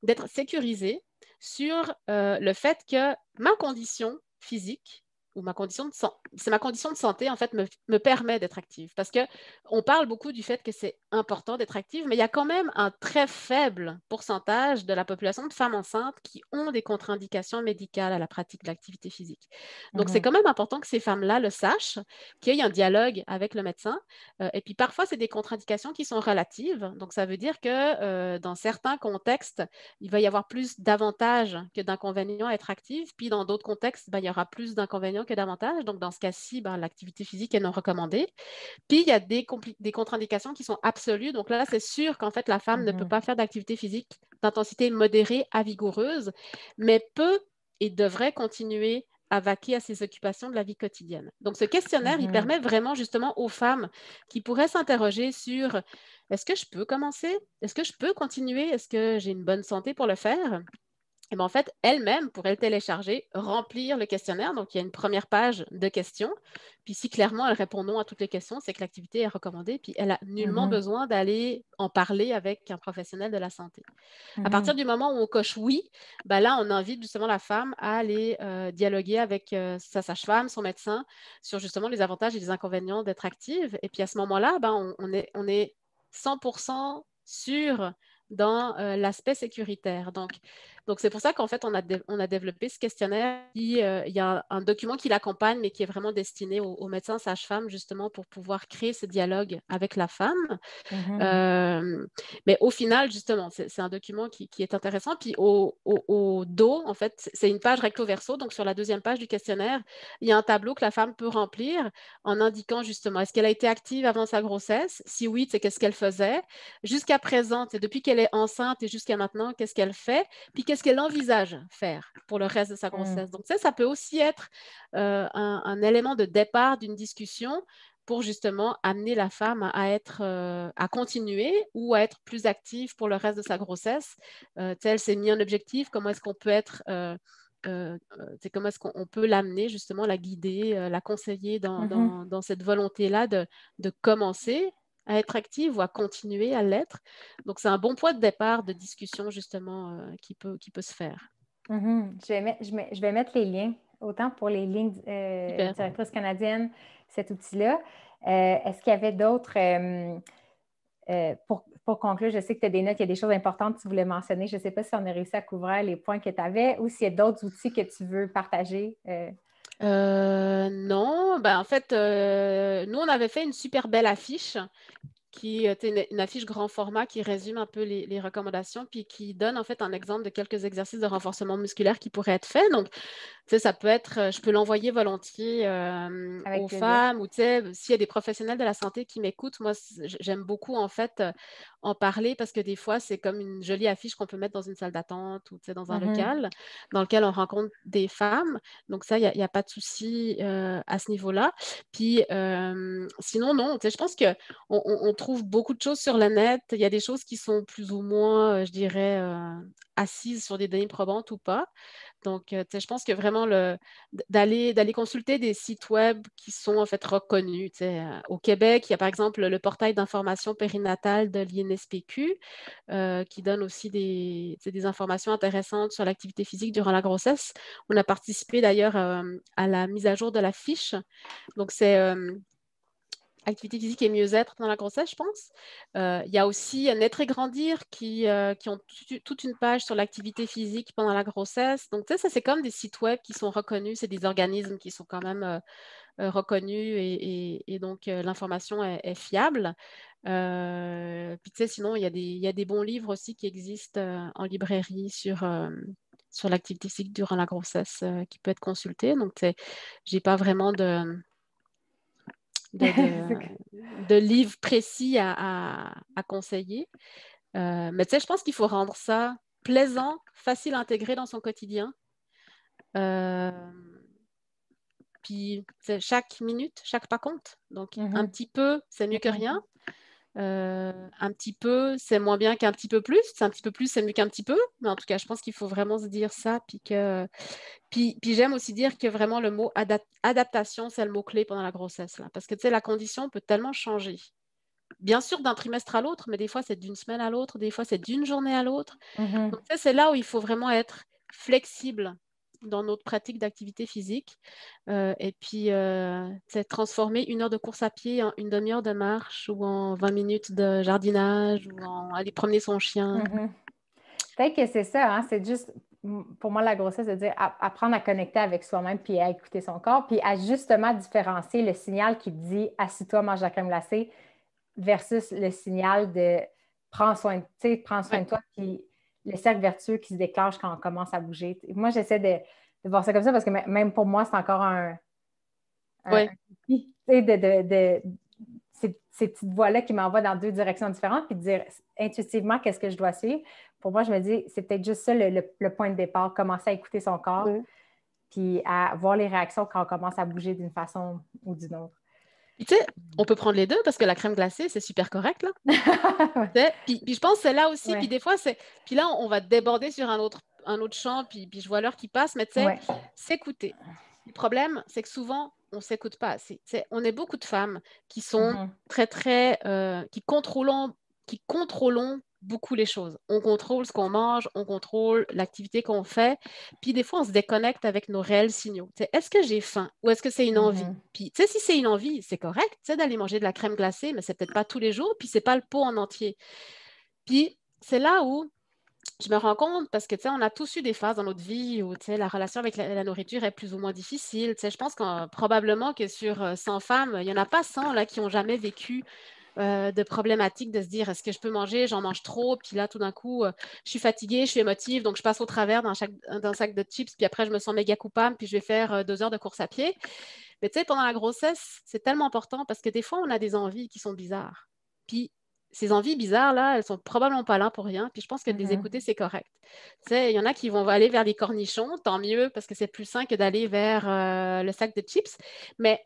d'être sécurisé sur le fait que ma condition physique ou c'est ma condition de santé en fait me permet d'être active. Parce qu'on parle beaucoup du fait que c'est important d'être active, mais il y a quand même un très faible pourcentage de la population de femmes enceintes qui ont des contre-indications médicales à la pratique de l'activité physique. Donc, c'est quand même important que ces femmes-là le sachent, qu'il y ait un dialogue avec le médecin. Et puis, parfois, c'est des contre-indications qui sont relatives. Donc, ça veut dire que dans certains contextes, il va y avoir plus d'avantages que d'inconvénients à être active. Puis, dans d'autres contextes, il y aura plus d'inconvénients que d'avantages. Donc, dans ce cas-ci, l'activité physique est non recommandée. Puis, il y a des contre-indications qui sont absolues. Donc là, c'est sûr qu'en fait, la femme ne peut pas faire d'activité physique d'intensité modérée à vigoureuse, mais peut et devrait continuer à vaquer à ses occupations de la vie quotidienne. Donc, ce questionnaire, il permet vraiment justement aux femmes qui pourraient s'interroger sur est-ce que je peux commencer? Est-ce que je peux continuer? Est-ce que j'ai une bonne santé pour le faire? Et en fait, elle-même pourrait le télécharger, remplir le questionnaire. Donc, il y a une première page de questions. Puis, si clairement elle répond non à toutes les questions, c'est que l'activité est recommandée. Puis, elle n'a nullement besoin d'aller en parler avec un professionnel de la santé. À partir du moment où on coche oui, là, on invite justement la femme à aller dialoguer avec sa sage-femme, son médecin, sur justement les avantages et les inconvénients d'être active. Et puis, à ce moment-là, on est 100% sûr dans l'aspect sécuritaire. Donc, c'est pour ça qu'en fait, on a développé ce questionnaire. Il y a un document qui l'accompagne, mais qui est vraiment destiné aux médecins sages-femmes, justement, pour pouvoir créer ce dialogue avec la femme. Mais au final, justement, c'est un document qui est intéressant. Puis au dos, en fait, c'est une page recto-verso. Donc, sur la deuxième page du questionnaire, il y a un tableau que la femme peut remplir en indiquant justement, est-ce qu'elle a été active avant sa grossesse? Si oui, c'est qu'est-ce qu'elle faisait? Jusqu'à présent, c'est depuis qu'elle est enceinte et jusqu'à maintenant, qu'est-ce qu'elle fait? Puis qu'est-ce qu'elle envisage faire pour le reste de sa grossesse? Donc ça peut aussi être un élément de départ d'une discussion pour justement amener la femme à continuer ou à être plus active pour le reste de sa grossesse. Elle s'est mis un objectif, comment est-ce qu'on peut être, comment est-ce qu'on peut l'amener justement, la guider, la conseiller dans cette volonté-là de commencer à être active ou à continuer à l'être. Donc, c'est un bon point de départ de discussion justement qui peut se faire. Je vais mettre les liens, autant pour les lignes directrices canadiennes, cet outil-là. Est-ce qu'il y avait d'autres, pour conclure, je sais que tu as des notes, il y a des choses importantes que tu voulais mentionner. Je ne sais pas si on a réussi à couvrir les points que tu avais ou s'il y a d'autres outils que tu veux partager. Non, en fait, nous, on avait fait une super belle affiche qui est une affiche grand format qui résume un peu les recommandations, puis qui donne en fait un exemple de quelques exercices de renforcement musculaire qui pourraient être faits. Donc, tu sais, ça peut être, je peux l'envoyer volontiers Avec aux plaisir. femmes, ou tu sais, s'il y a des professionnels de la santé qui m'écoutent, moi, j'aime beaucoup en fait en parler, parce que des fois, c'est comme une jolie affiche qu'on peut mettre dans une salle d'attente ou tu sais, dans un local dans lequel on rencontre des femmes. Donc ça, il y a pas de souci à ce niveau-là. Puis sinon, non, tu sais, je pense que on trouve beaucoup de choses sur le net. Il y a des choses qui sont plus ou moins, je dirais, assises sur des données probantes ou pas. Donc, tu sais, je pense que vraiment d'aller consulter des sites web qui sont en fait reconnus. Tu sais, au Québec, il y a par exemple le portail d'information périnatale de l'INSPQ qui donne aussi tu sais, des informations intéressantes sur l'activité physique durant la grossesse. On a participé d'ailleurs à la mise à jour de la fiche. Donc, c'est activité physique et mieux-être dans la grossesse, je pense. Il y a aussi Naître et Grandir qui ont toute une page sur l'activité physique pendant la grossesse. Donc, tu sais, ça, c'est comme des sites web qui sont reconnus. C'est des organismes qui sont quand même reconnus et donc l'information est fiable. Puis, tu sais, sinon, il y a des bons livres aussi qui existent en librairie sur l'activité physique durant la grossesse qui peut être consulté. Donc, tu sais, j'ai pas vraiment de, de, de livres précis à conseiller. Mais tu sais, je pense qu'il faut rendre ça plaisant, facile à intégrer dans son quotidien. Euh, Puis tu sais, chaque minute, chaque pas compte. Donc, un petit peu, c'est mieux que rien. Un petit peu, c'est moins bien qu'un petit peu plus. C'est un petit peu plus, c'est mieux qu'un petit peu. Mais en tout cas, je pense qu'il faut vraiment se dire ça. Puis j'aime aussi dire que vraiment le mot adaptation, c'est le mot-clé pendant la grossesse. Là, parce que tu sais, la condition peut tellement changer. Bien sûr, d'un trimestre à l'autre, mais des fois, c'est d'une semaine à l'autre, des fois, c'est d'une journée à l'autre. Donc, ça, c'est là où il faut vraiment être flexible dans notre pratique d'activité physique. Et puis, c'est transformer 1 heure de course à pied en une demi-heure de marche ou en 20 minutes de jardinage ou en aller promener son chien. Peut-être que c'est ça, hein, c'est juste, pour moi, la grossesse, de dire apprendre à connecter avec soi-même puis à écouter son corps, puis à justement différencier le signal qui te dit assis-toi, mange la crème glacée versus le signal de prends soin Ouais, de toi, puis le cercle vertueux qui se déclenche quand on commence à bouger. Moi, j'essaie de voir ça comme ça parce que même pour moi, c'est encore un ouais. défi, ces petites voies-là qui m'envoient dans deux directions différentes, puis de dire intuitivement qu'est-ce que je dois suivre. Pour moi, je me dis, c'est peut-être juste ça le point de départ, commencer à écouter son corps, Ouais. puis à voir les réactions quand on commence à bouger d'une façon ou d'une autre. Puis, tu sais, on peut prendre les deux parce que la crème glacée, c'est super correct, là. Tu sais, puis je pense que c'est là aussi. Puis Ouais, des fois, c'est. Puis là, on va déborder sur un autre champ, puis je vois l'heure qui passe, mais tu sais, ouais. s'écouter. Le problème, c'est que souvent, on ne s'écoute pas assez. Tu sais, on est beaucoup de femmes qui sont Mhm, très, très. Qui contrôlons beaucoup les choses. On contrôle ce qu'on mange, on contrôle l'activité qu'on fait. Puis des fois, on se déconnecte avec nos réels signaux. Tu sais, est-ce que j'ai faim ou est-ce que c'est une envie? mhm, Puis, tu sais, si c'est une envie, c'est correct, tu sais, d'aller manger de la crème glacée, mais c'est peut-être pas tous les jours, puis c'est pas le pot en entier. Puis, c'est là où je me rends compte, parce que, tu sais, on a tous eu des phases dans notre vie où, tu sais, la relation avec la nourriture est plus ou moins difficile. Tu sais, je pense que probablement que sur 100 femmes, il n'y en a pas 100 là, qui n'ont jamais vécu de problématiques de se dire, est-ce que je peux manger, j'en mange trop, puis là, tout d'un coup, je suis fatiguée, je suis émotive, donc je passe au travers d'un sac de chips, puis après, je me sens méga coupable, puis je vais faire 2 heures de course à pied. Mais tu sais, pendant la grossesse, c'est tellement important parce que des fois, on a des envies qui sont bizarres. Puis ces envies bizarres-là, elles sont probablement pas là pour rien. Puis je pense que de les mhm, écouter, c'est correct. Tu sais, il y en a qui vont aller vers les cornichons, tant mieux, parce que c'est plus sain que d'aller vers le sac de chips. Mais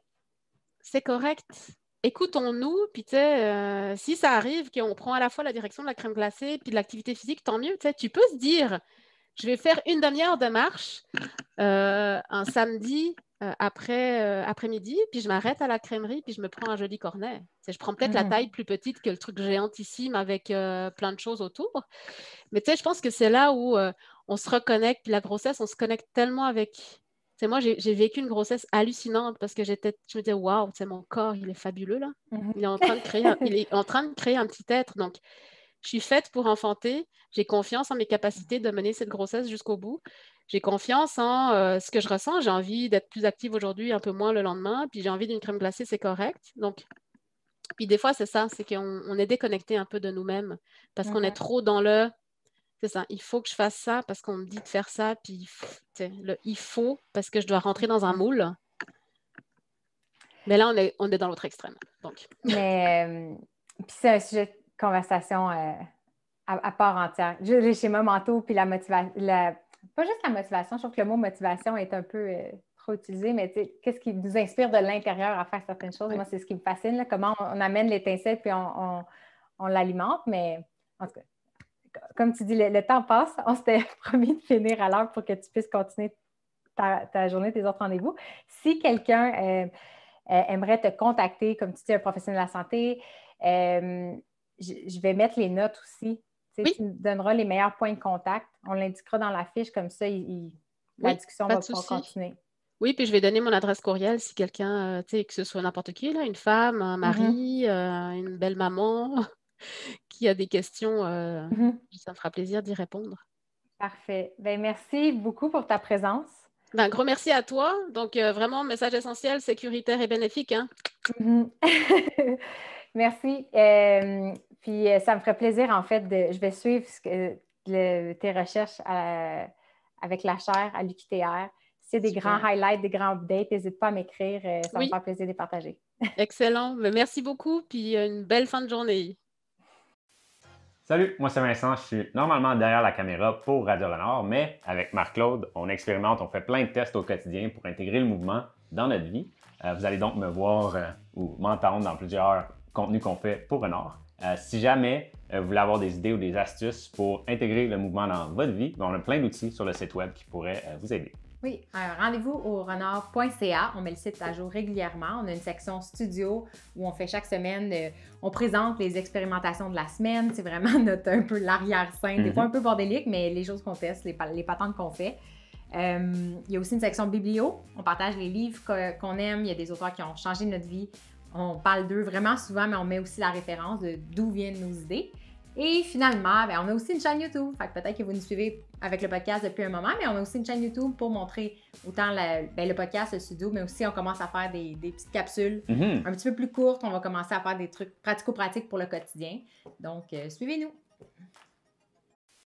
c'est correct. Écoutons-nous, puis tu sais, si ça arrive qu'on prend à la fois la direction de la crème glacée puis de l'activité physique, tant mieux. Tu sais, tu peux se dire, je vais faire une demi-heure de marche un samedi après-midi, puis je m'arrête à la crèmerie, puis je me prends un joli cornet. Je prends peut-être la mhm. taille plus petite que le truc géantissime avec plein de choses autour. Mais tu sais, je pense que c'est là où on se reconnecte, puis la grossesse, on se connecte tellement avec. Tu sais, moi, j'ai vécu une grossesse hallucinante parce que je me disais, waouh, tu sais, mon corps, il est fabuleux là. Mhm. Il est en train de créer un petit être. Donc, je suis faite pour enfanter. J'ai confiance en mes capacités de mener cette grossesse jusqu'au bout. J'ai confiance en ce que je ressens. J'ai envie d'être plus active aujourd'hui, un peu moins le lendemain. Puis j'ai envie d'une crème glacée, c'est correct. Donc, Puis des fois, c'est ça, c'est qu'on est déconnecté un peu de nous-mêmes parce qu'on est Mhm. trop dans le... C'est ça, il faut que je fasse ça parce qu'on me dit de faire ça, puis il faut parce que je dois rentrer dans un moule. Mais là, on est dans l'autre extrême. Donc. Mais puis c'est un sujet de conversation à part entière. Les schémas mentaux, puis la motivation, pas juste la motivation, je trouve que le mot motivation est un peu trop utilisé, mais qu'est-ce qui nous inspire de l'intérieur à faire certaines choses? Ouais. Moi, c'est ce qui me fascine, là, comment on amène l'étincelle puis on l'alimente, mais en tout cas, comme tu dis, le temps passe. On s'était promis de finir à l'heure pour que tu puisses continuer ta journée, tes autres rendez-vous. Si quelqu'un aimerait te contacter, comme tu dis, un professionnel de la santé, je vais mettre les notes aussi. Oui. Tu me donneras les meilleurs points de contact. On l'indiquera dans la fiche, comme ça, la discussion pas va de pouvoir souci. continuer. Oui, puis je vais donner mon adresse courriel si quelqu'un, que ce soit n'importe qui, là, une femme, un mari, une belle maman, qui a des questions, ça me fera plaisir d'y répondre. Parfait. Ben, merci beaucoup pour ta présence. Ben, un gros merci à toi. Donc, vraiment, message essentiel, sécuritaire et bénéfique. Hein? Merci. Puis, ça me ferait plaisir, en fait, je vais suivre tes recherches avec la chaire à l'UQTR. S'il y a des grands highlights, des grands updates, n'hésite pas à m'écrire. Ça va me faire plaisir de les partager. Excellent. Mais merci beaucoup. Puis, une belle fin de journée. Salut, moi c'est Vincent, je suis normalement derrière la caméra pour Radio Renard, mais avec Marc-Claude, on expérimente, on fait plein de tests au quotidien pour intégrer le mouvement dans notre vie. Vous allez donc me voir ou m'entendre dans plusieurs contenus qu'on fait pour Renard. Si jamais vous voulez avoir des idées ou des astuces pour intégrer le mouvement dans votre vie, on a plein d'outils sur le site web qui pourraient vous aider. Oui, rendez-vous au renard.ca. On met le site à jour régulièrement. On a une section studio où on fait chaque semaine, on présente les expérimentations de la semaine. C'est vraiment un peu l'arrière-scène. Des fois un peu bordélique, mais les choses qu'on teste, les patentes qu'on fait. Il y a aussi une section biblio. On partage les livres qu'on aime. Il y a des auteurs qui ont changé notre vie. On parle d'eux vraiment souvent, mais on met aussi la référence de d'où viennent nos idées. Et finalement, on a aussi une chaîne YouTube. Fait que peut-être que vous nous suivez avec le podcast depuis un moment, mais on a aussi une chaîne YouTube pour montrer autant le podcast, le studio, mais aussi on commence à faire des petites capsules un petit peu plus courtes. On va commencer à faire des trucs pratico-pratiques pour le quotidien. Donc, suivez-nous.